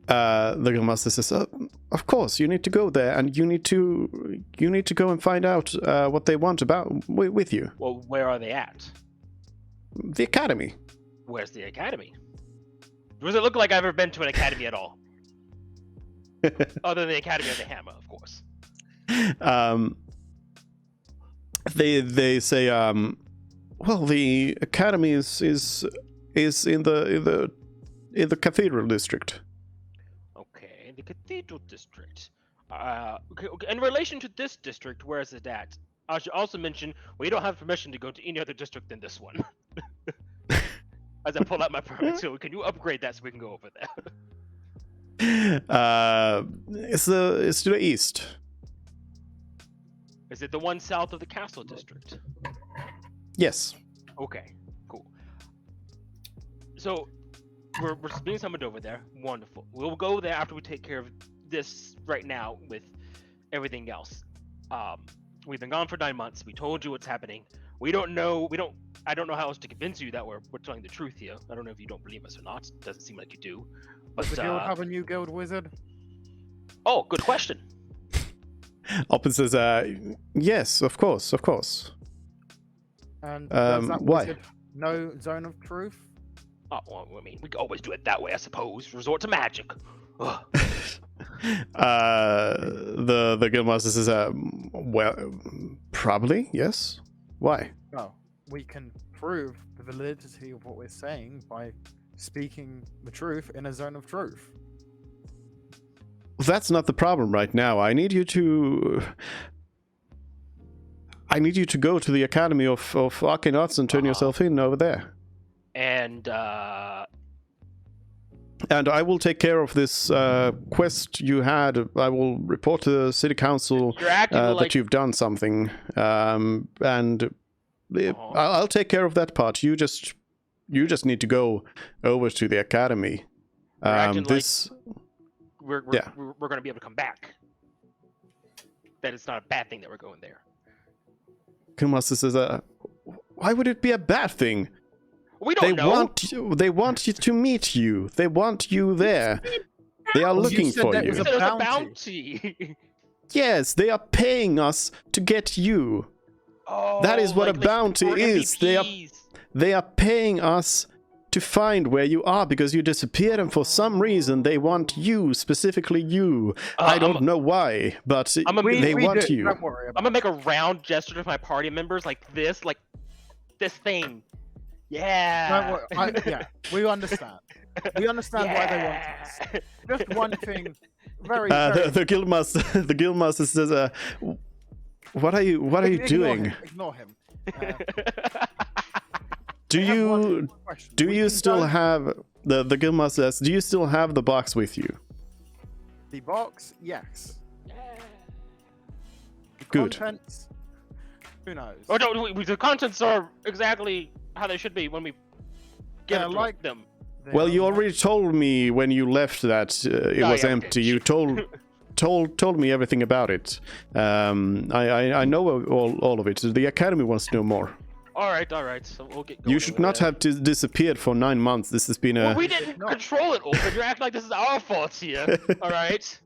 the Guildmaster says, "Of course, you need to go there, and you need to go and find out what they want with you. Well, where are they at? The academy." Where's the academy? Does it look like I've ever been to an academy at all? Other than the Academy of the Hammer, of course. They say, well, the academy is in the cathedral district. Okay, the Cathedral District. Okay, in relation to this district, where is it at? I should also mention we don't have permission to go to any other district than this one. As I pull out my permit, so can you upgrade that so we can go over there? It's to the east. Is it the one south of the Castle District? Yes. Okay, cool. So we're being summoned over there. Wonderful. We'll go there after we take care of this right now with everything else. We've been gone for 9 months. We told you what's happening. I don't know how else to convince you that we're telling the truth here. I don't know if you don't believe us or not. Doesn't seem like you do. But Does the guild have a new guild wizard? oh, good question. Oppen says, yes, of course. And does that why? wizard know Zone of Truth? Oh, well, I mean, we could always do it that way, I suppose. Resort to magic. Ugh. The guildmaster says, well, probably yes. Why? Well, we can prove the validity of what we're saying by speaking the truth in a Zone of Truth. That's not the problem right now. I need you to go to the Academy of Arcane Arts and turn yourself in over there. And I will take care of this quest you had. I will report to the city council you're acting like that you've done something. And I'll take care of that part. You just need to go over to the academy. You're acting This we're yeah. going to be able to come back. That it's not a bad thing that we're going there. Guildmaster says, why would it be a bad thing? We don't know. They want you to meet you. They want you there. They are looking said for that you. was It a was a bounty. bounty. Yes, they are paying us to get you. Oh, That is what a like bounty for is. MVPs. They are paying us to find where you are because you disappeared, and for some reason they want you, specifically you. I don't know why, but they want you. Don't worry I'm about gonna make a round gesture to my party members like this thing. Yeah. Don't worry. Yeah, we understand. We understand why they want us. Just one thing, very. The guildmaster says, "What are you doing? Ignore him. Do you still have the guildmaster says, do you still have the box with you?" The box? Yes. The Good. contents? Who knows? Oh no, the contents are exactly how they should be when we get Yeah, it to like- them. They Well, are you not- already told me when you left that it Oh, was yeah, empty. okay. You told me everything about it. I know all of it. The academy wants to know more. All right. So we'll get going. You should over not there. have disappeared for 9 months. This has been a. Well, we didn't No. control it, old man. You're acting like this is our fault here. All right.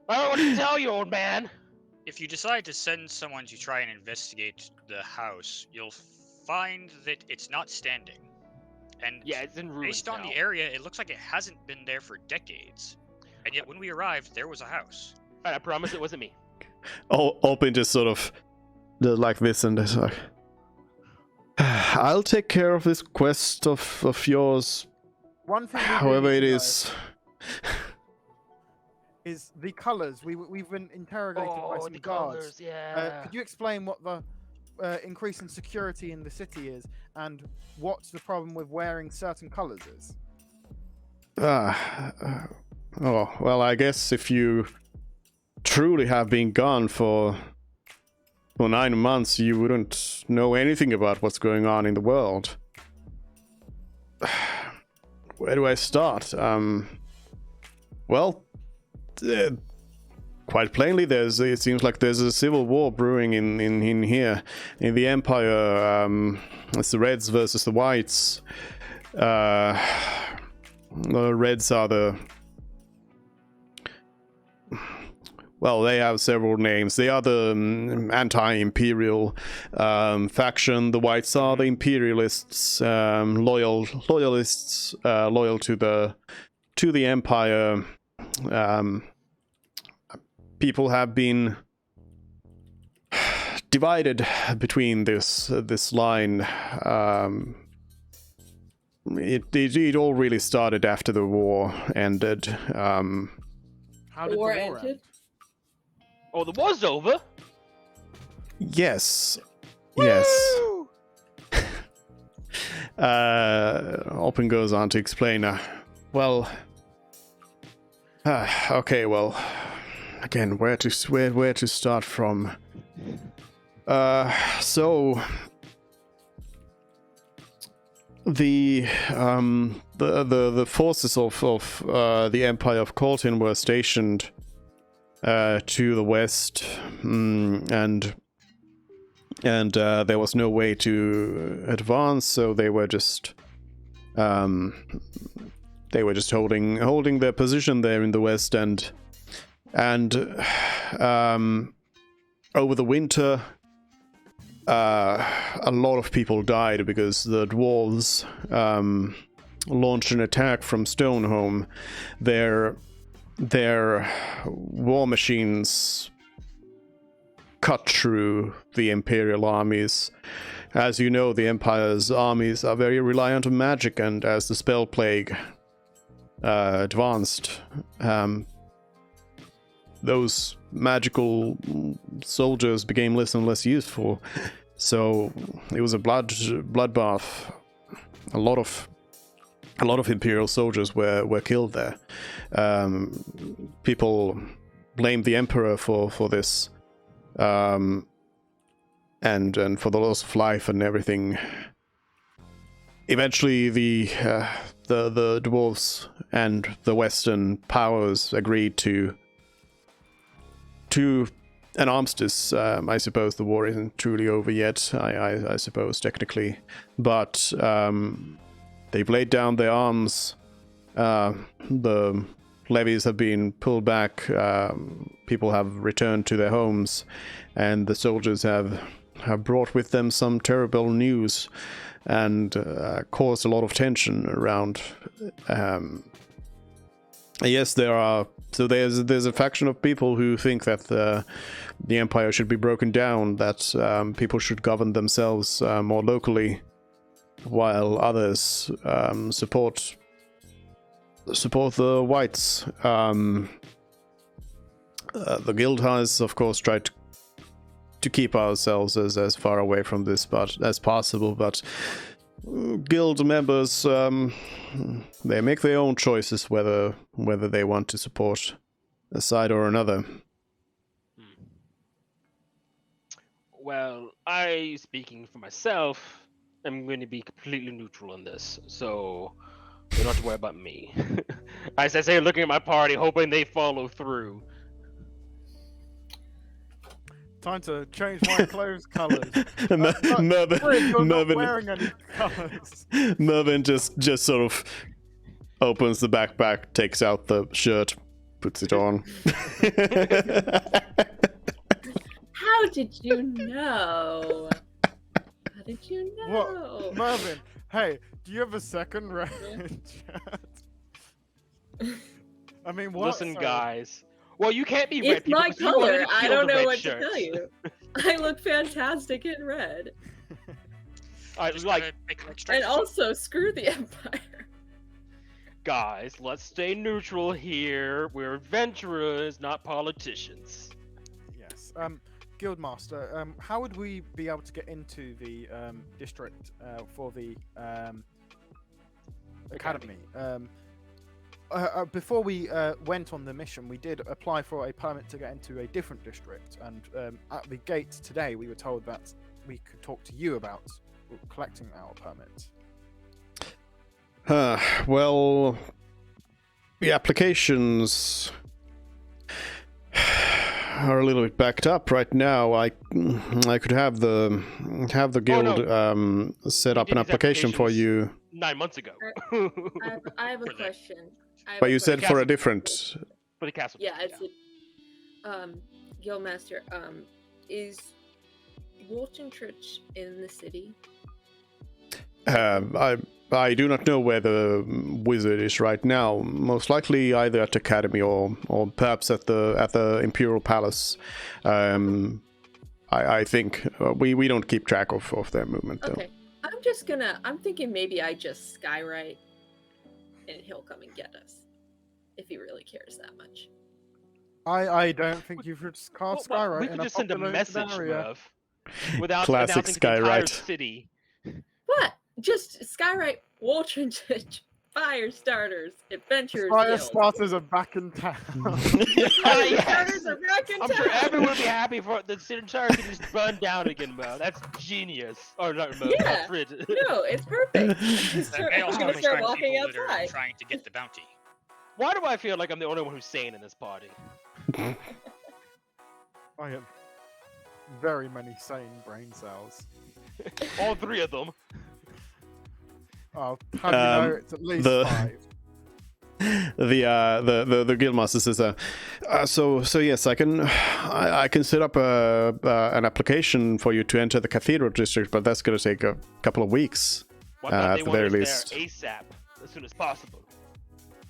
I don't want to tell you, old man. If you decide to send someone to try and investigate the house, you'll find that it's not standing. And Yeah, it's in ruins based on now. the area, it looks like it hasn't been there for decades. And yet when we arrived, there was a house. All right, I promise it wasn't me. Open just sort of does like this and it's like, I'll take care of this quest of yours, One thing we however really it need to is. is the colors. We've been interrogated by Oh, some the guards. colors, yeah. Could you explain what the increase in security in the city is, and what the problem with wearing certain colors is? Oh, well, I guess if you truly have been gone for 9 months, you wouldn't know anything about what's going on in the world. Where do I start? Well, quite plainly, it seems like there's a civil war brewing in here, in the Empire. It's the Reds versus the Whites. The Reds are the... Well, they have several names. They are the anti-imperial faction. The Whites are the imperialists, loyalists, loyal to the Empire. People have been divided between this line. It all really started after the war ended. How did The war end? ended. Oh, the war's over. Yes. Woo! Yes. Open goes on to explain. Okay. Well, again, where to start from? So the forces of the Empire of Colton were stationed to the west, and there was no way to advance, so they were just holding their position there in the west, and over the winter, a lot of people died because the dwarves launched an attack from Stoneholm. Their war machines cut through the Imperial armies. As you know, the Empire's armies are very reliant on magic, and as the spell plague advanced, those magical soldiers became less and less useful. So it was a bloodbath. A lot of Imperial soldiers were killed there. People blamed the Emperor for this, and for the loss of life and everything. Eventually, the dwarves and the Western powers agreed to an armistice. I suppose the war isn't truly over yet. I suppose technically, but they've laid down their arms. The levies have been pulled back. People have returned to their homes, and the soldiers have brought with them some terrible news, and caused a lot of tension around. Yes, there's a faction of people who think that the Empire should be broken down, that people should govern themselves more locally, while others support the Whites. The guild has, of course, tried to keep ourselves as far away from this as possible, but guild members, they make their own choices whether they want to support a side or another. Well, speaking for myself, I'm going to be completely neutral on this, so you don't have to worry about me. As I say, looking at my party, hoping they follow through. Time to change my clothes colours. Mervin, you're not wearing any colours. Mervin just sort of opens the backpack, takes out the shirt, puts it on. How did you know? How did you know? What? Mervin, hey, do you have a second red shirt? I mean, what? Listen, guys. Well, you can't be red It's people. my because you color. already I killed don't the know red what shirts. to tell you. I look fantastic in red. I Just like. gotta pick an extraction. And also, screw the Empire. Guys, let's stay neutral here. We're adventurers, not politicians. Yes. Guildmaster, how would we be able to get into the district for the academy? Before we went on the mission, we did apply for a permit to get into a different district, and at the gate today, we were told that we could talk to you about collecting our permit. Well, the applications are a little bit backed up right now. I could have the guild set up an application for you. 9 months ago. I have a question. But you said for a different. For the castle. Yeah, it's Guildmaster. Is Walton Church in the city? I do not know where the wizard is right now. Most likely either at the academy or perhaps at the Imperial Palace. I think we don't keep track of their movement though. Okay. I'm thinking maybe I just skywrite and he'll come and get us. If he really cares that much. I don't think you should cast Skywrite. We could in just send a populated message, area. Merv, without Classic announcing the entire Skywrite. city. What? Just skywrite Walton Church. Fire starters, adventurers. Fire Guild. starters are back in town. Fire starters are back in I'm town. sure everyone would be happy for the entire city just burn down again, Mo. That's genius. Or not Mo, Yeah. Frid. No, it's perfect. That may I'm also gonna start attract walking people that are outside. trying to get the bounty. Why do I feel like I'm the only one who's sane in this party? I have very many sane brain cells. All 3 of them. I'll have you know it's at least 5. The guildmaster says, so yes, I can set up an application for you to enter the cathedral district, but that's going to take a couple of weeks. Why not At they the want very us least. there ASAP, as soon as possible?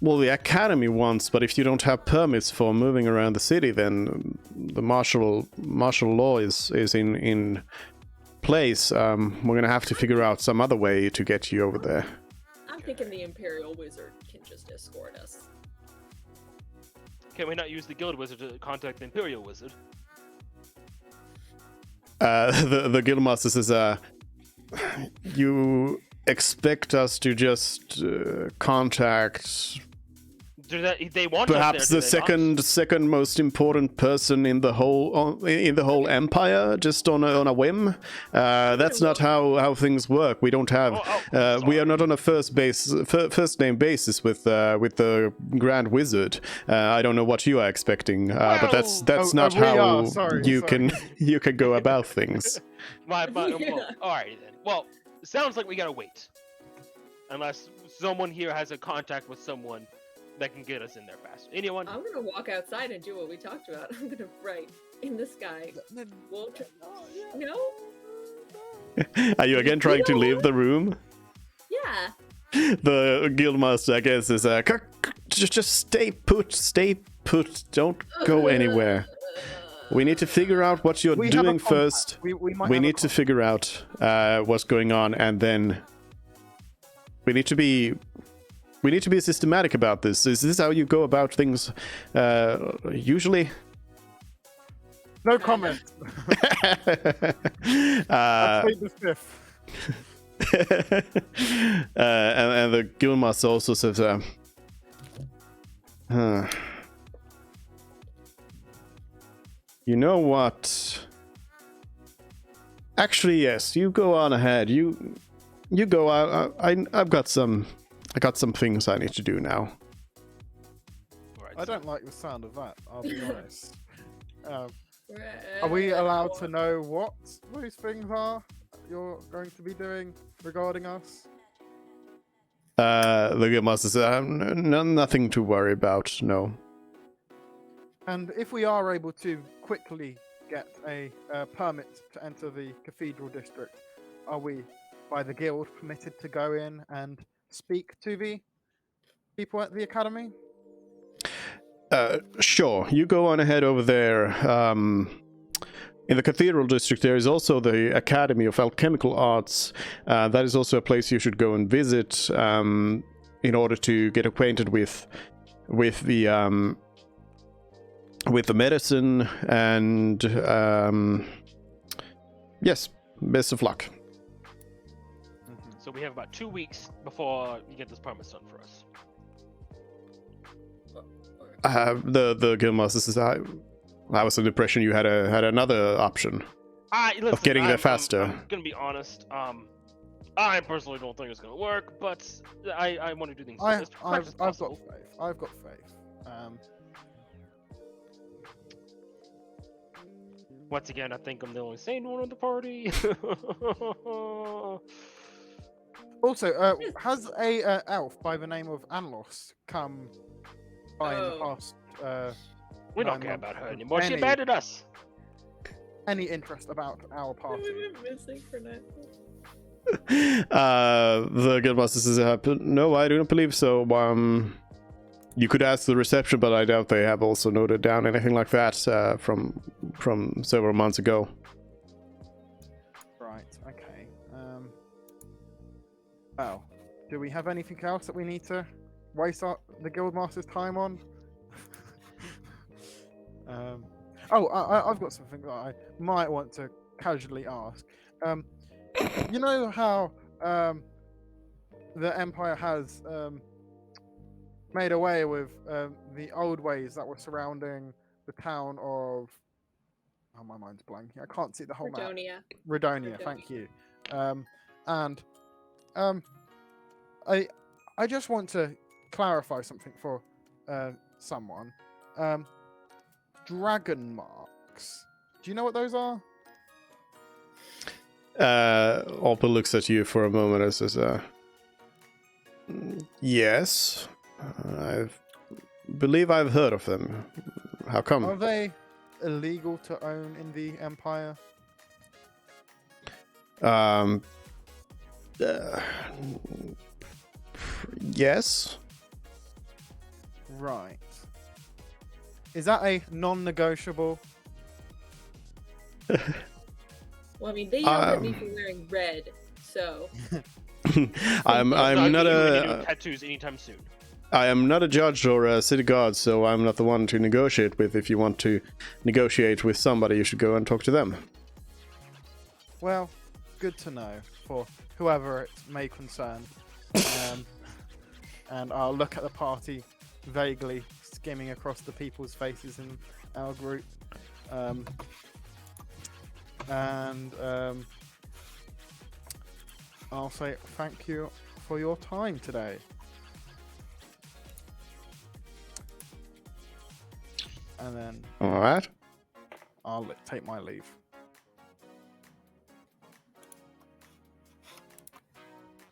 Well, the academy wants, but if you don't have permits for moving around the city, then the martial law is in place. We're gonna have to figure out some other way to get you over there. I'm thinking the Imperial Wizard can just escort us. Can we not use the guild wizard to contact the Imperial Wizard? The guildmaster says, you expect us to just contact They want perhaps us the there, do they not? second most important person in the whole empire, just on a whim. That's not how things work. We don't have. We are not on a first name basis with the Grand Wizard. I don't know what you are expecting, but that's not how you can go about things. Well, alright then. Well, it sounds like we gotta wait. Unless someone here has a contact with someone that can get us in there fast. Anyone? I'm gonna walk outside and do what we talked about. I'm gonna write in the sky. Walton. No? Are you again trying to leave the room? Yeah. The guildmaster, I guess, is just stay put. Don't go anywhere. We need to figure out what you're doing first. We need to figure out what's going on, and then we need to be systematic about this. Is this how you go about things usually? No comment. I'll take the 5th. And the guildmaster also says, you know what? Actually, yes. You go on ahead. You go. I've got some. I got some things I need to do now. I don't like the sound of that, I'll be honest. Are we allowed to know what those things are you're going to be doing regarding us? The guildmaster says, nothing to worry about, no. And if we are able to quickly get a permit to enter the cathedral district, are we, by the guild, permitted to go in and speak to the people at the academy? Sure. You go on ahead over there. In the cathedral district, there is also the Academy of Alchemical Arts. That is also a place you should go and visit. in order to get acquainted with the medicine, and yes, best of luck. So we have about 2 weeks before you get this promise done for us. The Guildmaster says, I was under the impression you had another option Listen, of getting there faster. I'm gonna be honest. I personally don't think it's gonna work, but I want to do things as quick as possible. I've got faith. Once again, I think I'm the only sane one at the party. Also, has a elf by the name of Anlos come by in the past? We don't 9 care months about her with anymore. She any- abandoned us. Any interest about our party? We've been missing for 9 months. The Guildmaster says, no, I do not believe so. You could ask the reception, but I doubt they have also noted down anything like that from several months ago. Right. Okay. Well, do we have anything else that we need to waste the Guildmaster's time on? I've got something that I might want to casually ask. You know how the Empire has made away with the old ways that were surrounding the town of... Oh, my mind's blanking. I can't see the whole map. Rydonia, thank you. I just want to clarify something for someone. Dragon marks. Do you know what those are? Alpa looks at you for a moment and says, yes, I believe I've heard of them. How come? Are they illegal to own in the Empire? Yes. Right. Is that a non-negotiable? Well, I mean, they yelled at me for wearing red, so. I'm not a tattoos anytime soon. I am not a judge or a city guard, so I'm not the one to negotiate with. If you want to negotiate with somebody, you should go and talk to them. Well, good to know for whoever it may concern. And I'll look at the party vaguely, skimming across the people's faces in our group. I'll say thank you for your time today. And then All right. I'll take my leave.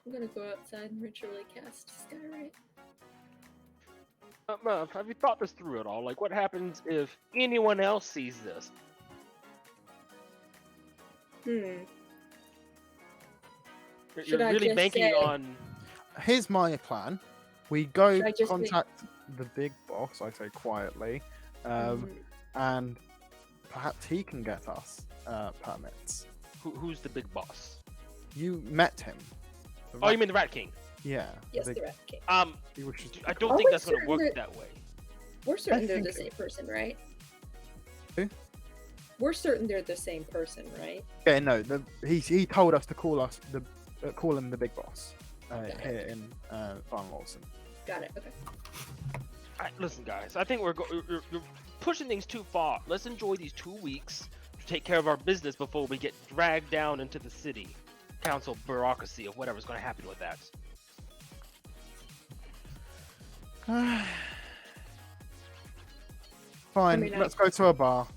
I'm gonna go outside and ritually cast Skyrite. Merv, have you thought this through at all? Like, what happens if anyone else sees this? You're Should I really just banking say- on. Here's my plan. We go Should I just contact the big boss, I say quietly, and perhaps he can get us permits. Who's the big boss? You met him. The Oh, you Rat- mean the Rat King? Yeah. Yes, big- the Rat King. he wishes to I become- don't Are think we that's gonna certain work that- that way. We're certain they're the think- same person, right? Who? We're certain they're the same person, right? Yeah, no. He told us to call him the big boss here in Van Lawson. Got it. Okay. Alright, listen, guys. I think you're pushing things too far. Let's enjoy these 2 weeks to take care of our business before we get dragged down into the city council bureaucracy of whatever's going to happen with that. Fine. I mean, Let's go to a bar.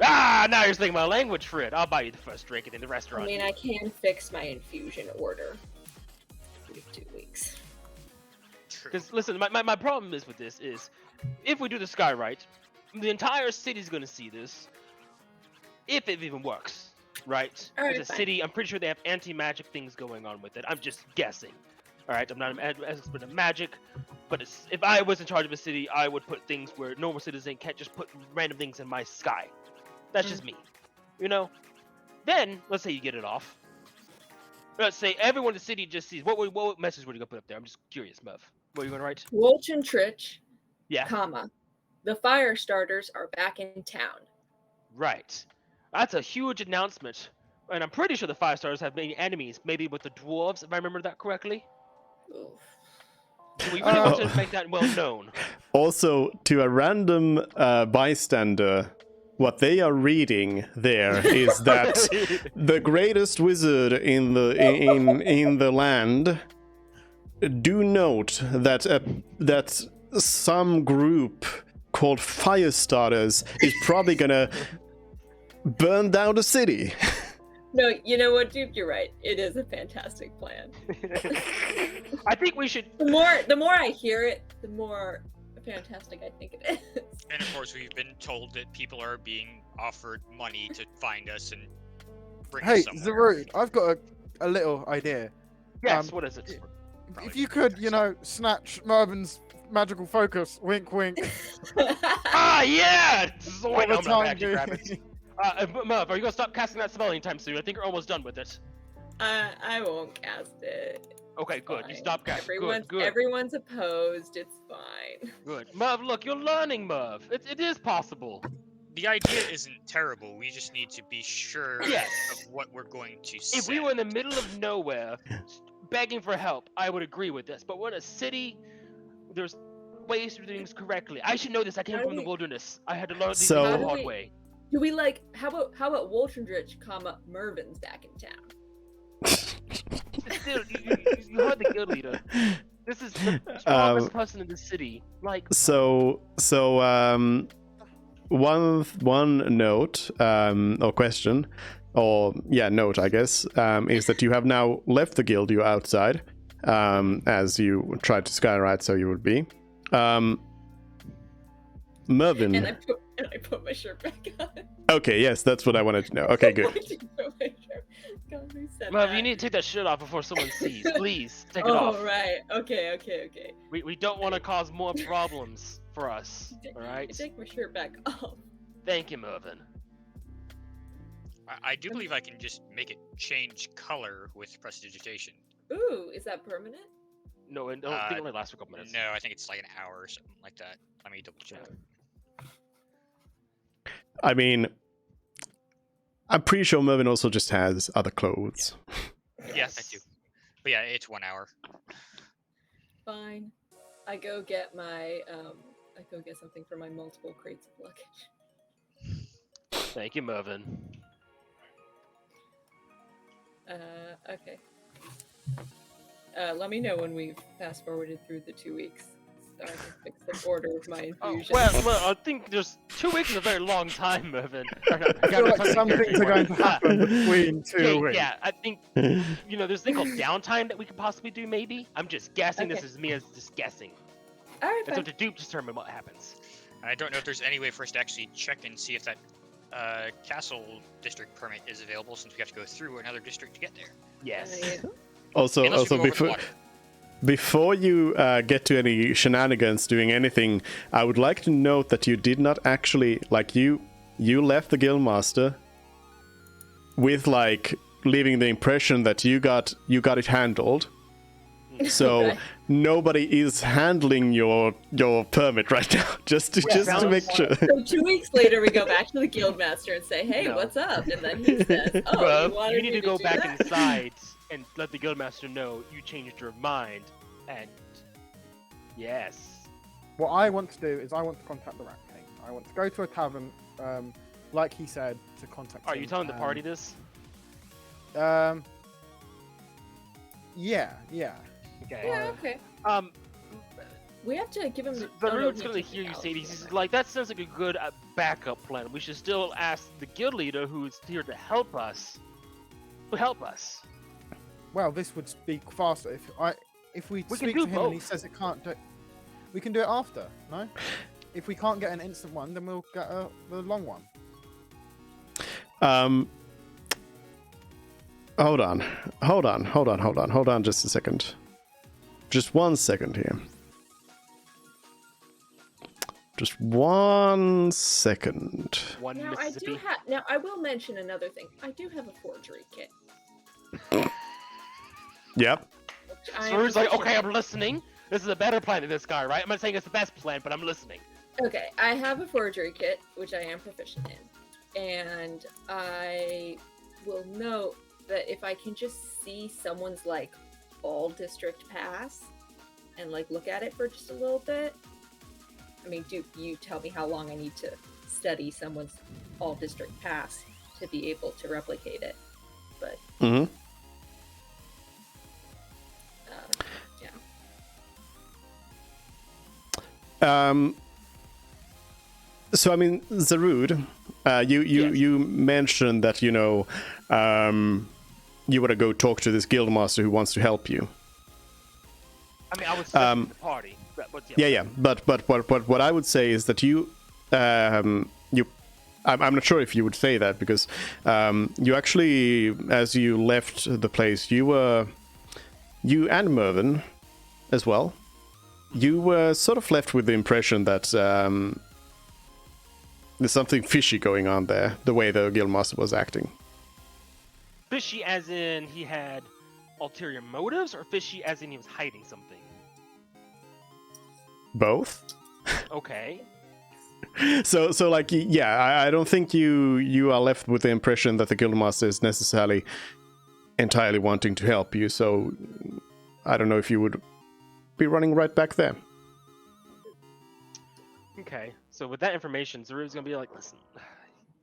Ah, now you're speaking my language, Fred. I'll buy you the first drink in the restaurant. I mean, I can fix my infusion order. We have 2 weeks. Because listen, my problem is with this is, if we do the Skyrite, the entire city's gonna see this. If it even works, right? Alright, It's a fine. city. I'm pretty sure they have anti-magic things going on with it. I'm just guessing. All right, I'm not an expert in magic, but if I was in charge of a city, I would put things where normal citizens can't just put random things in my sky. That's just me, you know. Then let's say you get it off. Let's say everyone in the city just sees. What message would you gonna put up there? I'm just curious, Muv. What are you gonna write? Wolch and Trich, Yeah. comma. The fire starters are back in town. Right. That's a huge announcement. And I'm pretty sure the Five Stars have many enemies, maybe with the dwarves, if I remember that correctly. Oof. So we really want Oh. to make that well known. Also, to a random bystander, what they are reading there is that the greatest wizard in the land. Do note that some group called Firestarters is probably gonna burn down the city. No, you know what, Duke? You're right. It is a fantastic plan. I think we should. The more I hear it, the more fantastic I think it is. And of course, we've been told that people are being offered money to find us and bring Hey, us somewhere. Zaru, I've got a little idea. Yes, what is it? If you could, snatch Mervin's magical focus, wink, wink. Ah, yeah! So I know I'm not time actually grab it. being- Muv, are you gonna stop casting that spell anytime soon? I think you're almost done with it. I won't cast it. Okay, good. You Fine. stop casting. Everyone's, Good. Everyone's opposed. It's fine. Good. Muv, look, you're learning, Muv. It is possible. The idea isn't terrible. We just need to be sure Yes. of what we're going to If we were in the middle of nowhere, begging for help, I would agree with this. But we're in a city. There's ways to do things correctly. I should know this. I came from the wilderness. I had to learn these So- things the hard way. Do we how about Wolchendrich, Mervin's back in town? Still, you heard the guild leader. This is the strongest person in the city. Like, One note or question or note, I guess, is that you have now left the guild. You're outside, as you tried to skywrite, so you would be. Mervin. And I put my shirt back on. Okay, yes, that's what I wanted to know. Okay, good. Why'd you put my shirt? God, who said Muv, that? you need to take that shit off before someone sees. Please, take it Oh, off. right. Okay. We don't want to cause more problems for us. All right. Take my shirt back off. Thank you, Mervin. I do believe I can just make it change color with prestidigitation. Ooh, is that permanent? No, I don't think it only lasts for a couple minutes. No, I think it's like an hour or something like that. Let me double check. I mean, I'm pretty sure Mervin also just has other clothes. Yes, I do. But yeah, it's 1 hour. Fine. I go get my I go get something for my multiple crates of luggage. Thank you, Mervin. Okay. Let me know when we've fast forwarded through the 2 weeks, so I can fix the order of my infusions. Well, I think there's 2 weeks is a very long time, Mervin. I feel like some things are going to happen between 2 weeks. Yeah, I think there's a thing called downtime that we could possibly do. Maybe I'm just guessing. Okay. This is me as just guessing. All right, It's fine. up to Dupe to determine what happens. I don't know if there's any way for us to actually check and see if that castle district permit is available, since we have to go through another district to get there. Yes. Also, Unless we go over the water. before you get to any shenanigans doing anything, I would like to note that you did not actually, you left the guildmaster with leaving the impression that you got it handled. So Okay. nobody is handling your permit right now. Just to make sure. So 2 weeks later, we go back to the guildmaster and say, "Hey, No. what's up?" And then he says, "Oh, Well, you wanted you need me to go do back that?" inside and let the guildmaster know you changed your mind. And yes, What I want to do is I want to contact the Rat King. I want to go to a tavern, like he said, to contact are him. you telling the party this? Yeah. Okay. Yeah, okay. We have to give him. The oh, no, root's he gonna took hear it you out. say this. He's like, that sounds like a good backup plan. We should still ask the guild leader who's here to help us. To help us. Well, this would speak faster if we We can speak do to him and he both. says it can't do. We can do it after, no? If we can't get an instant one, then we'll get the long one. Hold on just a second. Just 1 second here. Just 1 second. One Now I do Uh, Mississippi. have. Now I will mention another thing. I do have a forgery kit. Yep. So he's like, okay, I'm listening. This is a better plan than this guy, right? I'm not saying it's the best plan, but I'm listening. Okay, I have a forgery kit, which I am proficient in. And I will note that if I can just see someone's, like, all district pass and, like, look at it for just a little bit. I mean, do you tell me how long I need to study someone's all district pass to be able to replicate it? But Mm-hmm. yeah. So I mean, Zarud, you mentioned that you want to go talk to this guildmaster who wants to help you. I mean, I was the party. But Yeah. But what I would say is that I'm not sure if you would say that because you actually, as you left the place, you and Mervyn as well. You were sort of left with the impression that there's something fishy going on there, the way the guildmaster was acting. Fishy as in he had ulterior motives, or fishy as in he was hiding something? Both. Okay. So like, yeah, I don't think you are left with the impression that the guildmaster is necessarily entirely wanting to help you. So I don't know if you would be running right back there. Okay. So with that information, Zarud's gonna be like, listen.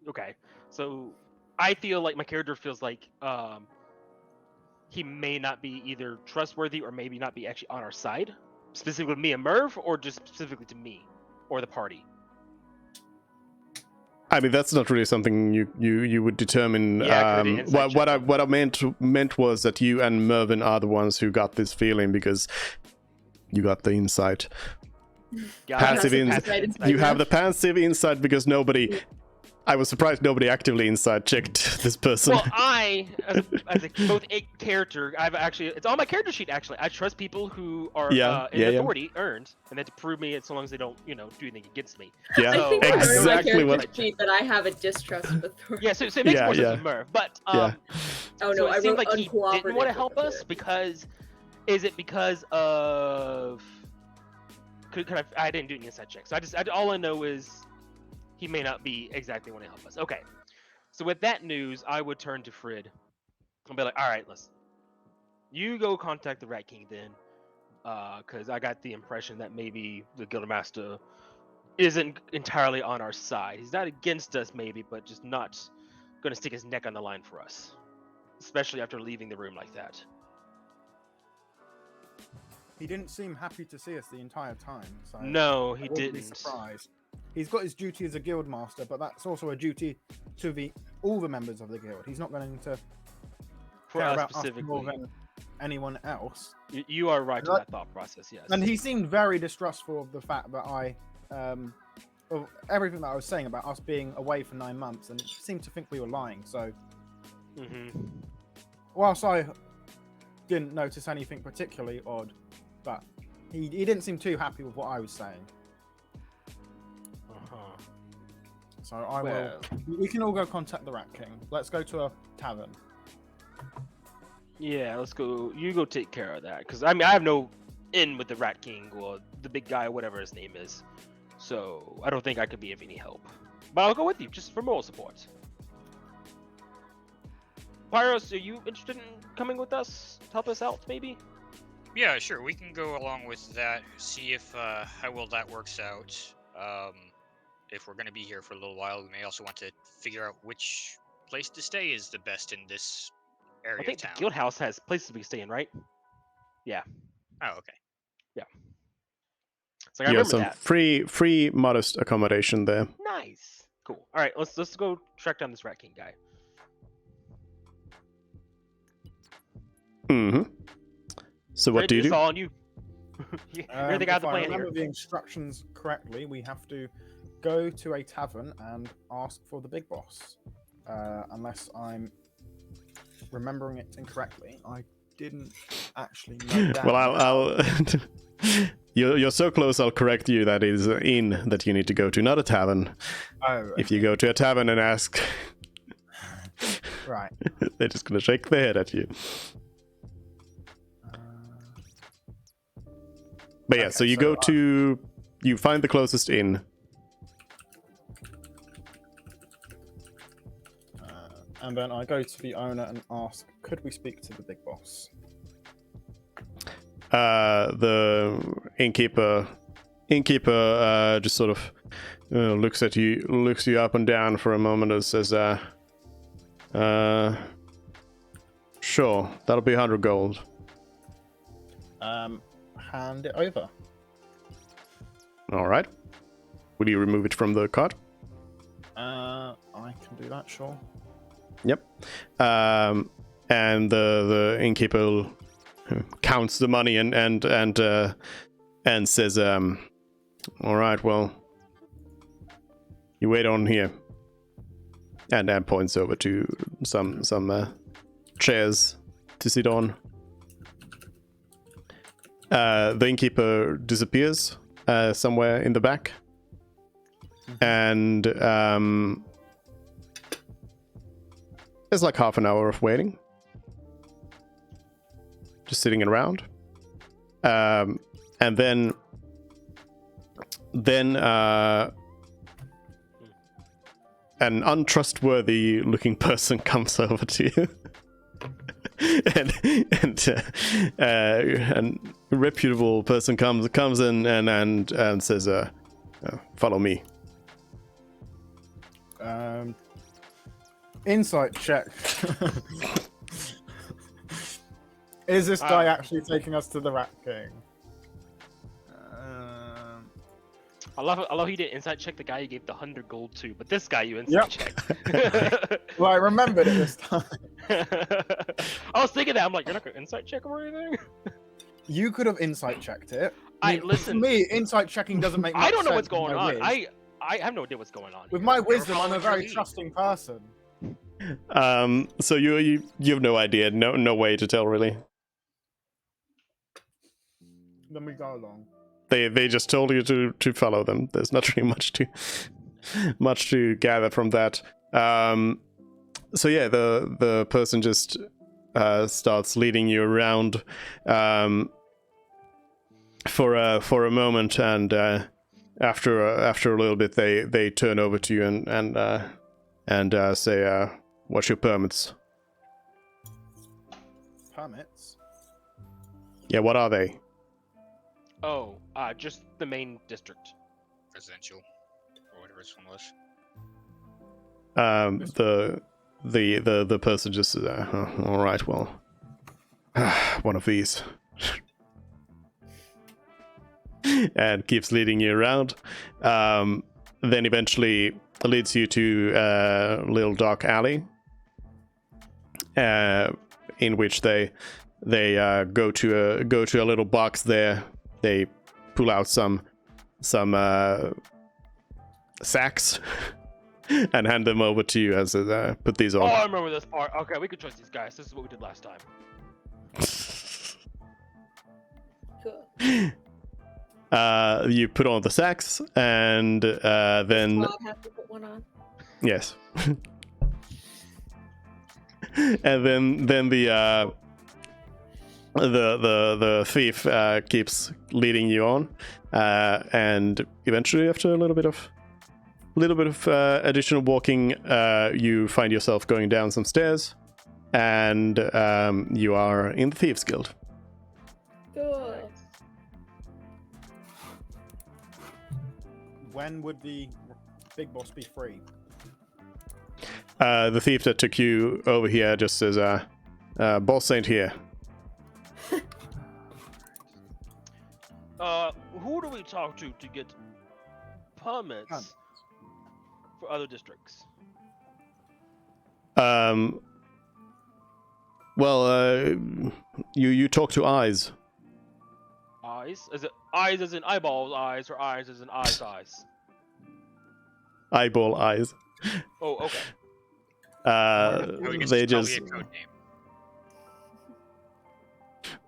Okay. So I feel like my character feels like he may not be either trustworthy or maybe not be actually on our side, specifically with me and Merv, or just specifically to me or the party. I mean, that's not really something you would determine. Yeah, what I meant was that you and Mervyn are the ones who got this feeling because you got the insight. Passive insight. You have the passive insight because nobody. I was surprised nobody actively insight checked this person. Well, I, as both a character, I've actually, it's on my character sheet actually. I trust people who are in authority earned, and then to prove me it so long as they don't, do anything against me. Yeah, I think exactly what sheet that I have a distrust of authority. Yeah, so it makes more sense with Merv. But oh no, so it I seems wrote like he didn't want to help us authority. because, is it because of? I didn't do an inside check, so all I know is he may not be exactly want to help us. Okay, so with that news, I would turn to Frid and be like, all right, listen, you go contact the Rat King then, because I got the impression that maybe the Guildmaster isn't entirely on our side. He's not against us maybe, but just not going to stick his neck on the line for us, especially after leaving the room like that. He didn't seem happy to see us the entire time. So No, he I wouldn't be didn't. surprised. He's got his duty as a guild master, but that's also a duty to all the members of the guild. He's not going to For care us about us specifically. more than anyone else. You are right in that thought process, yes. And he seemed very distrustful of the fact that of everything that I was saying about us being away for 9 months, and seemed to think we were lying. So, whilst I didn't notice anything particularly odd, but he didn't seem too happy with what I was saying. So we can all go contact the Rat King. Let's go to a tavern. Yeah, let's go. You go take care of that, because I mean I have no in with the Rat King or the big guy, whatever his name is. So I don't think I could be of any help. But I'll go with you just for moral support. Pyros, are you interested in coming with us to help us out, maybe? Yeah, sure. We can go along with that. See if how well that works out. If we're going to be here for a little while, we may also want to figure out which place to stay is the best in this area I think of town. the guild house has places we can stay in, right? Yeah. Oh, okay. Yeah. So I remember some that. free modest accommodation there. Nice. Cool. All right, let's go track down this Rat King guy. Mm-hmm. So what do you It's do? all on you. You're the guy with the If I plan remember here. the instructions correctly, we have to go to a tavern and ask for the big boss. Unless I'm remembering it incorrectly, I didn't actually note down. Well, I'll you're so close. I'll correct you. That is an inn that you need to go to, not a tavern. Oh, If you go to a tavern and ask, right. they're just gonna shake their head at you. But yeah, Okay, so you so, go to, you find the closest inn. And then I go to the owner and ask, could we speak to the big boss? The innkeeper just sort of looks you up and down for a moment and says, sure, that'll be 100 gold. Hand it over. All right. Will you remove it from the cart? I can do that, sure. Yep. And the innkeeper counts the money and says, all right, well, you wait on here. And points over to some chairs to sit on. The innkeeper disappears somewhere in the back. And there's like half an hour of waiting. Just sitting around. And then an untrustworthy looking person comes over to you. and a reputable person comes in and says, follow me. Insight check. Is this guy actually taking us to the Rat King? I love he didn't insight check the guy you gave the 100 gold to, but this guy you insight checked. Well, I remembered it this time. I was thinking that. I'm like, you're not gonna insight check or anything? You could have insight checked it. Listen. For me, insight checking doesn't make much I don't know sense what's going with my on. whiz. I have no idea what's going on. With my wisdom, I'm a following very your lead. trusting person. So you have no idea, no way to tell really. Then we go along. They just told you to follow them. There's not really much to gather from that. So yeah, the person just starts leading you around for a moment, and after a little bit, they turn over to you and say, "What's your permits?" Permits? Yeah, what are they? Oh, just the main district. Residential, or whatever this one was. The person just says, all right, well, one of these. And keeps leading you around. Then eventually leads you to a little dark alley, in which they go to a little box there. They pull out some sacks and hand them over to you as put these on. Oh, I remember this part. Okay, we can trust these guys. This is what we did last time. Cool. You put on the sacks, and then I'll have to put one on. yes, and then the thief keeps leading you on, and eventually, after a little bit of additional walking, you find yourself going down some stairs, and you are in the Thieves Guild. Cool. When would the big boss be free? The thief that took you over here just says, "Boss ain't here." Who do we talk to get permits for other districts? Well, you talk to Eyes. Eyes? Is it eyes as in eyeballs eyes, or eyes as in eyes eyes? Eyeball Eyes. Oh, okay. I guess They it's just probably a code name.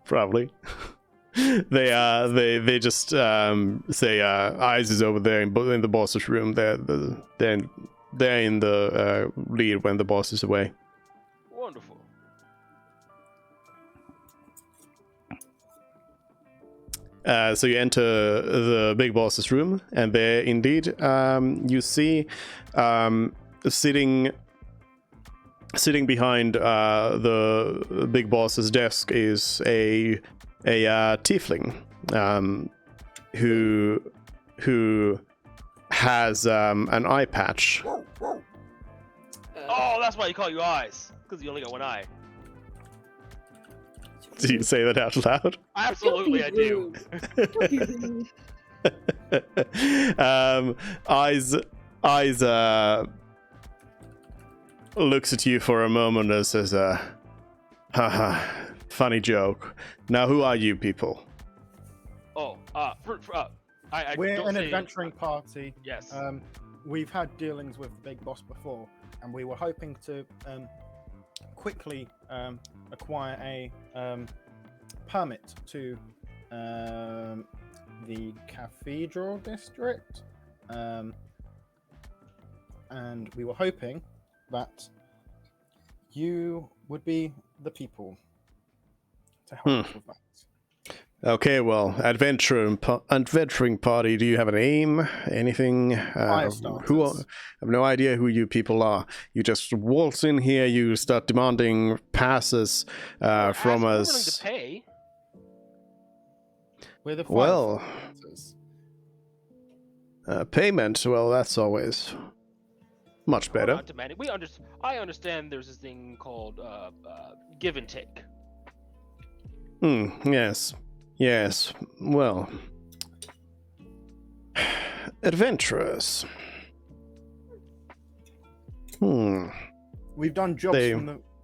probably. they just say Eyes is over there in the boss's room. They're in the lead when the boss is away. Wonderful. So you enter the big boss's room, and there, indeed, you see sitting behind the big boss's desk is a tiefling who has an eye patch. Oh, that's why you call you eyes, because you only got one eye. Did you say that out loud? Absolutely, I do. Don't be rude. Eyes looks at you for a moment and says, haha, funny joke. Now, who are you people? Oh, I We're don't an say- adventuring party. Yes. We've had dealings with the big boss before, and we were hoping to quickly acquire a permit to the cathedral district, and we were hoping that you would be the people to help us with that. Okay, well, adventuring party. Do you have an aim? Anything? I have no idea who you people are. You just waltz in here. You start demanding passes from We're us. willing to pay. We're the Well, firefighters. payment. Well, that's always much We're better. not demanding. I understand there's this thing called give and take. Yes. Yes. Well, adventurers. We've done jobs They-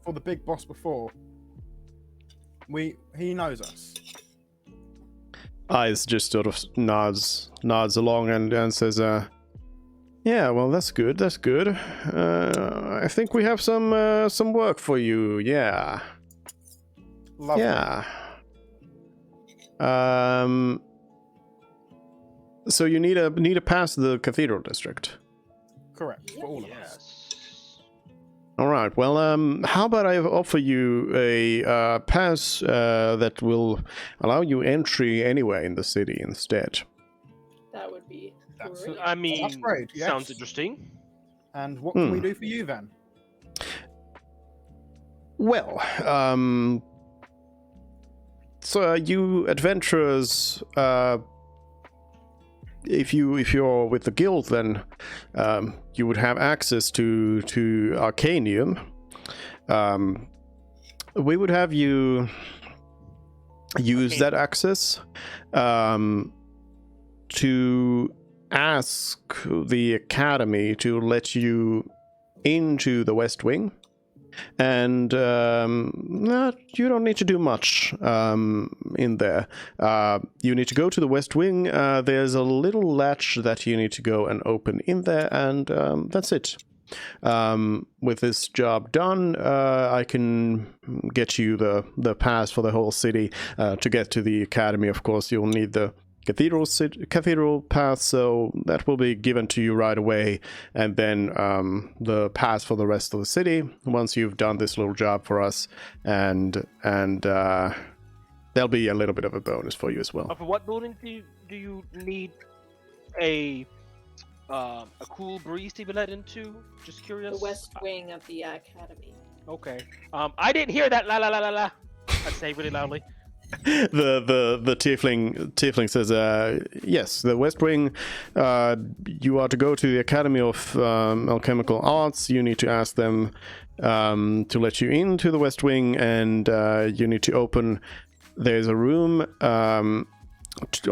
for the big boss before. He knows us. Eyes just sort of nods along and says, yeah, well, that's good. That's good. I think we have some work for you. Yeah. Lovely. Yeah. So you need a pass to the cathedral district. Correct. For all of us. Yes. All right. Well, how about I offer you a pass that will allow you entry anywhere in the city instead. That would be That's great. I mean, That's great, yes. sounds interesting. And what can we do for you then? Well, so you adventurers, if you're with the guild, then you would have access to Arcanium. We would have you use that access to ask the academy to let you into the West Wing. And you don't need to do much in there. You need to go to the West Wing. There's a little latch that you need to go and open in there, and that's it. With this job done, I can get you the pass for the whole city. To get to the academy, of course, you'll need the cathedral pass, so that will be given to you right away, and then the pass for the rest of the city once you've done this little job for us, and there'll be a little bit of a bonus for you as well. For what building do you need a cool breeze to be let into? Just curious. The west wing of the academy. Okay. I didn't hear that. La la la la la. I say really loudly. The tiefling says, yes, the West Wing, you are to go to the Academy of Alchemical Arts. You need to ask them to let you into the West Wing, and you need to open, there's a room on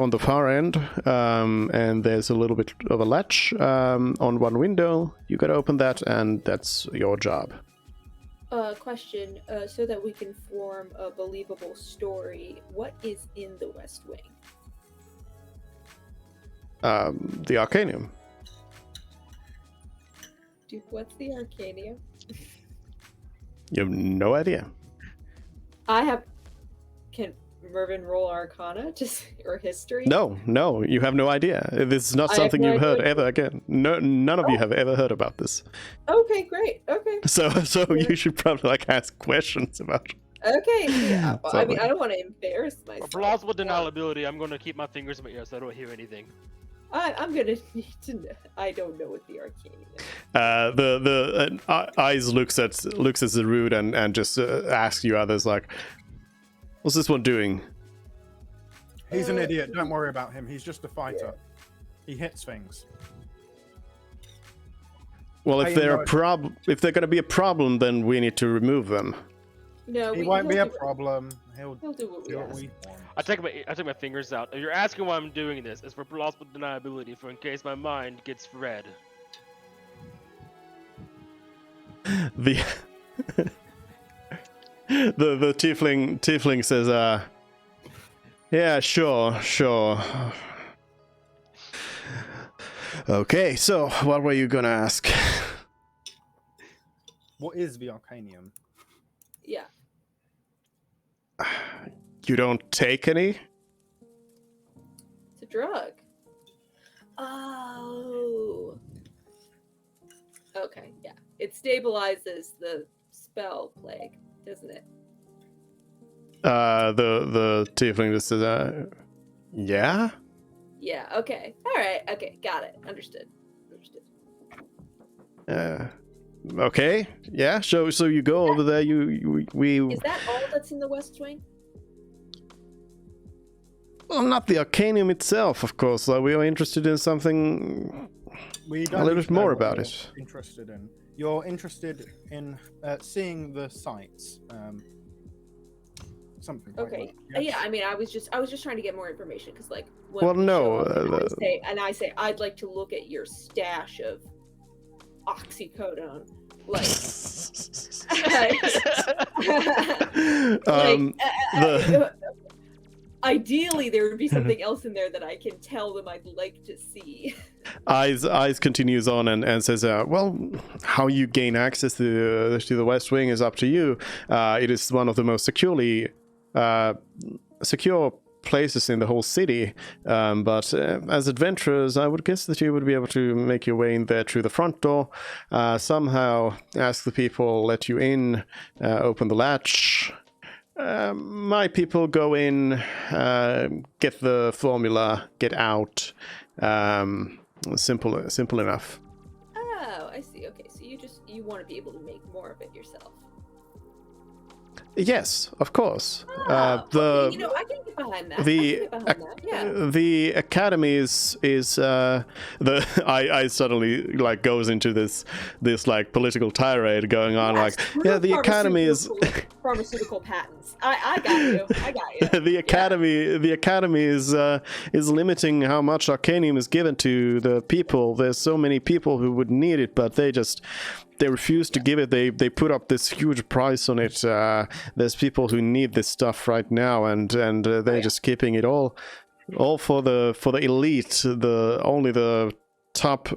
the far end, and there's a little bit of a latch on one window. You gotta open that, and that's your job. Question, so that we can form a believable story, what is in the West Wing? The Arcanium. Dude, what's the Arcania? You have no idea. Can Mervin roll Arcana or history? No, you have no idea. This is not I have something no you've heard idea. ever again. No, none of you have ever heard about this. Okay, great. Okay. So you should probably ask questions about Okay. Yeah. Well, I mean, So- I don't want to embarrass For myself. plausible Yeah. deniability, I'm going to keep my fingers in my ears so I don't hear anything. I'm gonna need to know. I don't know what the arcane is. The eyes looks at the root and just asks you others like, what's this one doing? He's an idiot. Don't worry about him. He's just a fighter. He hits things. Well, I if they're know- if they're gonna be a problem, then we need to remove them. No, He won't be a he'll do- problem. He'll He'll do what we do what ask. we want. I take my fingers out. If you're asking why I'm doing this, it's for plausible deniability, for in case my mind gets red. The the tiefling says, yeah, sure. Okay, so what were you gonna ask? What is the Arcanium? Yeah. You don't take any? It's a drug. Oh. Okay, yeah. It stabilizes the spell plague, doesn't it? The tiefling just says, yeah. Yeah, okay. Alright, okay, got it. Understood. Okay, yeah. So you go over there. We Is that all that's in the West Wing? well, not the Arcanium itself, of course. Though we are interested in something We a don't little need bit to know more what about you're it. Interested in. You're interested in seeing the sights. Something. Like Okay. that. Yeah, I mean, I was just trying to get more information because, like, when Well, we no, show up, I say I'd like to look at your stash of oxycodone, like, The ideally there would be something else in there that I can tell them I'd like to see. eyes continues on and says, well, how you gain access to the West Wing is up to you. It is one of the most secure places in the whole city, but as adventurers, I would guess that you would be able to make your way in there through the front door, somehow ask the people, let you in, open the latch. My people go in, get the formula, get out. Simple enough. Oh, I see. Okay, so you want to be able to make more of it yourself. Yes, of course. Okay, you know, I can get behind that. The academy is I suddenly like goes into this like political tirade going on, Yeah, like, screw yeah, the academy is pharmaceutical patents. I got you. the academy is limiting how much arcanium is given to the people. There's so many people who would need it, but they refuse to give it. They put up this huge price on it. There's people who need this stuff right now, and they're just keeping it all for the elite. Only the top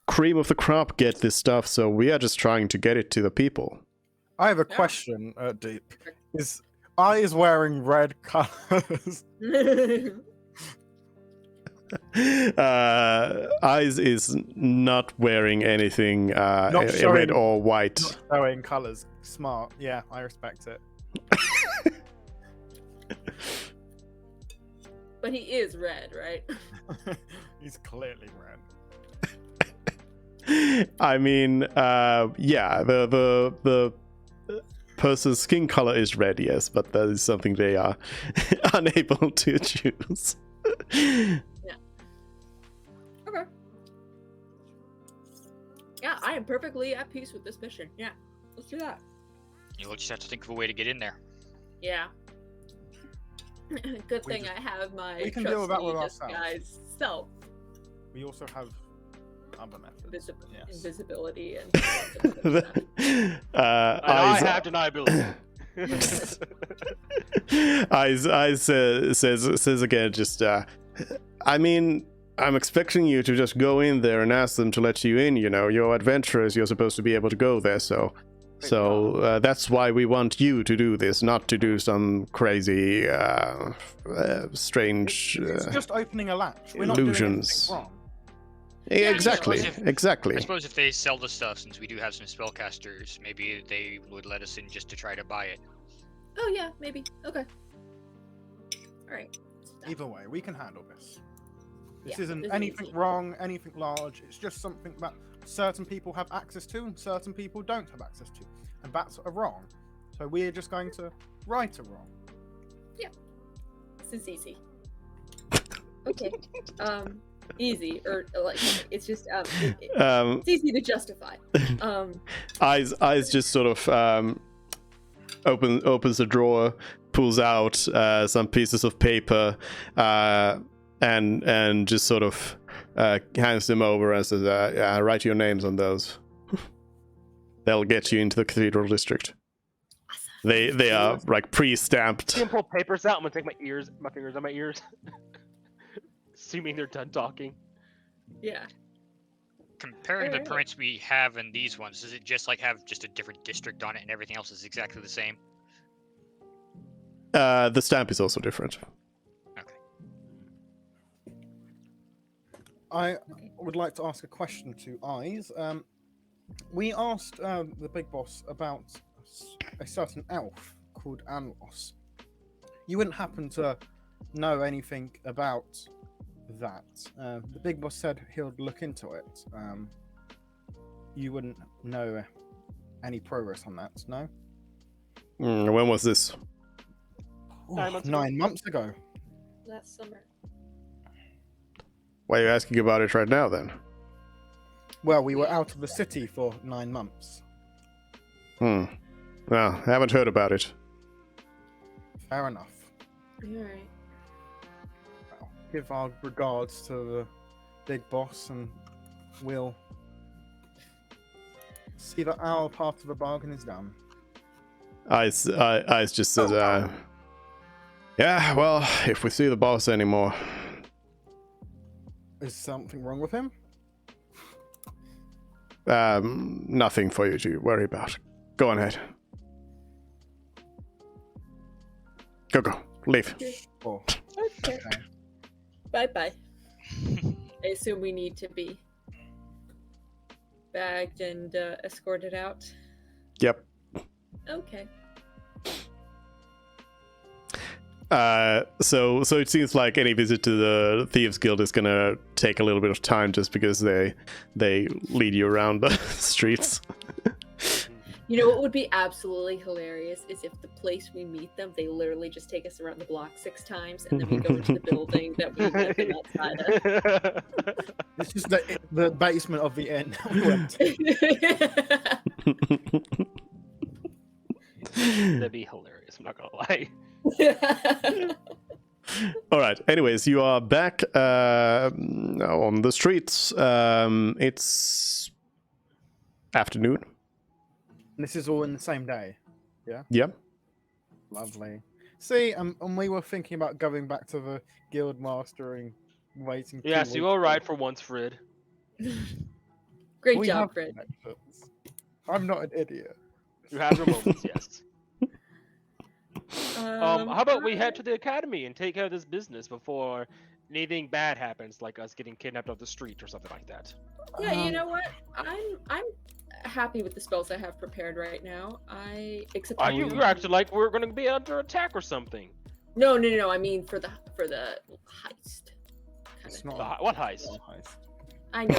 cream of the crop get this stuff. So we are just trying to get it to the people. I have a question, Deep. Is Eyes wearing red colors? Eyes is not wearing anything red showing- or white. Not showing colors. Smart. Yeah, I respect it. But he is red, right? He's clearly red. I mean, yeah, the person's skin color is red, yes, but that is something they are unable to choose. Okay. Yeah, I am perfectly at peace with this mission. Yeah, let's do that. You'll just have to think of a way to get in there. Yeah. Good thing I have my we can deal with that with trusty disguise self We also have other methods. Yes. invisibility and And I have deniability. Eyes says again, just I mean, I'm expecting you to just go in there and ask them to let you in. You know, you're adventurers. You're supposed to be able to go there. So that's why we want you to do this, not to do some crazy, strange It's just opening a latch. We're illusions. not doing anything wrong. Yeah, Exactly. I Exactly. suppose if they sell the stuff, since we do have some spellcasters, maybe they would let us in just to try to buy it. Oh yeah, maybe. Okay. All right. Either way, we can handle this. This Yeah, isn't this is anything easy. wrong, anything large. It's just something that certain people have access to and certain people don't have access to. And that's a wrong. So we're just going to right a wrong. This is easy. Okay. Easy or like it's just it's easy to justify. Eyes just sort of opens a drawer, pulls out some pieces of paper, and just sort of hands them over and says, "Write your names on those. They'll get you into the cathedral district. They are like pre-stamped." You can pull papers out. I'm gonna take my fingers on my ears, assuming they're done talking. Yeah. Comparing the Alright. permits we have and these ones, does it just like have just a different district on it and everything else is exactly the same? The stamp is also different. I would like to ask a question to Eyes. We asked the big boss about a certain elf called Anlos. You wouldn't happen to know anything about that. The big boss said he'll look into it. You wouldn't know any progress on that, no? When was this? 9 months ago. 9 months ago. Last summer. Why are you asking about it right now, then? Well, we were out of the city for 9 months. Well, haven't heard about it. Fair enough. All right. Well, give our regards to the big boss, and we'll see that our part of the bargain is done. Eyes just says, "Yeah, well, if we see the boss anymore." Is something wrong with him? Nothing for you to worry about. Go on ahead. Go. Leave. Or Okay. Bye bye. I assume we need to be bagged and escorted out. Yep. Okay. So it seems like any visit to the Thieves Guild is gonna take a little bit of time, just because they lead you around the streets. You know what would be absolutely hilarious is if the place we meet them, they literally just take us around the block 6 times, and then we go into the building that we met them outside of. it's just the basement of the inn we went to. That'd be hilarious. I'm not gonna lie. All right. Anyways, you are back on the streets. It's afternoon. This is all in the same day. Yep. Lovely. See, and we were thinking about going back to the guild master and waiting. Yes, 2 you weeks. all right for once, Fred. Great We job, have Fred. connections. I'm not an idiot. You have your moments, yes. How about we head to the academy and take care of this business before anything bad happens, like us getting kidnapped off the street or something like that. Yeah, you know what? I'm happy with the spells I have prepared right now. Except You're acting like we're gonna be under attack or something. No. I mean for the heist. It's Kinda. not. What heist? a heist. I know.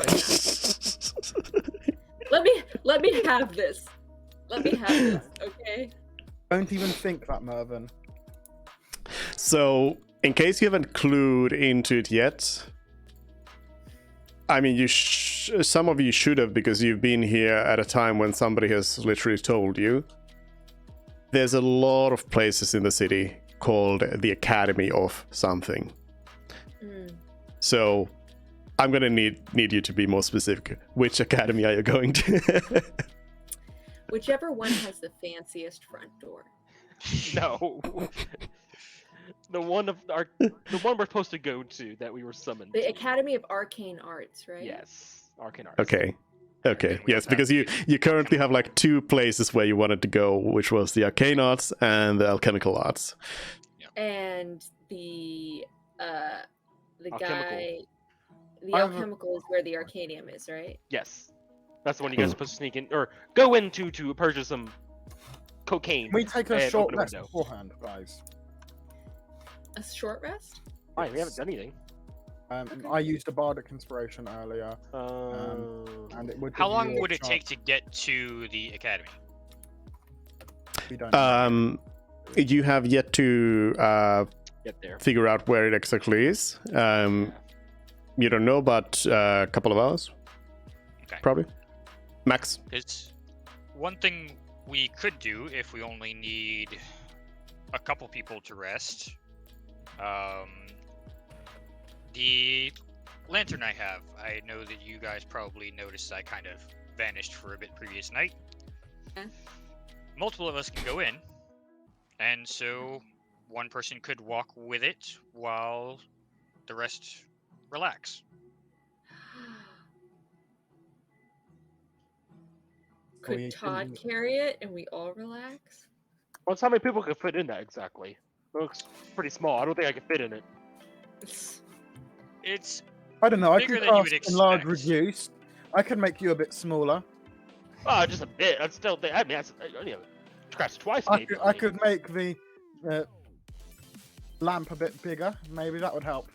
Let me have this. Let me have this, okay? Don't even think that, Mervyn. So, in case you haven't clued into it yet, I mean, some of you should have, because you've been here at a time when somebody has literally told you. There's a lot of places in the city called the Academy of something. So, I'm gonna need you to be more specific. Which academy are you going to? Whichever one has the fanciest front door. No. The one we're supposed to go to that we were summoned. The to. Academy of Arcane Arts, right? Yes, Arcane Arts. Okay. And we Yes, have because you currently have like 2 places where you wanted to go, which was the Arcane Arts and the Alchemical Arts. And the guy. Alchemical. The I have a- alchemical is where the arcanium is, right? Yes, that's the one you guys are supposed to sneak in or go into to purchase some cocaine. Can we take a and short open a rest window. beforehand, guys? A short rest? Fine, we haven't done anything. I used a bardic inspiration earlier, and it would. How give you long a would it chance- take to get to the academy? We don't know. You have yet to Get there. figure out where it exactly is. You don't know, but a couple of hours, Okay. probably, max. It's one thing we could do if we only need a couple people to rest. The lantern I have, I know that you guys probably noticed I kind of vanished for a bit previous night. Yeah. Multiple of us can go in, and so one person could walk with it while the rest relax. Could We Todd can- carry it and we all relax? Well, how many people could fit in that exactly? It looks pretty small. I don't think I could fit in it. It's I don't know. I bigger could than you would cast enlarge expect. reduced. I could make you a bit smaller. Oh, just a bit. I'd still think. I mean, that's scratch twice. I Maybe. could make the lamp a bit bigger. Maybe that would help.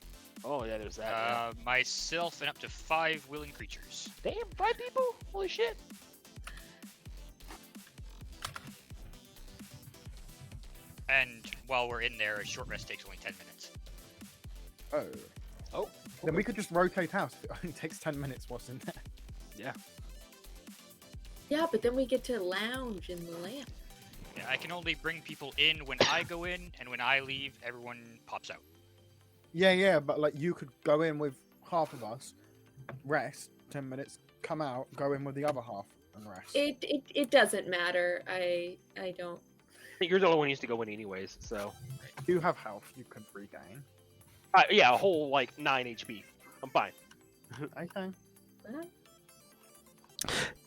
Oh yeah, there's that. yeah. myself and up to 5 willing creatures. Damn, 5 people? Holy shit! And while we're in there, a short rest takes only 10 minutes. Oh. Oh. Then we could just rotate out. It only takes 10 minutes. What's in there? Yeah, but then we get to lounge in the lamp. Yeah, I can only bring people in when I go in, and when I leave, everyone pops out. Yeah, but like you could go in with half of us, rest 10 minutes, come out, go in with the other half, and rest. It doesn't matter. I don't. I think you're the only one who needs to go in anyways. So You have health. You could regain. yeah, a whole like 9 HP. I'm fine. Okay. Well,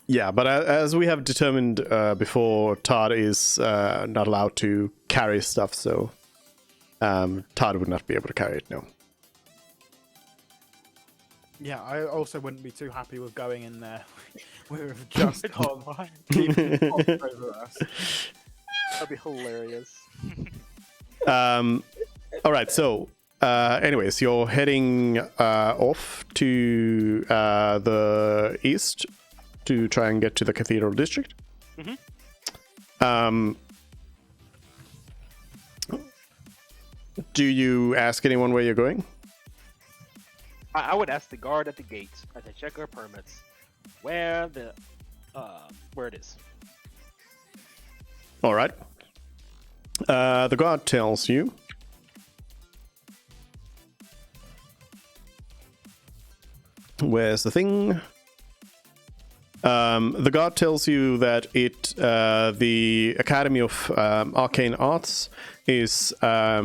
Yeah, but as we have determined before, Todd is not allowed to carry stuff, so Todd would not be able to carry it, no. Yeah, I also wouldn't be too happy with going in there with just Todd keeping Todd over us. That'd be hilarious. All right, so anyways, you're heading off to the east to try and get to the Cathedral District. Do you ask anyone where you're going? I would ask the guard at the gate as they check our permits where it is. All right. The guard tells you. Where's the thing? The guard tells you that the Academy of Arcane Arts is a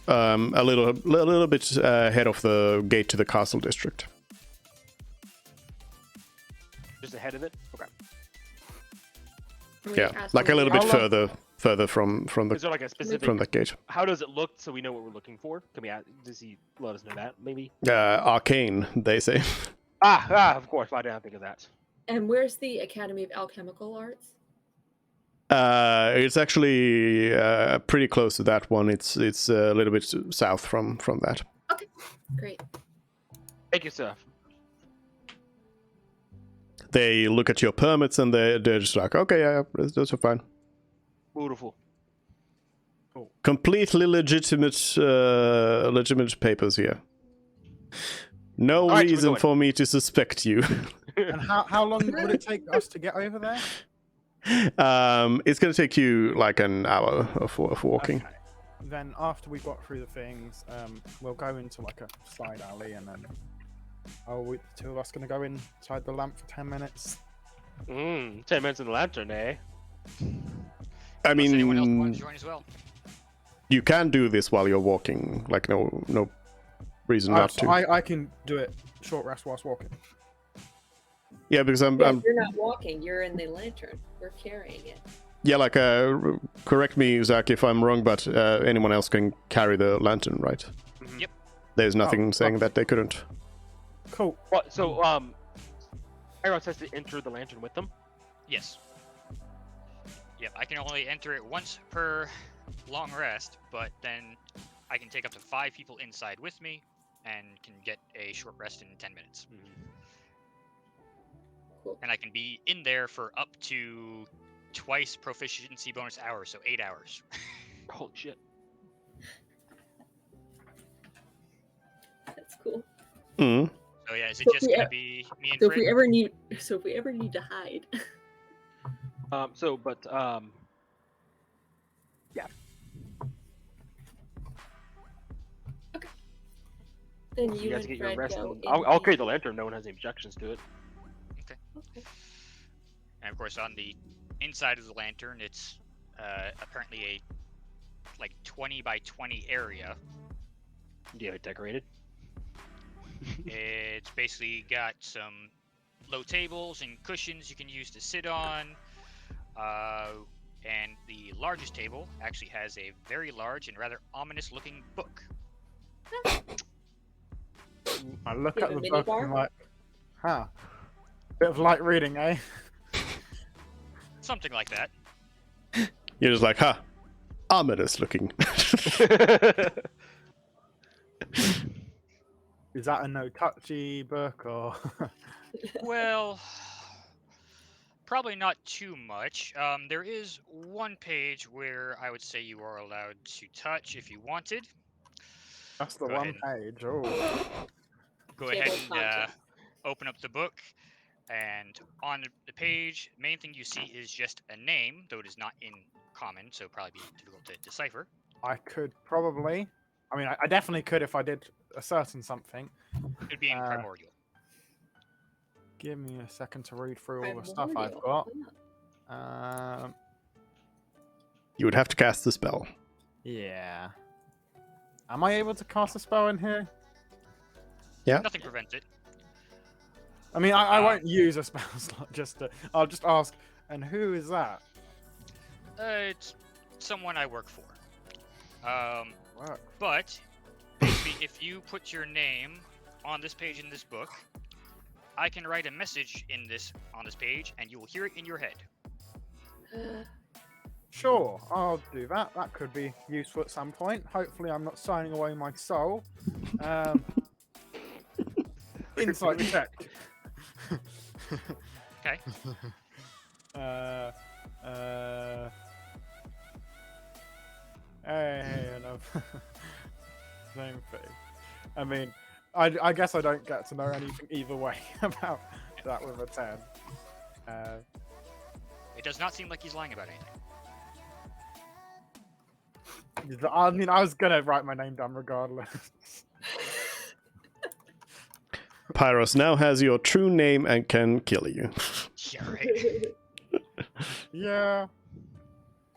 little bit ahead of the gate to the castle district. Just ahead of it. Okay. can we Yeah, ask like a them little where- bit further from Is there like a specific? from that gate. How does it look so we know what we're looking for? Can we? Does he let us know that? Maybe. Arcane, they say. Of course. Why didn't I think of that? And where's the Academy of Alchemical Arts? It's actually pretty close to that one. It's a little bit south from that. Great. Thank you, sir. They look at your permits and they're just like, okay, yeah, those are fine. Beautiful. Completely legitimate papers here. No All right, so we're reason going. for me to suspect you. And how long would it take us to get over there? It's going to take you like an hour of walking. Okay. Then after we've got through the things, we'll go into like a side alley, and then the two of us going to go inside the lamp for 10 minutes. 10 minutes in the lantern, eh? I Unless anyone else mean, wants to join as well. you can do this while you're walking. Like no reason not So to. I can do it short rest whilst walking. Yeah, because I'm You're not walking. You're in the lantern. We're carrying it. yeah, like correct me, Zach, if I'm wrong, but anyone else can carry the lantern, right? Yep. There's nothing saying gosh. that they couldn't. Cool. What? So Iros has to enter the lantern with them. Yes. Yep, I can only enter it once per long rest, but then I can take up to 5 people inside with me and can get a short rest in 10 minutes. Cool. And I can be in there for up to twice proficiency bonus hours, so 8 hours. Holy shit! That's cool. Mm. So yeah, is it So just if we gonna e- be me and So if we Fred? ever need to hide, Yeah. then You you guys and get your Fred rest. go. And in I'll carry the- the lantern. No one has any objections to it. Okay. And of course, on the inside of the lantern, it's apparently a like 20 by 20 area. Do you have it decorated? It's basically got some low tables and cushions you can use to sit on. And the largest table actually has a very large and rather ominous looking book. I look You at have the a book minibar? and I'm like, huh. Bit of light reading, eh? Something like that. You're just like, huh, ominous looking. Is that a no touchy book or? Well, probably not too much. There is one page where I would say you are allowed to touch if you wanted. That's the Go one ahead. page. Oh. Go Table ahead and content. open up the book, and on the page, main thing you see is just a name, though it is not in common, so probably be difficult to decipher. I could probably. I mean, I definitely could if I did a certain something. It would be in primordial. Give me a second to read through all the stuff I've Primordial. got. You would have to cast the spell. Yeah. Am I able to cast a spell in here? Yeah. Nothing prevents it. I mean, I won't use a spell slot. I'll just ask. And who is that? It's someone I work for. Work. But basically, if you put your name on this page in this book, I can write a message on this page, and you will hear it in your head. Sure, I'll do that. That could be useful at some point. Hopefully, I'm not signing away my soul. Insight check. Okay. Hey, enough. Same thing. I mean, I guess I don't get to know anything either way about that with a 10. It does not seem like he's lying about anything. I mean, I was gonna write my name down regardless. Pyros now has your true name and can kill you. Yeah, right. Yeah.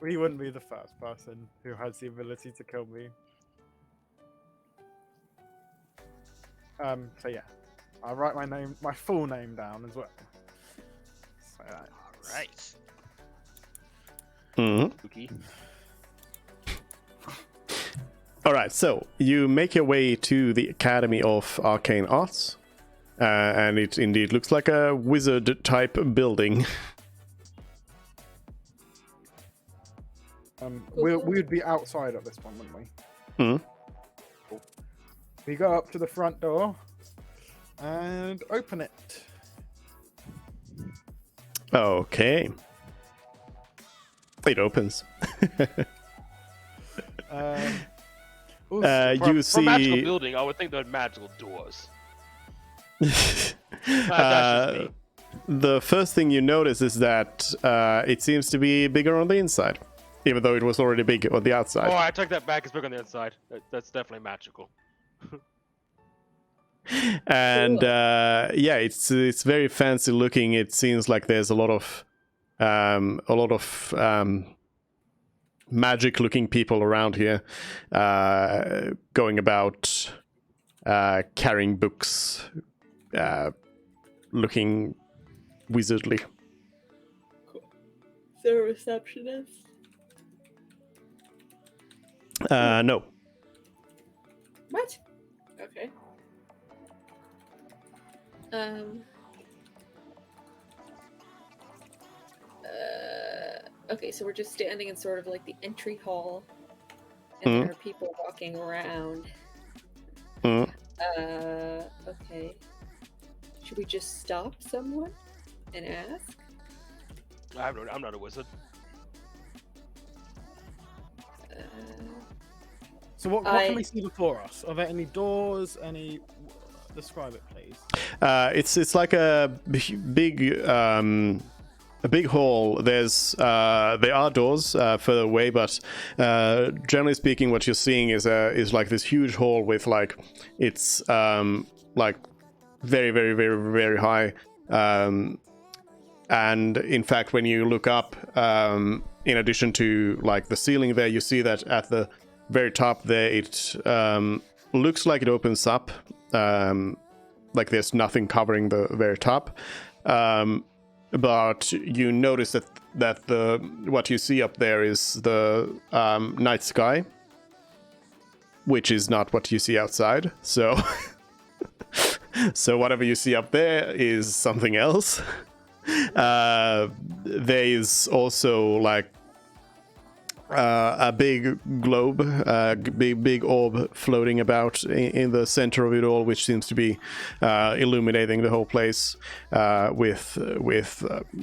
He wouldn't be the first person who has the ability to kill me. So yeah, I'll write my full name down as well. So, All right. Mhm. Spooky. All right, so you make your way to the Academy of Arcane Arts, and it indeed looks like a wizard-type building. we'd be outside at this one, wouldn't we? Hmm. Cool. We go up to the front door and open it. Okay. It opens. Ooh, You For a magical see. building, I would think they had magical doors. Uh, That's just me. the first thing you notice is that it seems to be bigger on the inside, even though it was already big on the outside. Oh, I took that back. It's big on the inside. That's definitely magical. And yeah, it's very fancy looking. It seems like there's a lot of magic looking people around here, going about, carrying books, looking wizardly. Is there a receptionist? No. What? Okay. Um. Okay, so we're just standing in sort of like the entry hall, and there are people walking around. Okay. Should we just stop someone and ask? I'm not a wizard. So what can we see before us? Are there any doors? Describe it, please. It's like a big hall. There are doors further away, but generally speaking, what you're seeing is like this huge hall with like it's like very very very very high. And in fact, when you look up, in addition to like the ceiling there, you see that at the very top there, it looks like it opens up. Like there's nothing covering the very top. But you notice that what you see up there is the night sky, which is not what you see outside. So, so whatever you see up there is something else. There is also like a big globe, big orb floating about in the center of it all, which seems to be illuminating the whole place with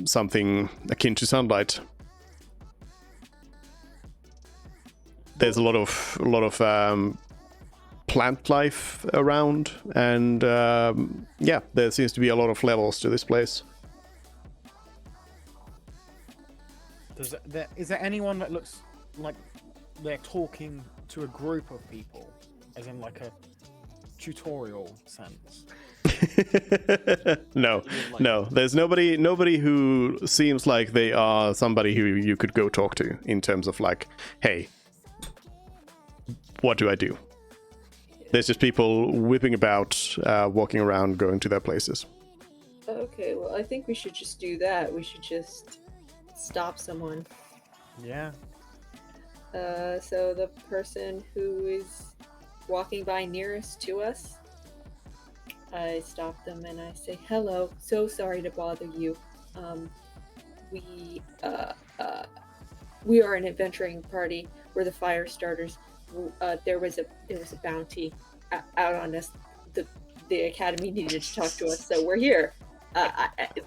something akin to sunlight. There's a lot of plant life around, and yeah, there seems to be a lot of levels to this place. Is there anyone that looks like they're talking to a group of people, as in like a tutorial sense? No. There's nobody who seems like they are somebody who you could go talk to in terms of like, hey, what do I do? There's just people whipping about, walking around, going to their places. Okay, well, I think we should just do that. We should just stop someone. Yeah. So the person who is walking by nearest to us, I stop them and I say, "Hello, so sorry to bother you. We are an adventuring party. We're the fire starters. There was a bounty out on us. The academy needed to talk to us, so we're here.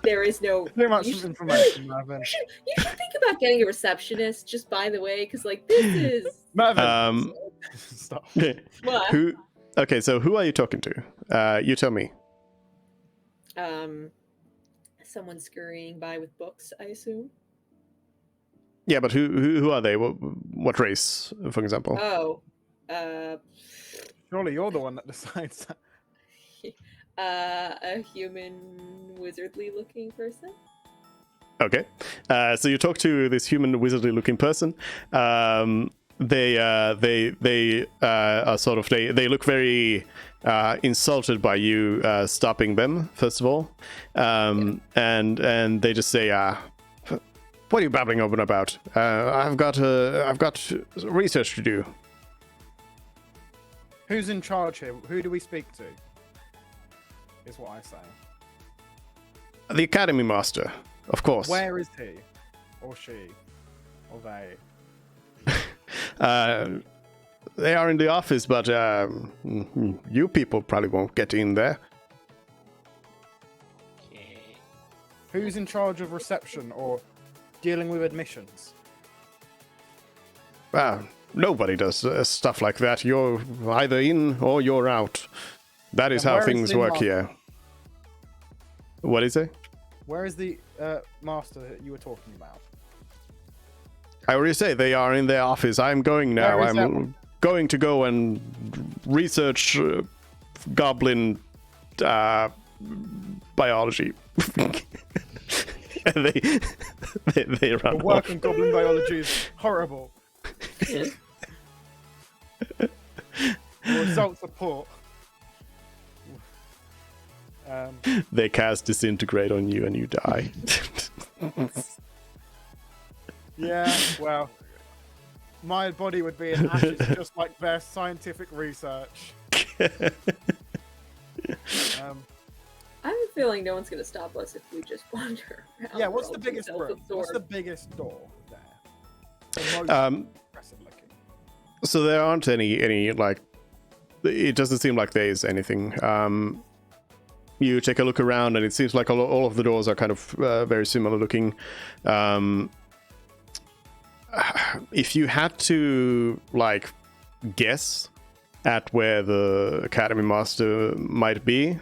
There is no too much information, Marvin. You should think about getting a receptionist, just by the way, because like this is Marvin. Stop. What? Who? Okay, so who are you talking to? You tell me. Someone scurrying by with books, I assume. Yeah, but who are they? What race, for example? Oh, surely you're the one that decides that. A human wizardly looking person. Okay, so you talk to this human wizardly looking person. They are sort of they look very insulted by you stopping them, first of all, and they just say, "What are you babbling on about? I've got research to do." Who's in charge here? Who do we speak to? Is what I say. The Academy Master, of course. Where is he? Or she? Or they? They are in the office, but you people probably won't get in there. Who's in charge of reception or dealing with admissions? Nobody does stuff like that. You're either in or you're out. That is how things work here. What is it? Where is the master that you were talking about? I already say they are in their office. I'm going now. I'm going to go and research goblin biology. And they run The work in goblin biology is horrible. The results are poor. They cast disintegrate on you and you die. Yeah, well, my body would be in ashes just like their scientific research. I have a feeling no one's gonna stop us if we just wander around. Yeah, We're what's all the too biggest room? What's the self-absorbed. biggest door there? The most impressive looking. So there aren't any like. It doesn't seem like there is anything. You take a look around, and it seems like all of the doors are kind of very similar looking. If you had to like guess at where the Academy Master might be,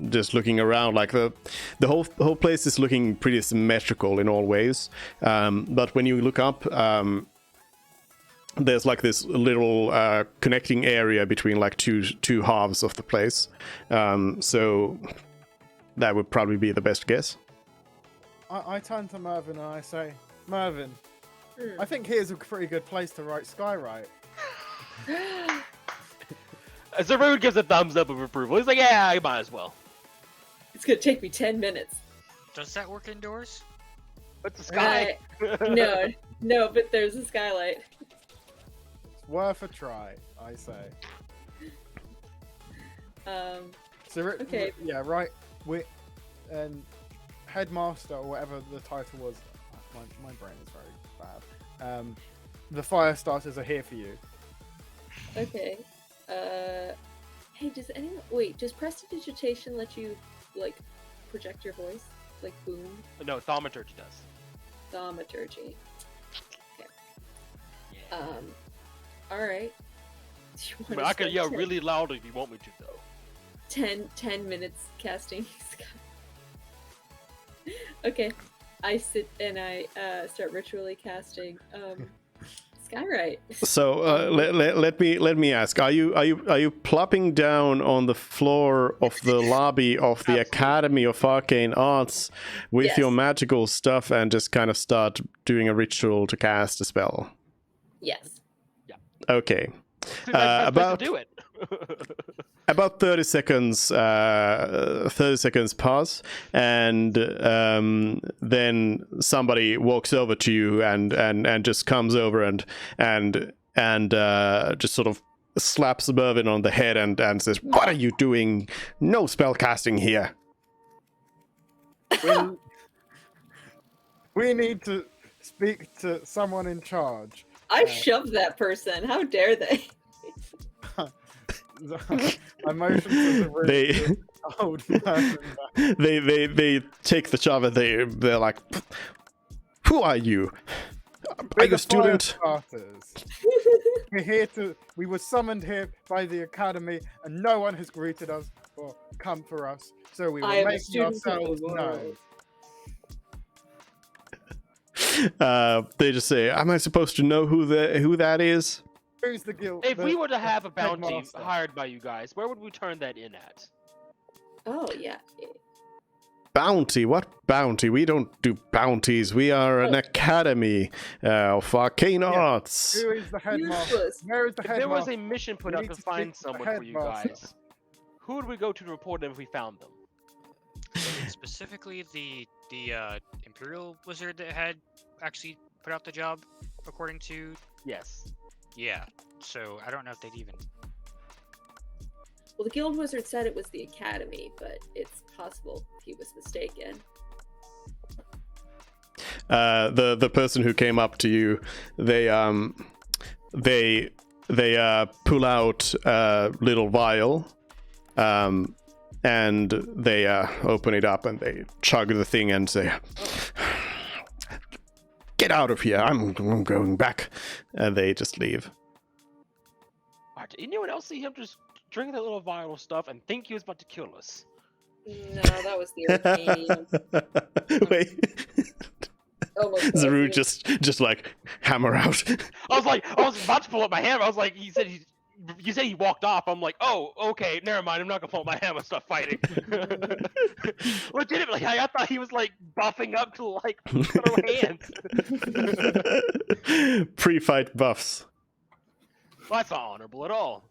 just looking around, like the whole place is looking pretty symmetrical in all ways. But when you look up, there's like this little connecting area between like two halves of the place. So that would probably be the best guess. I turn to Mervyn and I say, Mervyn, I think here's a pretty good place to write Skywrite. Zerud gives a thumbs up of approval. He's like, yeah, I might as well. It's gonna take me 10 minutes. Does that work indoors? What's the sky? No, but there's a skylight. It's worth a try, I say. So, Okay. Yeah, right. We and Headmaster or whatever the title was. My brain is very bad. The fire starters are here for you. Okay. Hey, does prestidigitation let you, like, project your voice? Like, boom? No, thaumaturgy does. Thaumaturgy. Okay. Yeah. Alright. I mean, I can yell really loud if you want me to, though. 10 minutes casting. Okay. I sit and I start ritually casting Skywrite. So let me ask: Are you plopping down on the floor of the lobby of the Academy of Arcane Arts with Yes. your magical stuff and just kind of start doing a ritual to cast a spell? Yes. Okay. Seems like the best place About to do it. about 30 seconds. 30 seconds pass, and then somebody walks over to you and just comes over and just sort of slaps Mervyn on the head and says, "What are you doing? No spell casting here." We need to speak to someone in charge. I shoved that person. How dare they? I motion to the room. They Old Mervyn back. they take the shove and they're like, "Who are you? Are We're you the a student?" fire starters. We're here to. We were summoned here by the academy, and no one has greeted us or come for us. So we I were am a making student of the ourselves world. known. They just say, "Am I supposed to know who that is?" Who's the guild? If we were to have a bounty headmaster. hired by you guys, where would we turn that in at? Oh, yeah. Bounty? What bounty? We don't do bounties. We are an academy of arcane arts. Who is the headmaster? Useless. Where is the If there was headmaster? a mission put We up need to to find speak to the someone for you headmaster. guys, who would we go to report them if we found them? Specifically, the Imperial Wizard that had actually put out the job, according to Yes. yeah. So I don't know if they'd even. Well, the guild wizard said it was the academy, but it's possible he was mistaken. The person who came up to you, they pull out a little vial, and they open it up and they chug the thing and say, "Get out of here! I'm going back," and they just leave. Did anyone else see him just drink that little vial of stuff and think he was about to kill us? No, that was the arcane. Wait, Almost Zaru was. just like hammer out. I was about to pull up my hammer. I was like, you said he walked off. I'm like, oh, okay, never mind. I'm not gonna pull up my hammer and start fighting. Legitimately, I thought he was like buffing up to like throw hands. Pre-fight buffs. Well, that's not honorable at all.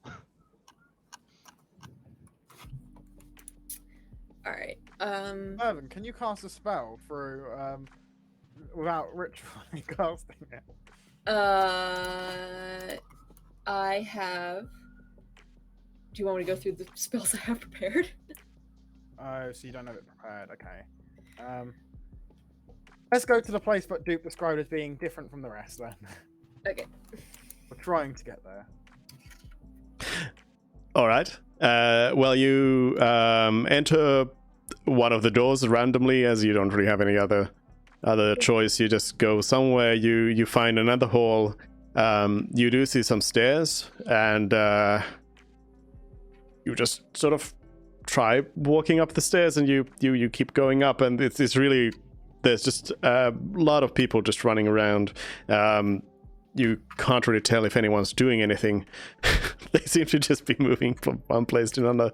All right. Mervyn, can you cast a spell through without ritually casting it? I have. Do you want me to go through the spells I have prepared? Oh, so you don't have it prepared. Okay. Let's go to the place that Duke described as being different from the rest then. Okay. We're trying to get there. All right. Well, you enter one of the doors randomly, as you don't really have any other choice. You just go somewhere. You find another hall. You do see some stairs, and you just sort of try walking up the stairs, and you keep going up, and it's really, there's just a lot of people just running around. You can't really tell if anyone's doing anything. They seem to just be moving from one place to another.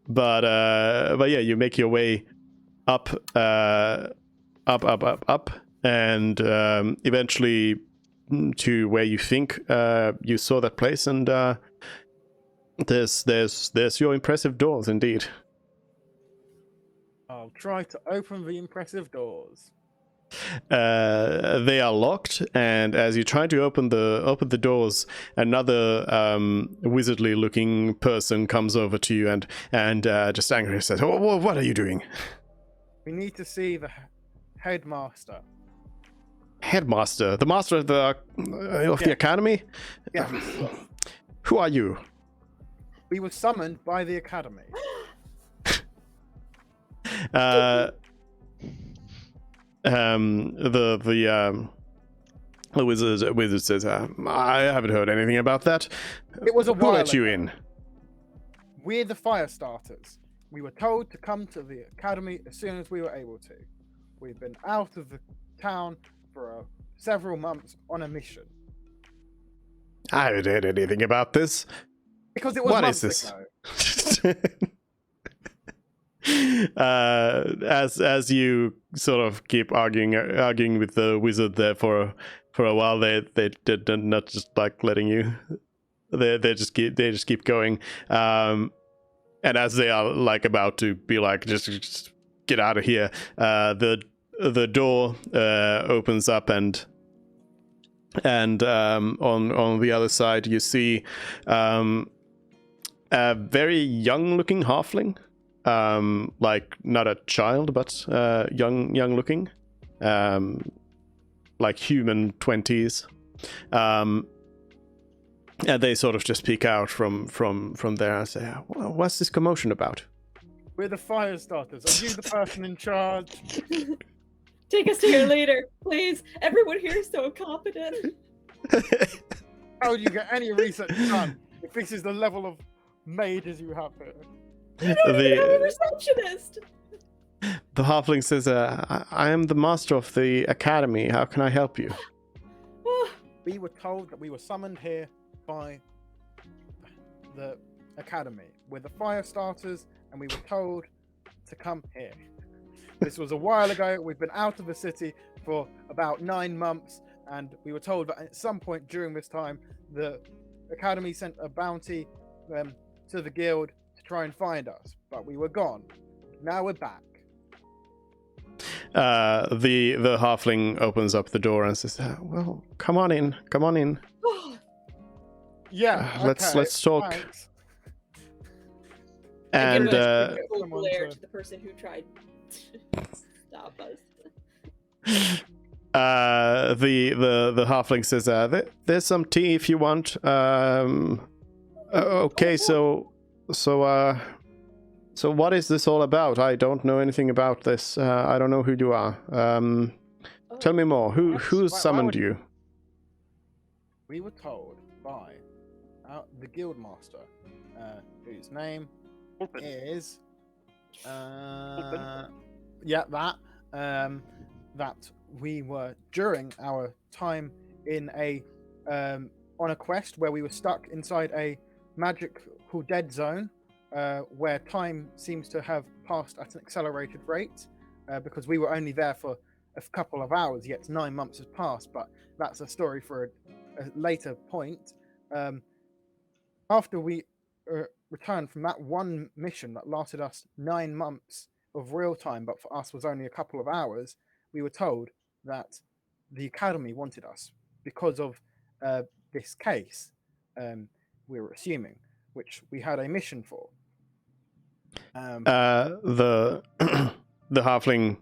But yeah, you make your way up, up, and eventually to where you think you saw that place, and there's your impressive doors indeed. I'll try to open the impressive doors. They are locked, and as you try to open the doors, another wizardly looking person comes over to you and just angrily says, "What are you doing?" We need to see the headmaster. Headmaster, the master of the academy. Yes. Who are you? We were summoned by the academy. The wizard says, "I haven't heard anything about that. It was a Who while let you ago. in?" We're the fire starters. We were told to come to the academy as soon as we were able to. We've been out of the town for several months on a mission. I haven't heard anything about this. Because it was What months is this? ago. As you sort of keep arguing with the wizard there for a while, they not just like letting you. They just keep going. And as they are like about to be like just get out of here, the door opens up, and on the other side you see a very young looking halfling. Like not a child, but young looking, like human 20s, and they sort of just peek out from there and say, well, "What's this commotion about?" We're the fire starters. Are you the person in charge? Take us to your leader, please. Everyone here is so competent. How do you get any research done if this is the level of mages you have here? You don't even have a receptionist. The halfling says, "I am the master of the academy. How can I help you?" We were told that we were summoned here by the academy. We're the fire starters, and we were told to come here. This was a while ago. We've been out of the city for about 9 months, and we were told that at some point during this time, the academy sent a bounty to the guild to try and find us, but we were gone. Now we're back. The halfling opens up the door and says, "Well, come on in. Yeah, Let's talk." Thanks. And I give a Someone glare to- to the person who tried to stop us. the halfling says, "There's some tea if you want." Okay, so what is this all about? I don't know anything about this. I don't know who you are. Tell me more. Who summoned you? We were told by the guild master, whose name is that we were during our time in a on a quest where we were stuck inside a magical dead zone, where time seems to have passed at an accelerated rate, because we were only there for a couple of hours, yet 9 months has passed, but that's a story for a later point. After we returned from that one mission that lasted us 9 months of real time, but for us was only a couple of hours, we were told that the academy wanted us because of this case, we were assuming, which we had a mission for. The the halfling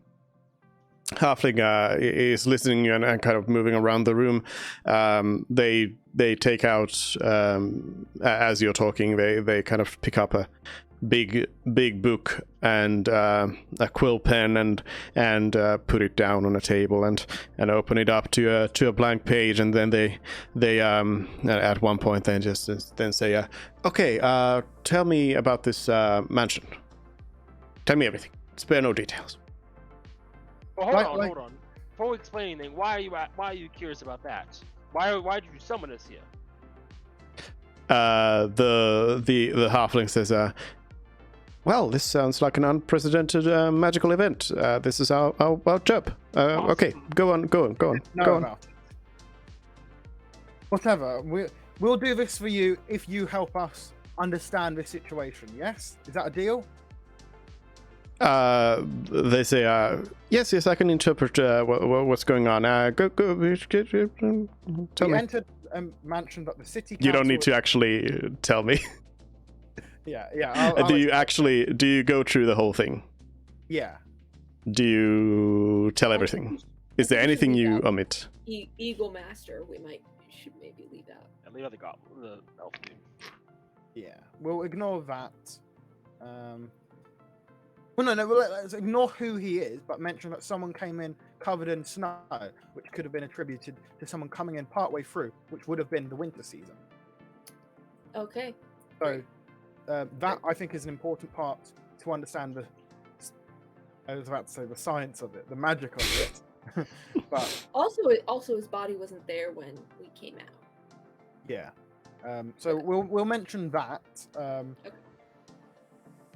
is listening and kind of moving around the room. They take out as you're talking. They kind of pick up a big book and a quill pen and put it down on a table and open it up to a blank page, and then they at one point then say, okay, tell me about this mansion. Tell me everything. Spare no details. Well, hold on. Before we explain anything, why are you curious about that? Why did you summon us here? The halfling says, well, this sounds like an unprecedented magical event. This is our job. Awesome. Okay, go on. Whatever. We'll do this for you if you help us understand this situation. Yes? Is that a deal? They say, yes, I can interpret what's going on. Go. Tell me. Entered a mansion that the city. You don't need to actually tell me. Yeah. Do you go through the whole thing? Yeah. Do you tell everything? Is there anything you omit? Eagle Master, should maybe leave out. And the other goblin, the elf dude. Yeah. We'll ignore that. Well, no, let's ignore who he is, but mention that someone came in covered in snow, which could have been attributed to someone coming in partway through, which would have been the winter season. Okay. So, that, I think, is an important part to understand I was about to say the science of it, the magic of it. But also, his body wasn't there when we came out. yeah. So we'll mention that. Okay.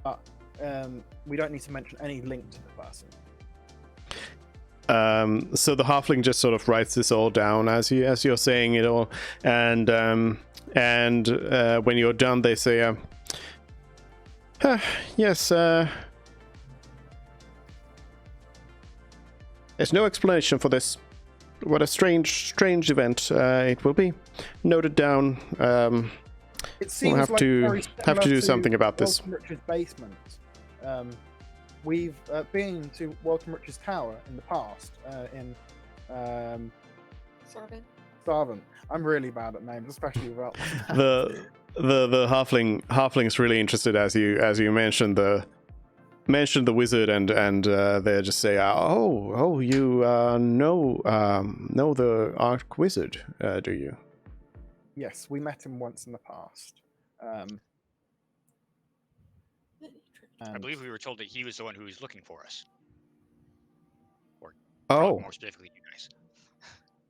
But we don't need to mention any link to the person. So the halfling just sort of writes this all down as you're saying it all, and when you're done, they say, yes. There's no explanation for this. What a strange event it will be. Noted down. It seems We'll have like to very have to do similar something about this. Walton Rich's basement. We've been to Walton Rich's tower in the past. In Sarvin. I'm really bad at names, especially without the halfling's really interested as you mentioned the wizard, and they just say, you know the Arch Wizard, do you? Yes, we met him once in the past. I believe we were told that he was the one who was looking for us. Or more specifically, you guys.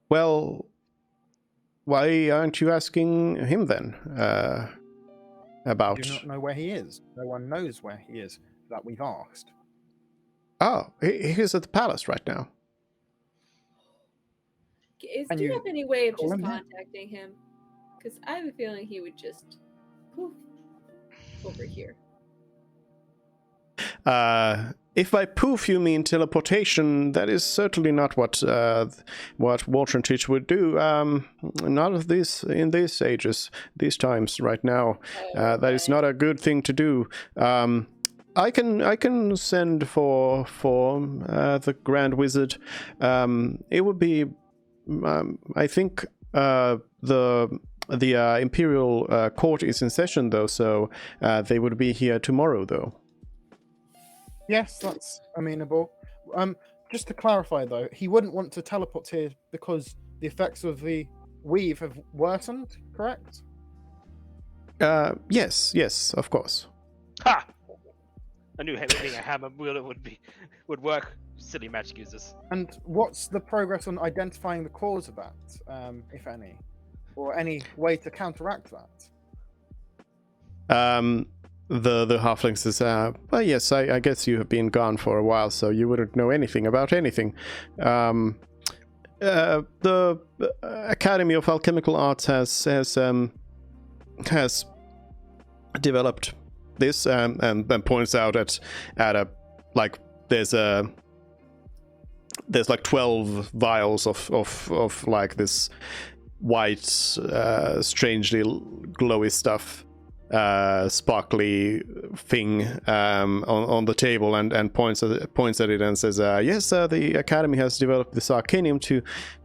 Well, why aren't you asking him then about? We do not know where he is. No one knows where he is that we've asked. Oh, he's at the palace right now. Do you have any way of call just him here? contacting him? Because I have a feeling he would just poof over here. If by poof you mean teleportation, that is certainly not what Walton Teach would do. Not of this in these ages, these times right now. That is not a good thing to do. I can send for the Grand Wizard. It would be, I think, the Imperial Court is in session though, so they would be here tomorrow though. Yes, that's amenable. Just to clarify though, he wouldn't want to teleport here because the effects of the weave have worsened, correct? Yes, of course. Ha! I knew having a hammer wielder would work. Silly magic users. And what's the progress on identifying the cause of that, if any? Or any way to counteract that? The halfling says, well, yes, I guess you have been gone for a while, so you wouldn't know anything about anything. The Academy of Alchemical Arts has developed this, and points out at a, like, there's like 12 vials of like this white, strangely glowy stuff. sparkly thing on the table and points at it and says, "Yes, the Academy has developed this Arcanium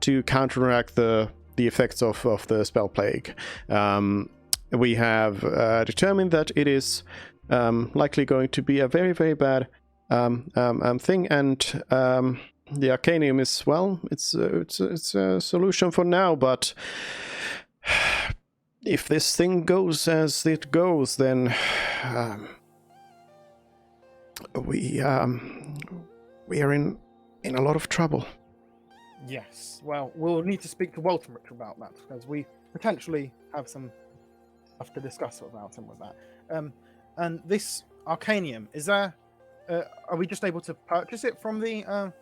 to counteract the effects of the spell plague. We have determined that it is likely going to be a very, very bad thing, and the Arcanium is, well, it's a solution for now, but if this thing goes as it goes, then we are in a lot of trouble." Yes. Well, we'll need to speak to Waltermich about that, because we potentially have some stuff to discuss about him with that. And this Arcanium, is there? Are we just able to purchase it from the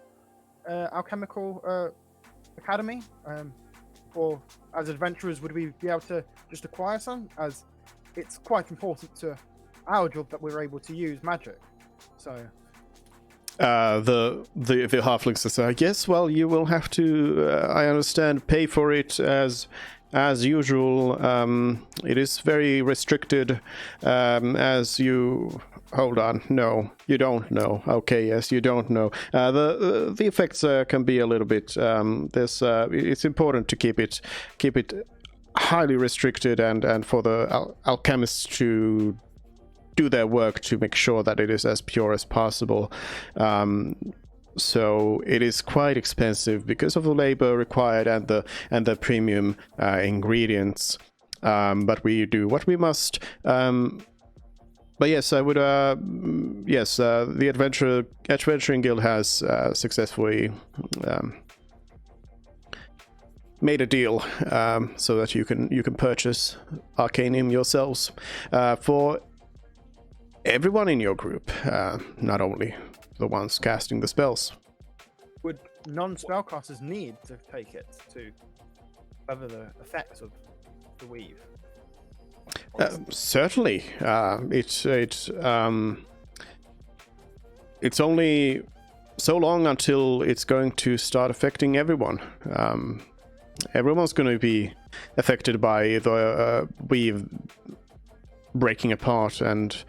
Alchemical Academy? Or as adventurers, would we be able to just acquire some? As it's quite important to our job that we're able to use magic. So. The halfling says, "Yes, well, you will have to, I understand, pay for it as usual. It is very restricted, as you." Hold on. No, you don't know. Okay, yes, you don't know. The effects can be a little bit. It's important to keep it highly restricted, and for the alchemists to do their work to make sure that it is as pure as possible. So it is quite expensive because of the labor required and the premium ingredients. But we do what we must. But yes, I would. Yes, the Adventuring Guild has successfully made a deal so that you can purchase Arcanium yourselves for everyone in your group, not only the ones casting the spells. Would non-spellcasters need to take it to cover the effects of the weave? Certainly, it's only so long until it's going to start affecting everyone. Everyone's going to be affected by the weave breaking apart, and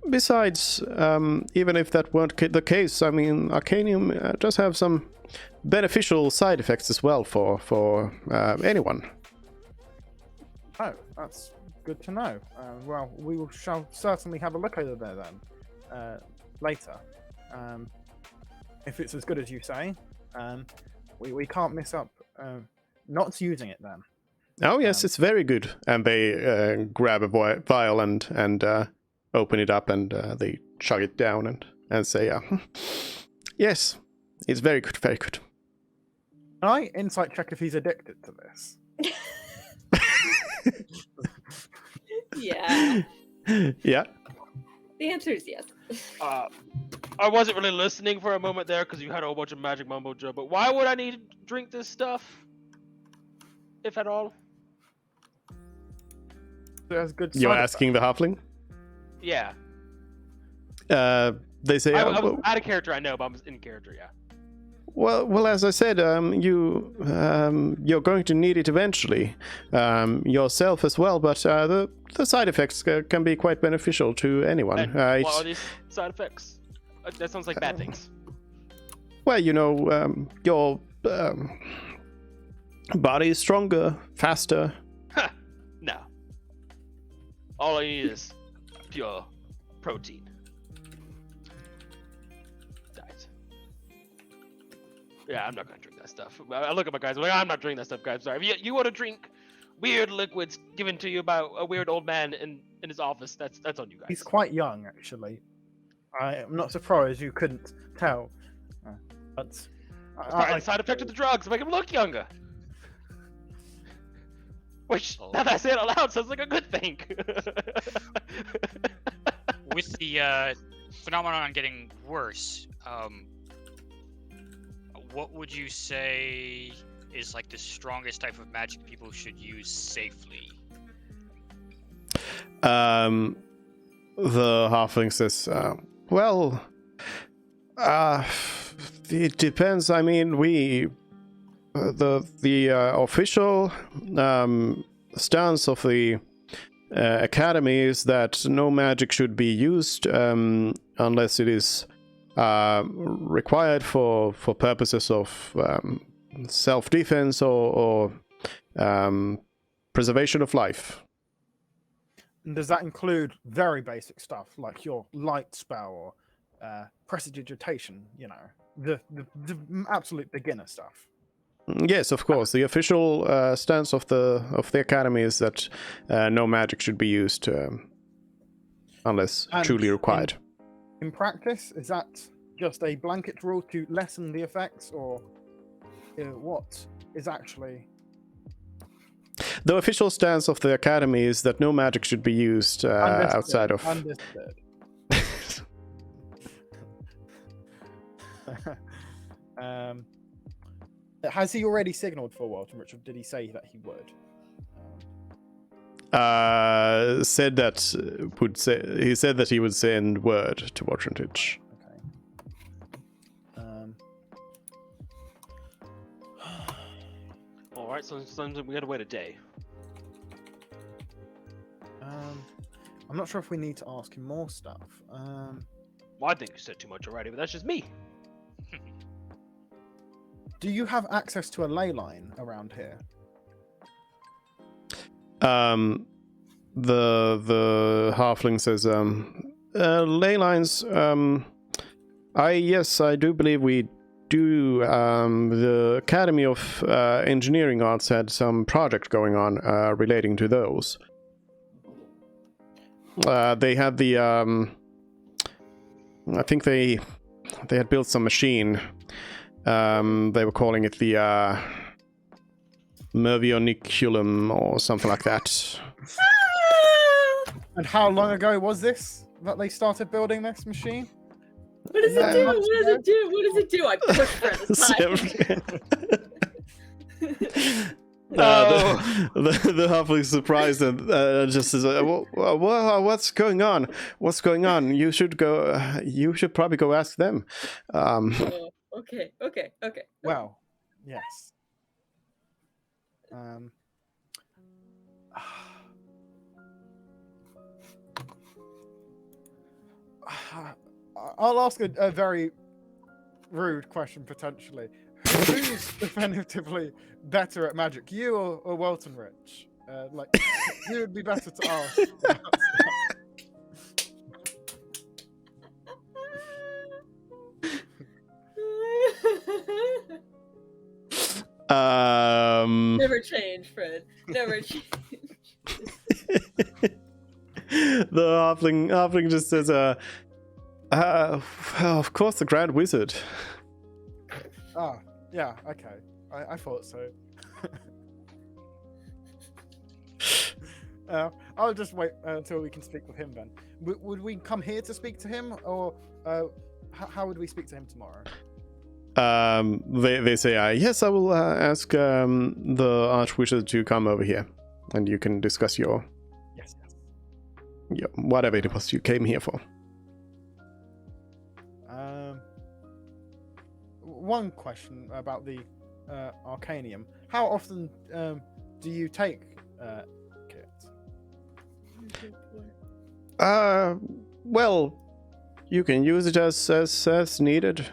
besides, even if that weren't the case, I mean, Arcanium does have some beneficial side effects as well for anyone. Oh, that's good to know. Well, shall certainly have a look over there then later. If it's as good as you say, we can't miss up not using it then. Oh yes, it's very good. And they grab a vial and open it up, and they chug it down and say, yes, it's very good, very good. Can I insight check if he's addicted to this? Yeah. Yeah. The answer is yes. I wasn't really listening for a moment there because you had a whole bunch of magic mumbo jumbo. But why would I need to drink this stuff, if at all? There's good. You're asking the halfling? Yeah. They say. I was out of character, I know, but I'm in character. Yeah. Well, as I said, you're going to need it eventually, yourself as well. But the side effects can be quite beneficial to anyone. And what are these side effects? That sounds like bad things. Well, your body is stronger, faster. No. All I need is pure protein. Yeah, I'm not gonna drink that stuff. I look at my guys, I'm like, I'm not drinking that stuff, guys. Sorry. If you want to drink weird liquids given to you by a weird old man in his office, that's on you guys. He's quite young, actually. I'm not surprised you couldn't tell. But it's probably a side effect of the drugs, make him look younger. Which, now that I say it out loud, sounds like a good thing. With the phenomenon getting worse, what would you say is like the strongest type of magic people should use safely? The halfling says, it depends. I mean, the official stance of the academy is that no magic should be used unless it is required for purposes of self-defense or preservation of life. And does that include very basic stuff like your light spell or prestidigitation? You know, the absolute beginner stuff. Yes, of course. The official stance of the academy is that no magic should be used unless And truly required. In practice, is that just a blanket rule to lessen the effects, or what is actually? The official stance of the academy is that no magic should be used outside of. Understood. Has he already signaled for Walton Richard? Did he say that he would? Said that he said that he would send word to Watchentich. Okay. All right, so we gotta wait a day. I'm not sure if we need to ask him more stuff. Well, I think you said too much already, but that's just me. Do you have access to a ley line around here? The halfling says, ley lines. I do believe we do. The Academy of Engineering Arts had some project going on relating to those. They had the. I think they had built some machine. They were calling it the Mervioniculum or something like that. And how long ago was this that they started building this machine? What does it do? What does it do? What does it do? I push for the halfling's surprised and just says, "What's going on? What's going on? You should go. You should probably go ask them." Okay. Well, yes. I'll ask a very rude question potentially. Who's definitively better at magic, you or Welton Rich? Like, who would be better to ask? Never change, Fred. Never change. The halfling just says, of course, the Grand Wizard. Ah, yeah, okay. I thought so. I'll just wait until we can speak with him then. Would we come here to speak to him, or how would we speak to him tomorrow? They say, yes, I will ask the Archwizard to come over here, and you can discuss your whatever it was you came here for. One question about the Arcanium. How often do you take Kit? Well, you can use it as needed.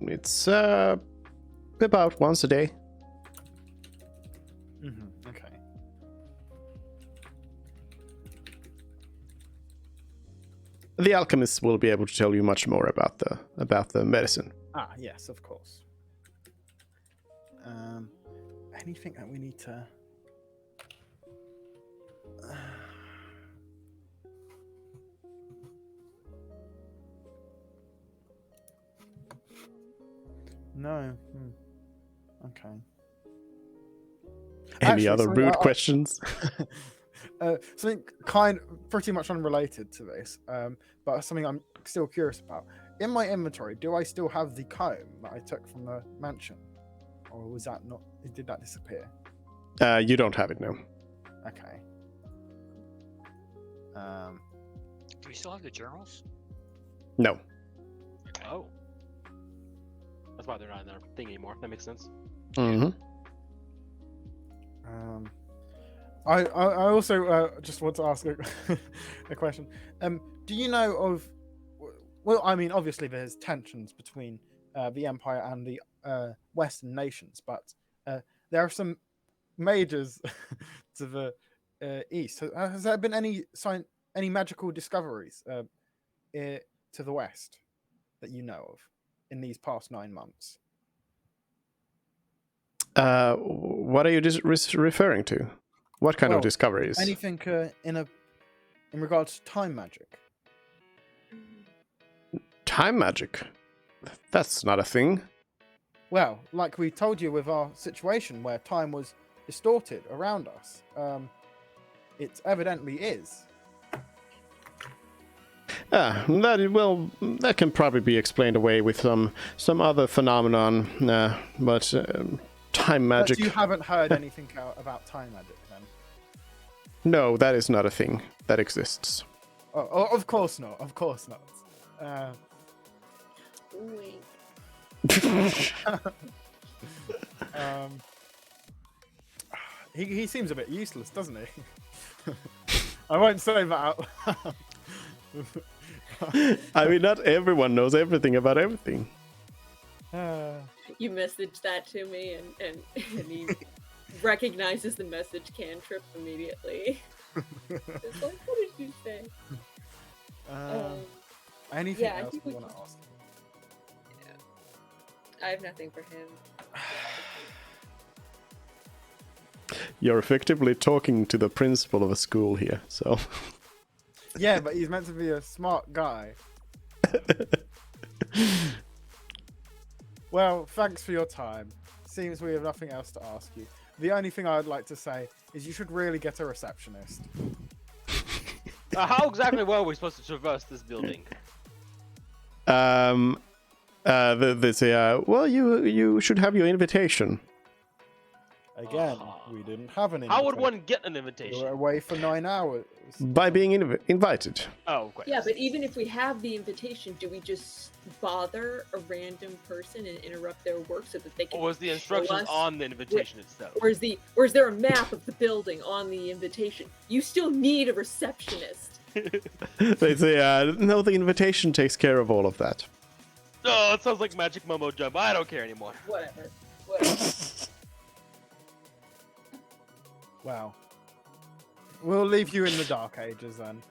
It's about once a day. Mm-hmm. Okay. The alchemists will be able to tell you much more about the medicine. Ah, yes, of course. Anything that we need to? No. Okay. Any other rude questions? Something pretty much unrelated to this, but something I'm still curious about. In my inventory, do I still have the comb that I took from the mansion, or was that not? Did that disappear? You don't have it now. Okay. Do we still have the journals? No. Oh. That's why they're not in their thing anymore. That makes sense. Mm-hmm. I also just want to ask a question. Do you know of? Well, I mean, obviously there's tensions between the Empire and the Western nations, but there are some majors to the east. Has there been any magical discoveries to the west that you know of in these past 9 months? What are you referring to? What kind of discoveries? Anything in regards to time magic? Time magic? That's not a thing. Well, like we told you with our situation where time was distorted around us, it evidently is. That can probably be explained away with some other phenomenon, but time magic. But you haven't heard anything about time magic, then? No, that is not a thing that exists. Oh, of course not. Of course not. Wait. He seems a bit useless, doesn't he? I won't say that out loud. I mean, not everyone knows everything about everything. You messaged that to me, and he recognizes the message cantrip immediately. It's like, what did you say? Anything yeah, I else think you we want to ask? I have nothing for him. You're effectively talking to the principal of a school here, so. Yeah, but he's meant to be a smart guy. Well, thanks for your time. Seems we have nothing else to ask you. The only thing I'd like to say is you should really get a receptionist. How exactly well are we supposed to traverse this building? They say, well, you should have your invitation. Again, we didn't have an invitation. How would one get an We invitation? were away for 9 hours. By being invited. Oh, great. Yeah, but even if we have the invitation, do we just bother a random person and interrupt their work so that they can? Or was the show instructions us? on the invitation itself? Or is there a map of the building on the invitation? You still need a receptionist. They say, no, the invitation takes care of all of that. Oh, it sounds like magic mumbo jumbo. I don't care anymore. Whatever. Well, we'll leave you in the Dark Ages then.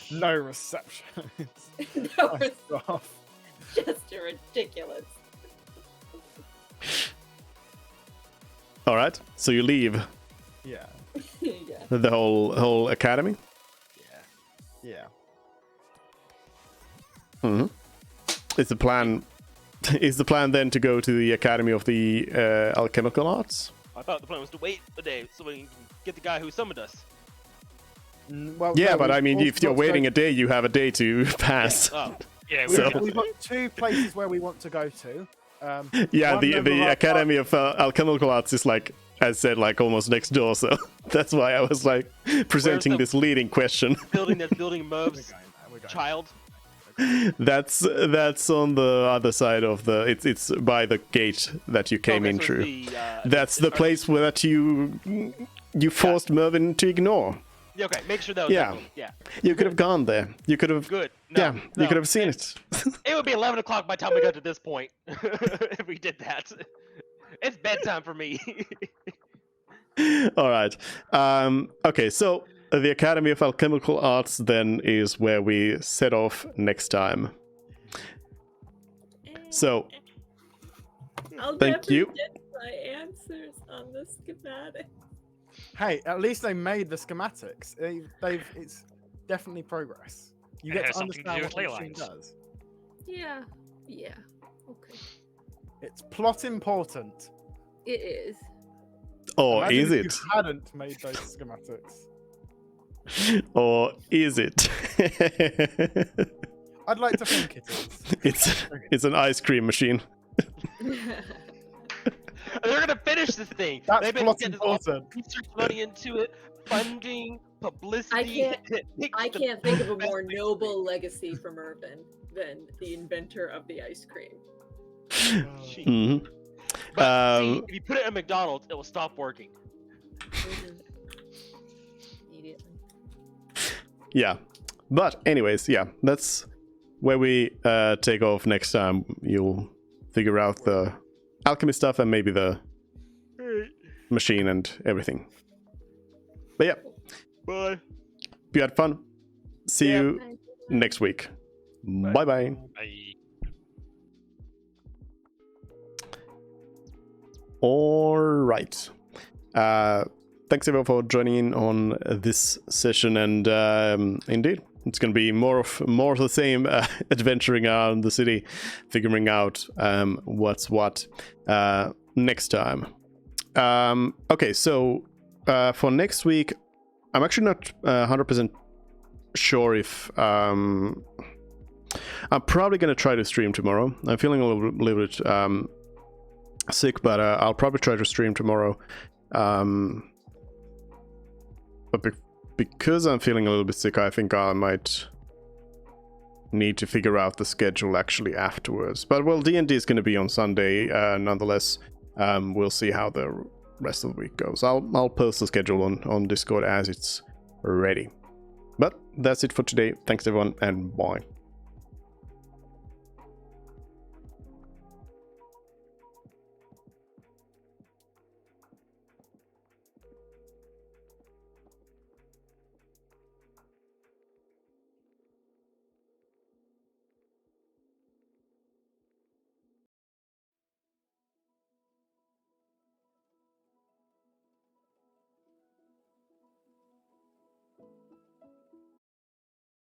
No reception. No, it's just ridiculous. All right, so you leave Yeah. Yeah. the whole academy. Yeah. Mm-hmm. Is the plan then to go to the Academy of the Alchemical Arts? I thought the plan was to wait a day so we can get the guy who summoned us. Well, Yeah, no, but I we've mean, also if you're got to waiting go- a day, you have a day to pass. Oh, Yeah, So- We've got 2 places where we want to go to. Yeah, one member of the our Academy of Alchemical Arts is like, as said, like almost next door. So that's why I was like presenting the- this leading question. building that's building We're Merv's going there, we're going child. That's on the other side of the. It's by the gate that you came Okay, in so through. it's That's the place where that you forced Mervyn to ignore. Yeah, okay, make sure that was Yeah. open. Yeah, You could have gone there. You could have. good. No, Yeah, no. you could have seen it. It would be 11 o'clock by the time we got to this point if we did that. It's bedtime for me. All right. Okay, so the Academy of Alchemical Arts then is where we set off next time. So, I'll Thank never you. get my answers on the schematic. Hey, at least they made the schematics. It's definitely progress. You It get has to something to understand do with what the ley machine lines. does. Yeah. Okay. It's plot important. It is. or Imagine is if it? You hadn't made those schematics. Or is it? I'd like to think it is. It's an ice cream machine. They're gonna finish this thing. That's They've been plot getting all important. research money into it, funding, publicity. I can't think of a more noble legacy from Irvin than the inventor of the ice cream. Mhm. But see, Um, if you put it at McDonald's, it will stop working. Mhm. Yeah. But anyways, yeah, that's where we take off next time. You'll figure out the alchemy stuff and maybe the machine and everything. But yeah, Bye. if you had fun, see Yeah. you next week. Bye bye. I All right. Thanks everyone for joining in on this session, and indeed, it's going to be more of the same, adventuring around the city, figuring out what's what next time. Okay, so for next week, I'm actually not 100% sure if I'm probably going to try to stream tomorrow. I'm feeling a little bit sick, but I'll probably try to stream tomorrow. But because I'm feeling a little bit sick, I think I might need to figure out the schedule actually afterwards. But well, D&D is going to be on Sunday nonetheless. We'll see how the rest of the week goes. I'll post the schedule on Discord as it's ready. But that's it for today. Thanks everyone, and bye.